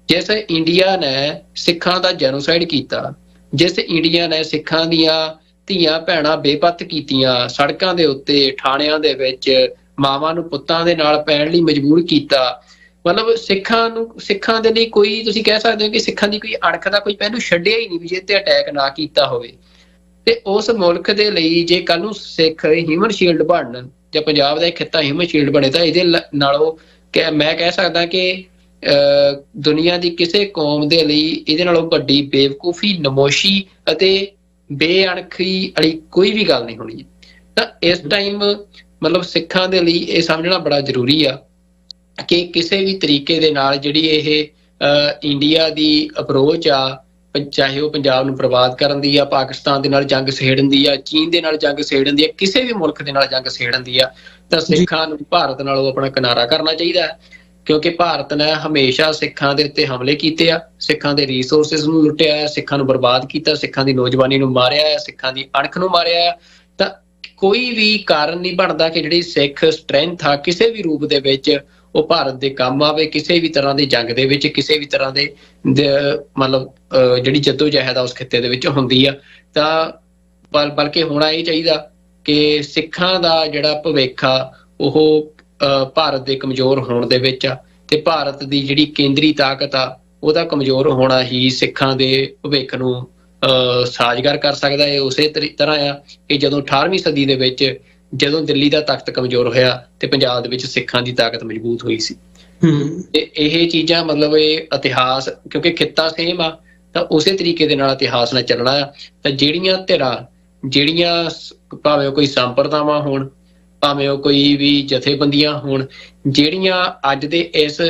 ਜਿਸ ਇੰਡੀਆ ਨੇ ਸਿੱਖਾਂ ਦਾ ਜੈਨੋਸਾਈਡ ਕੀਤਾ, ਜਿਸ ਇੰਡੀਆ ਨੇ ਸਿੱਖਾਂ ਦੀਆਂ ਧੀਆਂ ਭੈਣਾਂ ਬੇਪੱਤ ਕੀਤੀਆਂ, ਸੜਕਾਂ ਦੇ ਉੱਤੇ, ਥਾਣਿਆਂ ਦੇ ਵਿੱਚ ਮਾਵਾਂ ਨੂੰ ਪੁੱਤਾਂ ਦੇ ਨਾਲ ਪੈਣ ਲਈ ਮਜਬੂਰ ਕੀਤਾ, ਮਤਲਬ ਸਿੱਖਾਂ ਦੇ ਲਈ ਕੋਈ, ਤੁਸੀਂ ਕਹਿ ਸਕਦੇ ਹੋ ਕਿ ਸਿੱਖਾਂ ਦੀ ਕੋਈ ਅਣਖ ਦਾ ਕੋਈ ਪਹਿਲੂ ਛੱਡਿਆ ਹੀ ਨਹੀਂ ਵੀ ਜੇ ਤੇ ਅਟੈਕ ਨਾ ਕੀਤਾ ਹੋਵੇ। ਤੇ ਉਸ ਮੁਲਕ ਦੇ ਲਈ ਜੇ ਕੱਲ ਨੂੰ ਸਿੱਖ ਹਿਊਮਨ ਸ਼ੀਲਡ ਬਣਨ ਜਾਂ ਪੰਜਾਬ ਦਾ ਇੱਕ ਖਿੱਤਾ ਹਿਊਮਨ ਸ਼ੀਲਡ ਬਣੇ ਤਾਂ ਇਹਦੇ ਨਾਲੋਂ ਮੈਂ ਕਹਿ ਸਕਦਾ ਕਿ ਦੁਨੀਆ ਦੀ ਕਿਸੇ ਕੌਮ ਦੇ ਲਈ ਇਹਦੇ ਨਾਲੋਂ ਵੱਡੀ ਬੇਵਕੂਫੀ, ਨਮੋਸ਼ੀ ਅਤੇ ਬੇਅਣਖੀ ਵਾਲੀ ਕੋਈ ਵੀ ਗੱਲ ਨਹੀਂ ਹੋਣੀ। ਤਾਂ ਇਸ ਟਾਈਮ ਮਤਲਬ ਸਿੱਖਾਂ ਦੇ ਲਈ ਇਹ ਸਮਝਣਾ ਬੜਾ ਜ਼ਰੂਰੀ ਆ ਕਿ ਕਿਸੇ ਵੀ ਤਰੀਕੇ ਦੇ ਨਾਲ ਜਿਹੜੀ ਇਹ ਇੰਡੀਆ ਦੀ ਅਪਰੋਚ ਆ, ਚਾਹੇ ਉਹ ਪੰਜਾਬ ਨੂੰ ਬਰਬਾਦ ਕਰਨ ਦੀ ਆ, ਪਾਕਿਸਤਾਨ ਦੇ ਨਾਲ ਜੰਗ ਛੇੜਨ ਦੀ ਆ, ਚੀਨ ਦੇ ਨਾਲ ਜੰਗ ਛੇੜਨ ਦੀ ਆ, ਕਿਸੇ ਵੀ ਮੁਲਕ ਦੇ ਨਾਲ ਜੰਗ ਛੇੜਨ ਦੀ ਆ, ਤਾਂ ਸਿੱਖਾਂ ਨੂੰ ਭਾਰਤ ਨਾਲੋਂ ਆਪਣਾ ਕਿਨਾਰਾ ਕਰਨਾ ਚਾਹੀਦਾ ਹੈ। ਕਿਉਂਕਿ ਭਾਰਤ ਨੇ ਹਮੇਸ਼ਾ ਸਿੱਖਾਂ ਦੇ ਉੱਤੇ ਹਮਲੇ ਕੀਤੇ ਆ, ਸਿੱਖਾਂ ਦੇ ਰਿਸੋਰਸਿਸ ਨੂੰ ਲੁੱਟਿਆ ਆ, ਸਿੱਖਾਂ ਨੂੰ ਬਰਬਾਦ ਕੀਤਾ, ਸਿੱਖਾਂ ਦੀ ਨੌਜਵਾਨੀ ਨੂੰ ਮਾਰਿਆ ਆ, ਸਿੱਖਾਂ ਦੀ ਅਣਖ ਨੂੰ ਮਾਰਿਆ ਆ। ਤਾਂ ਕੋਈ ਵੀ ਕਾਰਨ ਨਹੀਂ ਬਣਦਾ ਕਿ ਜਿਹੜੀ ਸਿੱਖ ਸਟਰੈਂਥ ਆ ਕਿਸੇ ਵੀ ਰੂਪ ਦੇ ਵਿੱਚ ਉਹ ਭਾਰਤ ਦੇ ਕੰਮ ਆਵੇ, ਕਿਸੇ ਵੀ ਤਰ੍ਹਾਂ ਦੀ ਜੰਗ ਦੇ ਵਿੱਚ, ਕਿਸੇ ਵੀ ਤਰ੍ਹਾਂ ਦੇ ਮਤਲਬ ਜਿਹੜੀ ਜੱਦੋ-ਜਹਿਦ ਆ ਉਸ ਖਿੱਤੇ ਦੇ ਵਿੱਚ ਹੁੰਦੀ ਆ। ਤਾਂ ਬਲਕਿ ਹੋਣਾ ਇਹ ਚਾਹੀਦਾ ਕਿ ਸਿੱਖਾਂ ਦਾ ਜਿਹੜਾ ਭਵਿੱਖ ਆ ਉਹ ਭਾਰਤ ਦੇ ਕਮਜ਼ੋਰ ਹੋਣ ਦੇ ਵਿੱਚ ਆ, ਤੇ ਭਾਰਤ ਦੀ ਜਿਹੜੀ ਕੇਂਦਰੀ ਤਾਕਤ ਆ ਉਹਦਾ ਕਮਜ਼ੋਰ ਹੋਣਾ ਹੀ ਸਿੱਖਾਂ ਦੇ ਭਵਿੱਖ ਨੂੰ ਸਾਜ਼ਗਾਰ ਕਰ ਸਕਦਾ ਹੈ। ਉਸੇ ਤਰ੍ਹਾਂ ਆ ਕਿ ਜਦੋਂ 18ਵੀਂ ਸਦੀ ਦੇ ਵਿੱਚ ਜਦੋਂ ਦਿੱਲੀ ਦਾ ਤਖਤ ਕਮਜ਼ੋਰ ਹੋਇਆ ਤੇ ਪੰਜਾਬ ਦੇ ਵਿੱਚ ਸਿੱਖਾਂ ਦੀ ਤਾਕਤ ਮਜ਼ਬੂਤ ਹੋਈ ਸੀ। ਤੇ ਇਹ ਚੀਜ਼ਾਂ ਮਤਲਬ ਇਹ ਇਤਿਹਾਸ, ਕਿਉਂਕਿ ਖਿੱਤਾ ਸੇਮ ਆ ਤਾਂ ਉਸੇ ਤਰੀਕੇ ਦੇ ਨਾਲ ਇਤਿਹਾਸ ਨਾਲ ਚੱਲਣਾ ਆ। ਤਾਂ ਜਿਹੜੀਆਂ ਧਿਰਾਂ, ਜਿਹੜੀਆਂ ਭਾਵੇਂ ਕੋਈ ਸੰਪਰਦਾਵਾਂ ਹੋਣ, ਭਾਵੇਂ ਉਹ ਕੋਈ ਵੀ ਜਥੇਬੰਦੀਆਂ ਹੋਣ, ਜਿਹੜੀਆਂ ਅੱਜ ਦੇ ਇਸ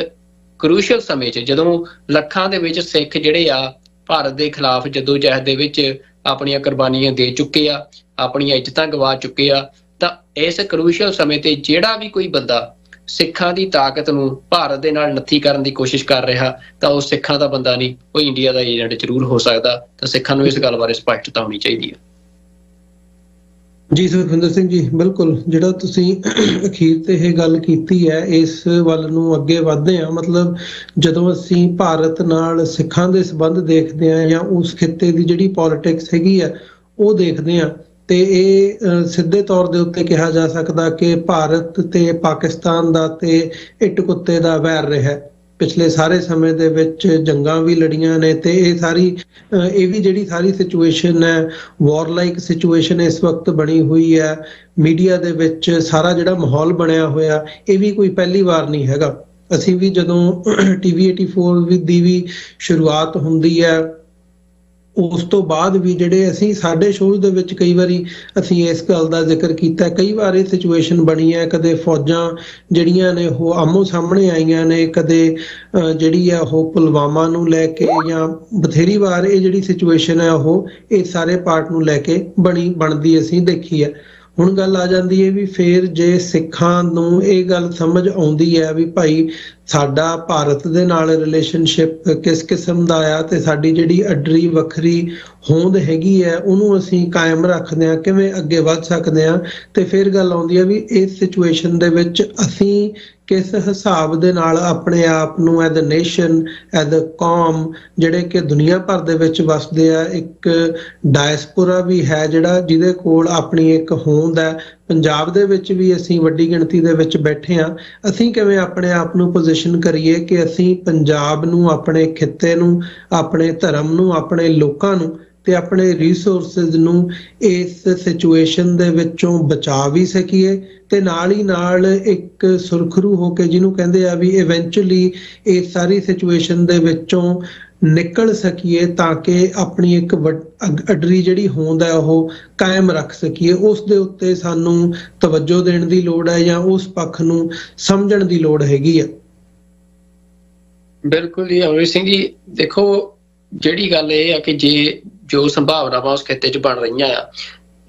ਕਰੂਸ਼ਲ ਸਮੇਂ 'ਚ ਜਦੋਂ ਲੱਖਾਂ ਦੇ ਵਿੱਚ ਸਿੱਖ ਜਿਹੜੇ ਆ ਭਾਰਤ ਦੇ ਖਿਲਾਫ ਜਦੋਜਹਿਦ ਦੇ ਵਿੱਚ ਆਪਣੀਆਂ ਕੁਰਬਾਨੀਆਂ ਦੇ ਚੁੱਕੇ ਆ, ਆਪਣੀਆਂ ਇੱਜ਼ਤਾਂ ਗਵਾ ਚੁੱਕੇ ਆ, ਤਾਂ ਇਸ ਕਰੂਸ਼ਲ ਸਮੇਂ ਤੇ ਜਿਹੜਾ ਵੀ ਕੋਈ ਬੰਦਾ ਸਿੱਖਾਂ ਦੀ ਤਾਕਤ ਨੂੰ ਭਾਰਤ ਦੇ ਨਾਲ ਨੱਥੀ ਕਰਨ ਦੀ ਕੋਸ਼ਿਸ਼ ਕਰ ਰਿਹਾ ਤਾਂ ਉਹ ਸਿੱਖਾਂ ਦਾ ਬੰਦਾ ਨਹੀਂ, ਉਹ ਇੰਡੀਆ ਦਾ ਏਜੰਟ ਜ਼ਰੂਰ ਹੋ ਸਕਦਾ। ਤਾਂ ਸਿੱਖਾਂ ਨੂੰ ਇਸ ਗੱਲ ਬਾਰੇ ਸਪਸ਼ਟਤਾ ਹੋਣੀ ਚਾਹੀਦੀ ਹੈ। ਜੀ ਸੁਖਵਿੰਦਰ ਸਿੰਘ ਜੀ, ਬਿਲਕੁਲ ਜਿਹੜਾ ਤੁਸੀਂ ਅਖੀਰ ਤੇ ਇਹ ਗੱਲ ਕੀਤੀ ਹੈ, ਇਸ ਵੱਲ ਨੂੰ ਅੱਗੇ ਵਧਦੇ ਹਾਂ। ਮਤਲਬ ਜਦੋਂ ਅਸੀਂ ਭਾਰਤ ਨਾਲ ਸਿੱਖਾਂ ਦੇ ਸੰਬੰਧ ਦੇਖਦੇ ਹਾਂ ਜਾਂ ਉਸ ਖਿੱਤੇ ਦੀ ਜਿਹੜੀ ਪੋਲਿਟਿਕਸ ਹੈਗੀ ਆ ਉਹ ਦੇਖਦੇ ਹਾਂ, ਤੇ ਇਹ ਸਿੱਧੇ ਤੌਰ ਦੇ ਉੱਤੇ ਕਿਹਾ ਜਾ ਸਕਦਾ ਕਿ ਭਾਰਤ ਤੇ ਪਾਕਿਸਤਾਨ ਦਾ ਤੇ ਇੱਟ ਕੁੱਤੇ ਦਾ ਵੈਰ ਰਿਹਾ। ਪਿਛਲੇ ਸਾਰੇ ਸਮੇਂ ਦੇ ਵਿੱਚ ਜੰਗਾਂ ਵੀ ਲੜੀਆਂ ਨੇ ਤੇ ਇਹ ਵੀ ਜਿਹੜੀ ਸਾਰੀ ਸਿਚੁਏਸ਼ਨ ਹੈ, ਵਾਰਲਾਈਕ ਸਿਚੁਏਸ਼ਨ ਇਸ ਵਕਤ ਬਣੀ ਹੋਈ ਹੈ। ਮੀਡੀਆ ਦੇ ਵਿੱਚ ਸਾਰਾ ਜਿਹੜਾ ਮਾਹੌਲ ਬਣਿਆ ਹੋਇਆ, ਇਹ ਵੀ ਕੋਈ ਪਹਿਲੀ ਵਾਰ ਨਹੀਂ ਹੈਗਾ। ਅਸੀਂ ਵੀ ਜਦੋਂ TV 84 ਦੀ ਵੀ ਸ਼ੁਰੂਆਤ ਹੁੰਦੀ ਹੈ, ਉਸ ਤੋਂ ਬਾਅਦ ਵੀ ਜਿਹੜੇ ਅਸੀਂ ਸਾਡੇ ਸ਼ੋਅ ਦੇ ਵਿੱਚ ਕਈ ਵਾਰੀ ਅਸੀਂ ਇਸ ਗੱਲ ਦਾ ਜ਼ਿਕਰ ਕੀਤਾ, ਕਈ ਵਾਰ ਇਹ ਸਿਚੁਏਸ਼ਨ ਬਣੀ ਹੈ। ਕਦੇ ਫੌਜਾਂ ਜਿਹੜੀਆਂ ਨੇ ਉਹ ਆਮੋ ਸਾਹਮਣੇ ਆਈਆਂ ਨੇ, ਕਦੇ ਜਿਹੜੀ ਹੈ ਉਹ ਪੁਲਵਾਮਾ ਨੂੰ ਲੈ ਕੇ, ਜਾਂ ਬਥੇਰੀ ਵਾਰ ਇਹ ਜਿਹੜੀ ਸਿਚੁਏਸ਼ਨ ਹੈ ਉਹ ਇਹ ਸਾਰੇ ਪਾਰਟ ਨੂੰ ਲੈ ਕੇ ਬਣਦੀ ਅਸੀਂ ਦੇਖੀ ਹੈ। ਹੁਣ ਗੱਲ ਆ ਜਾਂਦੀ ਹੈ ਵੀ ਫੇਰ ਜੇ ਸਿੱਖਾਂ ਨੂੰ ਇਹ ਗੱਲ ਸਮਝ ਆਉਂਦੀ ਹੈ ਵੀ ਭਾਈ ਸਾਡਾ ਭਾਰਤ ਦੇ ਨਾਲ ਰਿਲੇਸ਼ਨਸ਼ਿਪ ਕਿਸ ਕਿਸਮ ਦਾ ਆ ਤੇ ਸਾਡੀ ਜਿਹੜੀ ਅੱਡਰੀ ਵੱਖਰੀ ਹੋਂਦ ਹੈਗੀ ਹੈ ਉਹਨੂੰ ਅਸੀਂ ਕਾਇਮ ਰੱਖਦੇ ਹਾਂ, ਕਿਵੇਂ ਅੱਗੇ ਵੱਧ ਸਕਦੇ ਹਾਂ। ਤੇ ਫਿਰ ਗੱਲ ਆਉਂਦੀ ਹੈ ਵੀ ਇਸ ਸਿਚੁਏਸ਼ਨ ਦੇ ਵਿੱਚ ਅਸੀਂ ਕਿਸ ਹਿਸਾਬ ਦੇ ਨਾਲ ਆਪਣੇ ਆਪ ਨੂੰ as a nation, as a ਕੌਮ, ਜਿਹੜੇ ਕਿ ਦੁਨੀਆ ਭਰ ਦੇ ਵਿੱਚ ਵਸਦੇ ਆ, ਇੱਕ ਡਾਇਸਪੋਰਾ ਵੀ ਹੈ ਜਿਹੜਾ ਜਿਹਦੇ ਕੋਲ ਆਪਣੀ ਇੱਕ ਹੋਂਦ ਹੈ। ਪੰਜਾਬ ਦੇ ਵਿੱਚ ਵੀ ਅਸੀਂ ਵੱਡੀ ਗਿਣਤੀ ਦੇ ਵਿੱਚ ਬੈਠੇ ਹਾਂ। ਅਸੀਂ ਕਿਵੇਂ ਆਪਣੇ ਆਪ ਨੂੰ ਪੋਜੀਸ਼ਨ ਕਰੀਏ ਕਿ ਅਸੀਂ ਪੰਜਾਬ ਨੂੰ, ਆਪਣੇ ਖਿੱਤੇ ਨੂੰ, ਆਪਣੇ ਧਰਮ ਨੂੰ, ਆਪਣੇ ਲੋਕਾਂ ਨੂੰ ਤੇ ਆਪਣੇ ਰਿਸੋਰਸਿਸ ਨੂੰ ਇਸ ਸਿਚੁਏਸ਼ਨ ਦੇ ਵਿੱਚੋਂ ਬਚਾ ਵੀ ਸਕੀਏ ਤੇ ਨਾਲ ਹੀ ਨਾਲ ਇੱਕ ਸੁਰਖਰੂ ਹੋ ਕੇ, ਜਿਹਨੂੰ ਕਹਿੰਦੇ ਆ ਵੀ ਇਵੈਂਚੁਅਲੀ ਇਸ ਸਾਰੀ ਸਿਚੁਏਸ਼ਨ ਦੇ ਵਿੱਚੋਂ ਨਿਕਲ ਸਕੀਏ, ਤਾਂ ਕਿ ਆਪਣੀ ਇੱਕ ਅੱਡਰੀ ਜਿਹੜੀ ਹੋਂਦ ਹੈ ਉਹ ਕਾਇਮ ਰੱਖ ਸਕੀਏ। ਉਸ ਦੇ ਉੱਤੇ ਸਾਨੂੰ ਤਵੱਜੋ ਦੇਣ ਦੀ ਲੋੜ ਹੈ ਜਾਂ ਉਸ ਪੱਖ ਨੂੰ ਸਮਝਣ ਦੀ ਲੋੜ ਹੈਗੀ ਆ। ਬਿਲਕੁਲ ਜੀ ਅਮਰੀਤ ਸਿੰਘ ਜੀ, ਦੇਖੋ ਜਿਹੜੀ ਗੱਲ ਇਹ ਆ ਕਿ ਜੋ ਸੰਭਾਵਨਾਵਾਂ ਉਸ ਖਿੱਤੇ 'ਚ ਬਣ ਰਹੀਆਂ ਆ,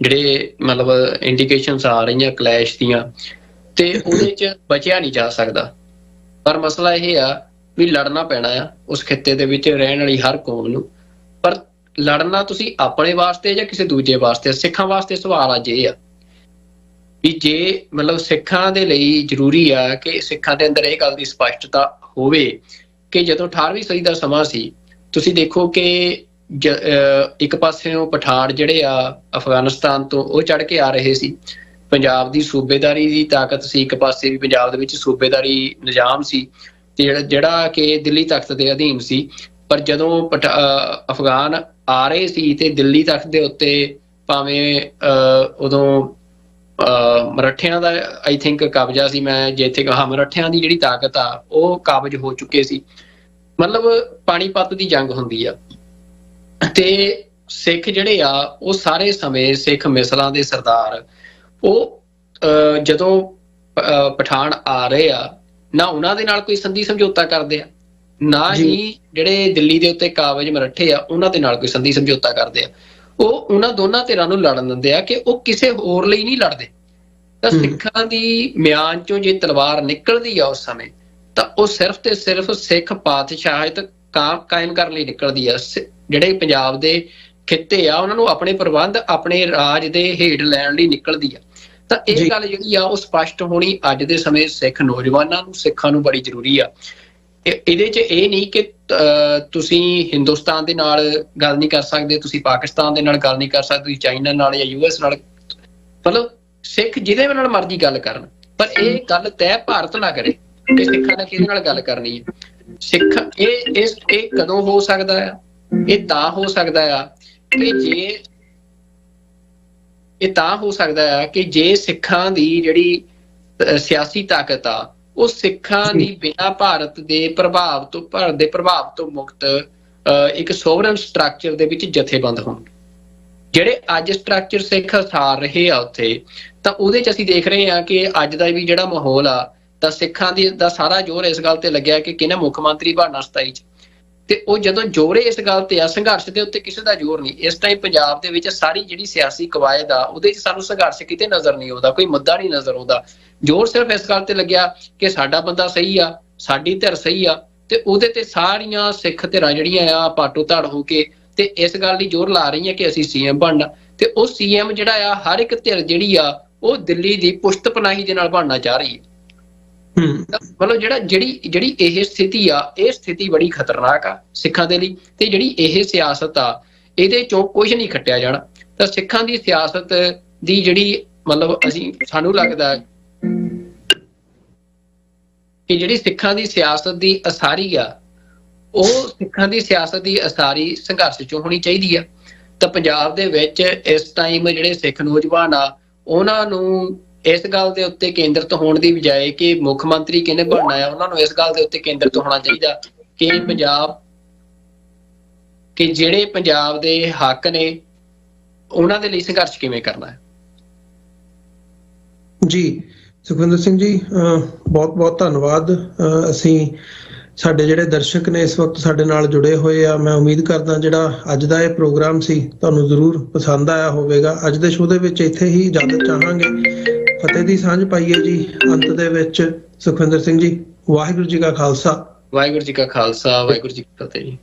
ਜਿਹੜੇ ਮਤਲਬ ਇੰਡੀਕੇਸ਼ਨਸ ਆ ਰਹੀਆਂ ਕਲੈਸ਼ ਦੀਆਂ, ਤੇ ਉਹਦੇ 'ਚ ਬਚਿਆ ਨਹੀਂ ਜਾ ਸਕਦਾ। ਪਰ ਮਸਲਾ ਇਹ ਆ ਵੀ ਲੜਨਾ ਪੈਣਾ ਆ ਉਸ ਖਿੱਤੇ ਦੇ ਵਿੱਚ ਰਹਿਣ ਵਾਲੀ ਹਰ ਕੌਮ ਨੂੰ। ਪਰ ਲੜਨਾ ਤੁਸੀਂ ਆਪਣੇ ਵਾਸਤੇ ਜਾਂ ਕਿਸੇ ਦੂਜੇ ਵਾਸਤੇ? ਸਿੱਖਾਂ ਵਾਸਤੇ ਸਵਾਲ ਅੱਜ ਇਹ ਆ ਵੀ ਜੇ ਮਤਲਬ ਸਿੱਖਾਂ ਦੇ ਲਈ ਜ਼ਰੂਰੀ ਆ ਕਿ ਸਿੱਖਾਂ ਦੇ ਅੰਦਰ ਇਹ ਗੱਲ ਦੀ ਸਪਸ਼ਟਤਾ ਹੋਵੇ ਕਿ ਜਦੋਂ 18ਵੀਂ ਸਦੀ ਦਾ ਸਮਾਂ ਸੀ, ਤੁਸੀਂ ਦੇਖੋ ਕਿ ਇੱਕ ਪਾਸਿਓਂ ਪਠਾਨ ਜਿਹੜੇ ਆ ਅਫਗਾਨਿਸਤਾਨ ਤੋਂ ਉਹ ਚੜ੍ਹ ਕੇ ਆ ਰਹੇ ਸੀ, ਪੰਜਾਬ ਦੀ ਸੂਬੇਦਾਰੀ ਦੀ ਤਾਕਤ ਸੀ, ਇੱਕ ਪਾਸੇ ਵੀ ਪੰਜਾਬ ਦੇ ਵਿੱਚ ਸੂਬੇਦਾਰੀ ਨਿਜ਼ਾਮ ਸੀ ਤੇ ਜਿਹੜਾ ਕਿ ਦਿੱਲੀ ਤਖਤ ਦੇ ਅਧੀਨ ਸੀ। ਪਰ ਜਦੋਂ ਅਫਗਾਨ ਆ ਰਹੇ ਸੀ ਤੇ ਦਿੱਲੀ ਤਖਤ ਦੇ ਉੱਤੇ ਭਾਵੇਂ ਉਦੋਂ ਮਰਾਠਿਆਂ ਦਾ ਆਈ ਥਿੰਕ ਕਬਜ਼ਾ ਸੀ, ਮੈਂ ਜਿੱਥੇ ਕਹਾ ਮਰਾਠਿਆਂ ਦੀ ਜਿਹੜੀ ਤਾਕਤ ਆ ਉਹ ਕਾਬਜ ਹੋ ਚੁੱਕੇ ਸੀ। ਮਤਲਬ ਪਾਣੀਪਤ ਦੀ ਜੰਗ ਹੁੰਦੀ ਆ ਤੇ ਸਿੱਖ ਜਿਹੜੇ ਆ ਉਹ ਸਾਰੇ ਸਮੇਂ ਸਿੱਖ ਮਿਸਲਾਂ ਦੇ ਸਰਦਾਰ ਉਹ ਜਦੋਂ ਪਠਾਨ ਆ ਰਹੇ ਆ, ਨਾ ਉਹਨਾਂ ਦੇ ਨਾਲ ਕੋਈ ਸੰਧੀ ਸਮਝੌਤਾ ਕਰਦੇ ਆ, ਨਾ ਹੀ ਜਿਹੜੇ ਦਿੱਲੀ ਦੇ ਉੱਤੇ ਕਾਬਜ ਮਰਾਠੇ ਆ ਉਹਨਾਂ ਦੇ ਨਾਲ ਕੋਈ ਸੰਧੀ ਸਮਝੌਤਾ ਕਰਦੇ ਆ। ਉਹ ਉਹਨਾਂ ਦੋਨਾਂ ਧਿਰਾਂ ਨੂੰ ਲੜਨ ਦਿੰਦੇ ਆ ਕਿ ਉਹ ਕਿਸੇ ਹੋਰ ਲਈ ਨਹੀਂ ਲੜਦੇ। ਤਾਂ ਸਿੱਖਾਂ ਦੀ ਮਿਆਨ ਚੋਂ ਜੇ ਤਲਵਾਰ ਨਿਕਲਦੀ ਆ ਉਸ ਸਮੇਂ, ਤਾਂ ਉਹ ਸਿਰਫ ਤੇ ਸਿਰਫ ਸਿੱਖ ਪਾਤਸ਼ਾਹਿਤ ਕਾਇਮ ਕਰਨ ਲਈ ਨਿਕਲਦੀ ਆ। ਜਿਹੜੇ ਪੰਜਾਬ ਦੇ ਖਿੱਤੇ ਆ ਉਹਨਾਂ ਨੂੰ ਆਪਣੇ ਪ੍ਰਬੰਧ ਆਪਣੇ ਰਾਜ ਦੇ ਹੇਠ ਲੈਣ ਲਈ ਨਿਕਲਦੀ ਆ। ਤਾਂ ਇਹ ਗੱਲ ਜਿਹੜੀ ਆ ਉਹ ਸਪਸ਼ਟ ਹੋਣੀ ਅੱਜ ਦੇ ਸਮੇਂ ਸਿੱਖ ਨੌਜਵਾਨਾਂ ਨੂੰ, ਸਿੱਖਾਂ ਨੂੰ ਬੜੀ ਜ਼ਰੂਰੀ ਆ। ਇਹਦੇ 'ਚ ਇਹ ਨਹੀਂ ਕਿ ਤੁਸੀਂ ਹਿੰਦੁਸਤਾਨ ਦੇ ਨਾਲ ਗੱਲ ਨਹੀਂ ਕਰ ਸਕਦੇ, ਤੁਸੀਂ ਪਾਕਿਸਤਾਨ ਦੇ ਨਾਲ ਗੱਲ ਨਹੀਂ ਕਰ ਸਕਦੇ, ਤੁਸੀਂ ਚਾਈਨਾ ਨਾਲ ਜਾਂ US ਨਾਲ, ਮਤਲਬ ਸਿੱਖ ਜਿਹਦੇ ਨਾਲ ਮਰਜ਼ੀ ਗੱਲ ਕਰਨ, ਪਰ ਇਹ ਗੱਲ ਤੈਅ ਭਾਰਤ ਨਾ ਕਰੇ ਕਿ ਸਿੱਖਾਂ ਨੇ ਕਿਹਦੇ ਨਾਲ ਗੱਲ ਕਰਨੀ ਹੈ। ਸਿੱਖ ਇਹ ਕਦੋਂ ਹੋ ਸਕਦਾ ਆ? ਇਹ ਤਾਂ ਹੋ ਸਕਦਾ ਆ ਕਿ ਜੇ ਸਿੱਖਾਂ ਦੀ ਜਿਹੜੀ ਸਿਆਸੀ ਤਾਕਤ ਆ ਉਹ ਸਿੱਖਾਂ ਦੀ ਬਿਨਾਂ ਭਾਰਤ ਦੇ ਪ੍ਰਭਾਵ ਤੋਂ ਮੁਕਤ ਇੱਕ ਸੋਵਰਨ ਸਟਰਕਚਰ ਦੇ ਵਿੱਚ ਜਥੇਬੰਦ ਹੋਣ। ਜਿਹੜੇ ਅੱਜ ਸਟਰਕਚਰ ਸਿੱਖ ਸਾਰ ਰਹੇ ਆ ਉੱਥੇ, ਤਾਂ ਉਹਦੇ 'ਚ ਅਸੀਂ ਦੇਖ ਰਹੇ ਹਾਂ ਕਿ ਅੱਜ ਦਾ ਵੀ ਜਿਹੜਾ ਮਾਹੌਲ ਆ, ਤਾਂ ਸਿੱਖਾਂ ਦਾ ਸਾਰਾ ਜ਼ੋਰ ਇਸ ਗੱਲ ਤੇ ਲੱਗਿਆ ਕਿ ਕਿਹਨੇ ਮੁੱਖ ਮੰਤਰੀ ਬਣਨਾ 27 'ਚ, ਤੇ ਉਹ ਜਦੋਂ ਜ਼ੋਰੇ ਇਸ ਗੱਲ ਤੇ ਆ, ਸੰਘਰਸ਼ ਦੇ ਉੱਤੇ ਕਿਸੇ ਦਾ ਜ਼ੋਰ ਨਹੀਂ। ਇਸ ਟਾਈਮ ਪੰਜਾਬ ਦੇ ਵਿੱਚ ਸਾਰੀ ਜਿਹੜੀ ਸਿਆਸੀ ਕਵਾਇਦ ਆ ਉਹਦੇ 'ਚ ਸਾਨੂੰ ਸੰਘਰਸ਼ ਕਿਤੇ ਨਜ਼ਰ ਨਹੀਂ ਆਉਂਦਾ, ਕੋਈ ਮੁੱਦਾ ਨਹੀਂ ਨਜ਼ਰ ਆਉਂਦਾ। ਜ਼ੋਰ ਸਿਰਫ ਇਸ ਗੱਲ ਤੇ ਲੱਗਿਆ ਕਿ ਸਾਡਾ ਬੰਦਾ ਸਹੀ ਆ, ਸਾਡੀ ਧਿਰ ਸਹੀ ਆ, ਤੇ ਉਹਦੇ ਤੇ ਸਾਰੀਆਂ ਸਿੱਖ ਧਿਰਾਂ ਜਿਹੜੀਆਂ ਆ ਪਾਟੋ ਧੜ ਹੋ ਕੇ ਤੇ ਇਸ ਗੱਲ ਲਈ ਜ਼ੋਰ ਲਾ ਰਹੀਆਂ ਕਿ ਅਸੀਂ ਸੀਐਮ ਬਣਨਾ। ਤੇ ਉਹ ਸੀਐਮ ਜਿਹੜਾ ਆ ਹਰ ਇੱਕ ਧਿਰ ਜਿਹੜੀ ਆ ਉਹ ਦਿੱਲੀ ਦੀ ਪੁਸ਼ਤ ਪਨਾਹੀ ਦੇ ਨਾਲ ਬਣਨਾ ਚਾਹ ਰਹੀ ਹੈ। ਮਤਲਬ ਜਿਹੜੀ ਇਹ ਸਥਿਤੀ ਆ, ਇਹ ਸਥਿਤੀ ਬੜੀ ਖਤਰਨਾਕ ਆ ਸਿੱਖਾਂ ਦੇ ਲਈ। ਤੇ ਜਿਹੜੀ ਇਹ ਸਿਆਸਤ ਆ ਇਹਦੇ ਚੋਂ ਕੁਝ ਨਹੀਂ ਖੱਟਿਆ ਜਾਣਾ। ਤਾਂ ਸਿੱਖਾਂ ਦੀ ਸਿਆਸਤ ਦੀ ਜਿਹੜੀ ਮਤਲਬ ਸਾਨੂੰ ਲੱਗਦਾ ਕਿ ਜਿਹੜੀ ਸਿੱਖਾਂ ਦੀ ਸਿਆਸਤ ਦੀ ਅਸਾਰੀ ਆ, ਉਹ ਸਿੱਖਾਂ ਦੀ ਸਿਆਸਤ ਦੀ ਅਸਾਰੀ ਸੰਘਰਸ਼ ਚੋਂ ਹੋਣੀ ਚਾਹੀਦੀ ਆ। ਤਾਂ ਪੰਜਾਬ ਦੇ ਵਿੱਚ ਇਸ ਟਾਈਮ ਜਿਹੜੇ ਸਿੱਖ ਨੌਜਵਾਨ ਆ ਉਹਨਾਂ ਨੂੰ ਇਸ ਗੱਲ ਦੇ ਉੱਤੇ ਕੇਂਦਰਿਤ ਹੋਣ ਦੀ ਬਜਾਏ ਕਿ ਮੁੱਖ ਮੰਤਰੀ ਕਿਹਨੇ ਬਣਨਾ ਹੈ, ਉਹਨਾਂ ਨੂੰ ਇਸ ਗੱਲ ਦੇ ਉੱਤੇ ਕੇਂਦਰਿਤ ਹੋਣਾ ਚਾਹੀਦਾ ਕਿ ਜਿਹੜੇ ਪੰਜਾਬ ਦੇ ਹੱਕ ਨੇ ਉਹਨਾਂ ਦੇ ਲਈ ਸੰਘਰਸ਼ ਕਿਵੇਂ ਕਰਨਾ ਹੈ। ਜੀ ਸੁਖਵਿੰਦਰ ਸਿੰਘ ਜੀ, ਬਹੁਤ ਬਹੁਤ ਧੰਨਵਾਦ। ਸਾਡੇ ਜਿਹੜੇ ਦਰਸ਼ਕ ਨੇ ਇਸ ਵਕਤ ਸਾਡੇ ਨਾਲ ਜੁੜੇ ਹੋਏ ਆ, ਮੈਂ ਉਮੀਦ ਕਰਦਾ ਜਿਹੜਾ ਅੱਜ ਦਾ ਇਹ ਪ੍ਰੋਗਰਾਮ ਸੀ ਤੁਹਾਨੂੰ ਜ਼ਰੂਰ ਪਸੰਦ ਆਇਆ ਹੋਵੇਗਾ। ਅੱਜ ਦੇ ਸ਼ੋਅ ਦੇ ਵਿੱਚ ਇੱਥੇ ਹੀ ਇਜਾਜ਼ਤ ਚਾਹਾਂਗੇ। ਫਤਿਹ ਦੀ ਸਾਂਝ ਪਾਈਏ ਜੀ ਅੰਤ ਦੇ ਵਿੱਚ। ਸੁਖਵਿੰਦਰ ਸਿੰਘ ਜੀ, ਵਾਹਿਗੁਰੂ ਜੀ ਕਾ ਖਾਲਸਾ, ਵਾਹਿਗੁਰੂ ਜੀ ਕਾ ਖਾਲਸਾ, ਵਾਹਿਗੁਰੂ ਜੀ ਕੀ ਫਤਿਹ ਜੀ।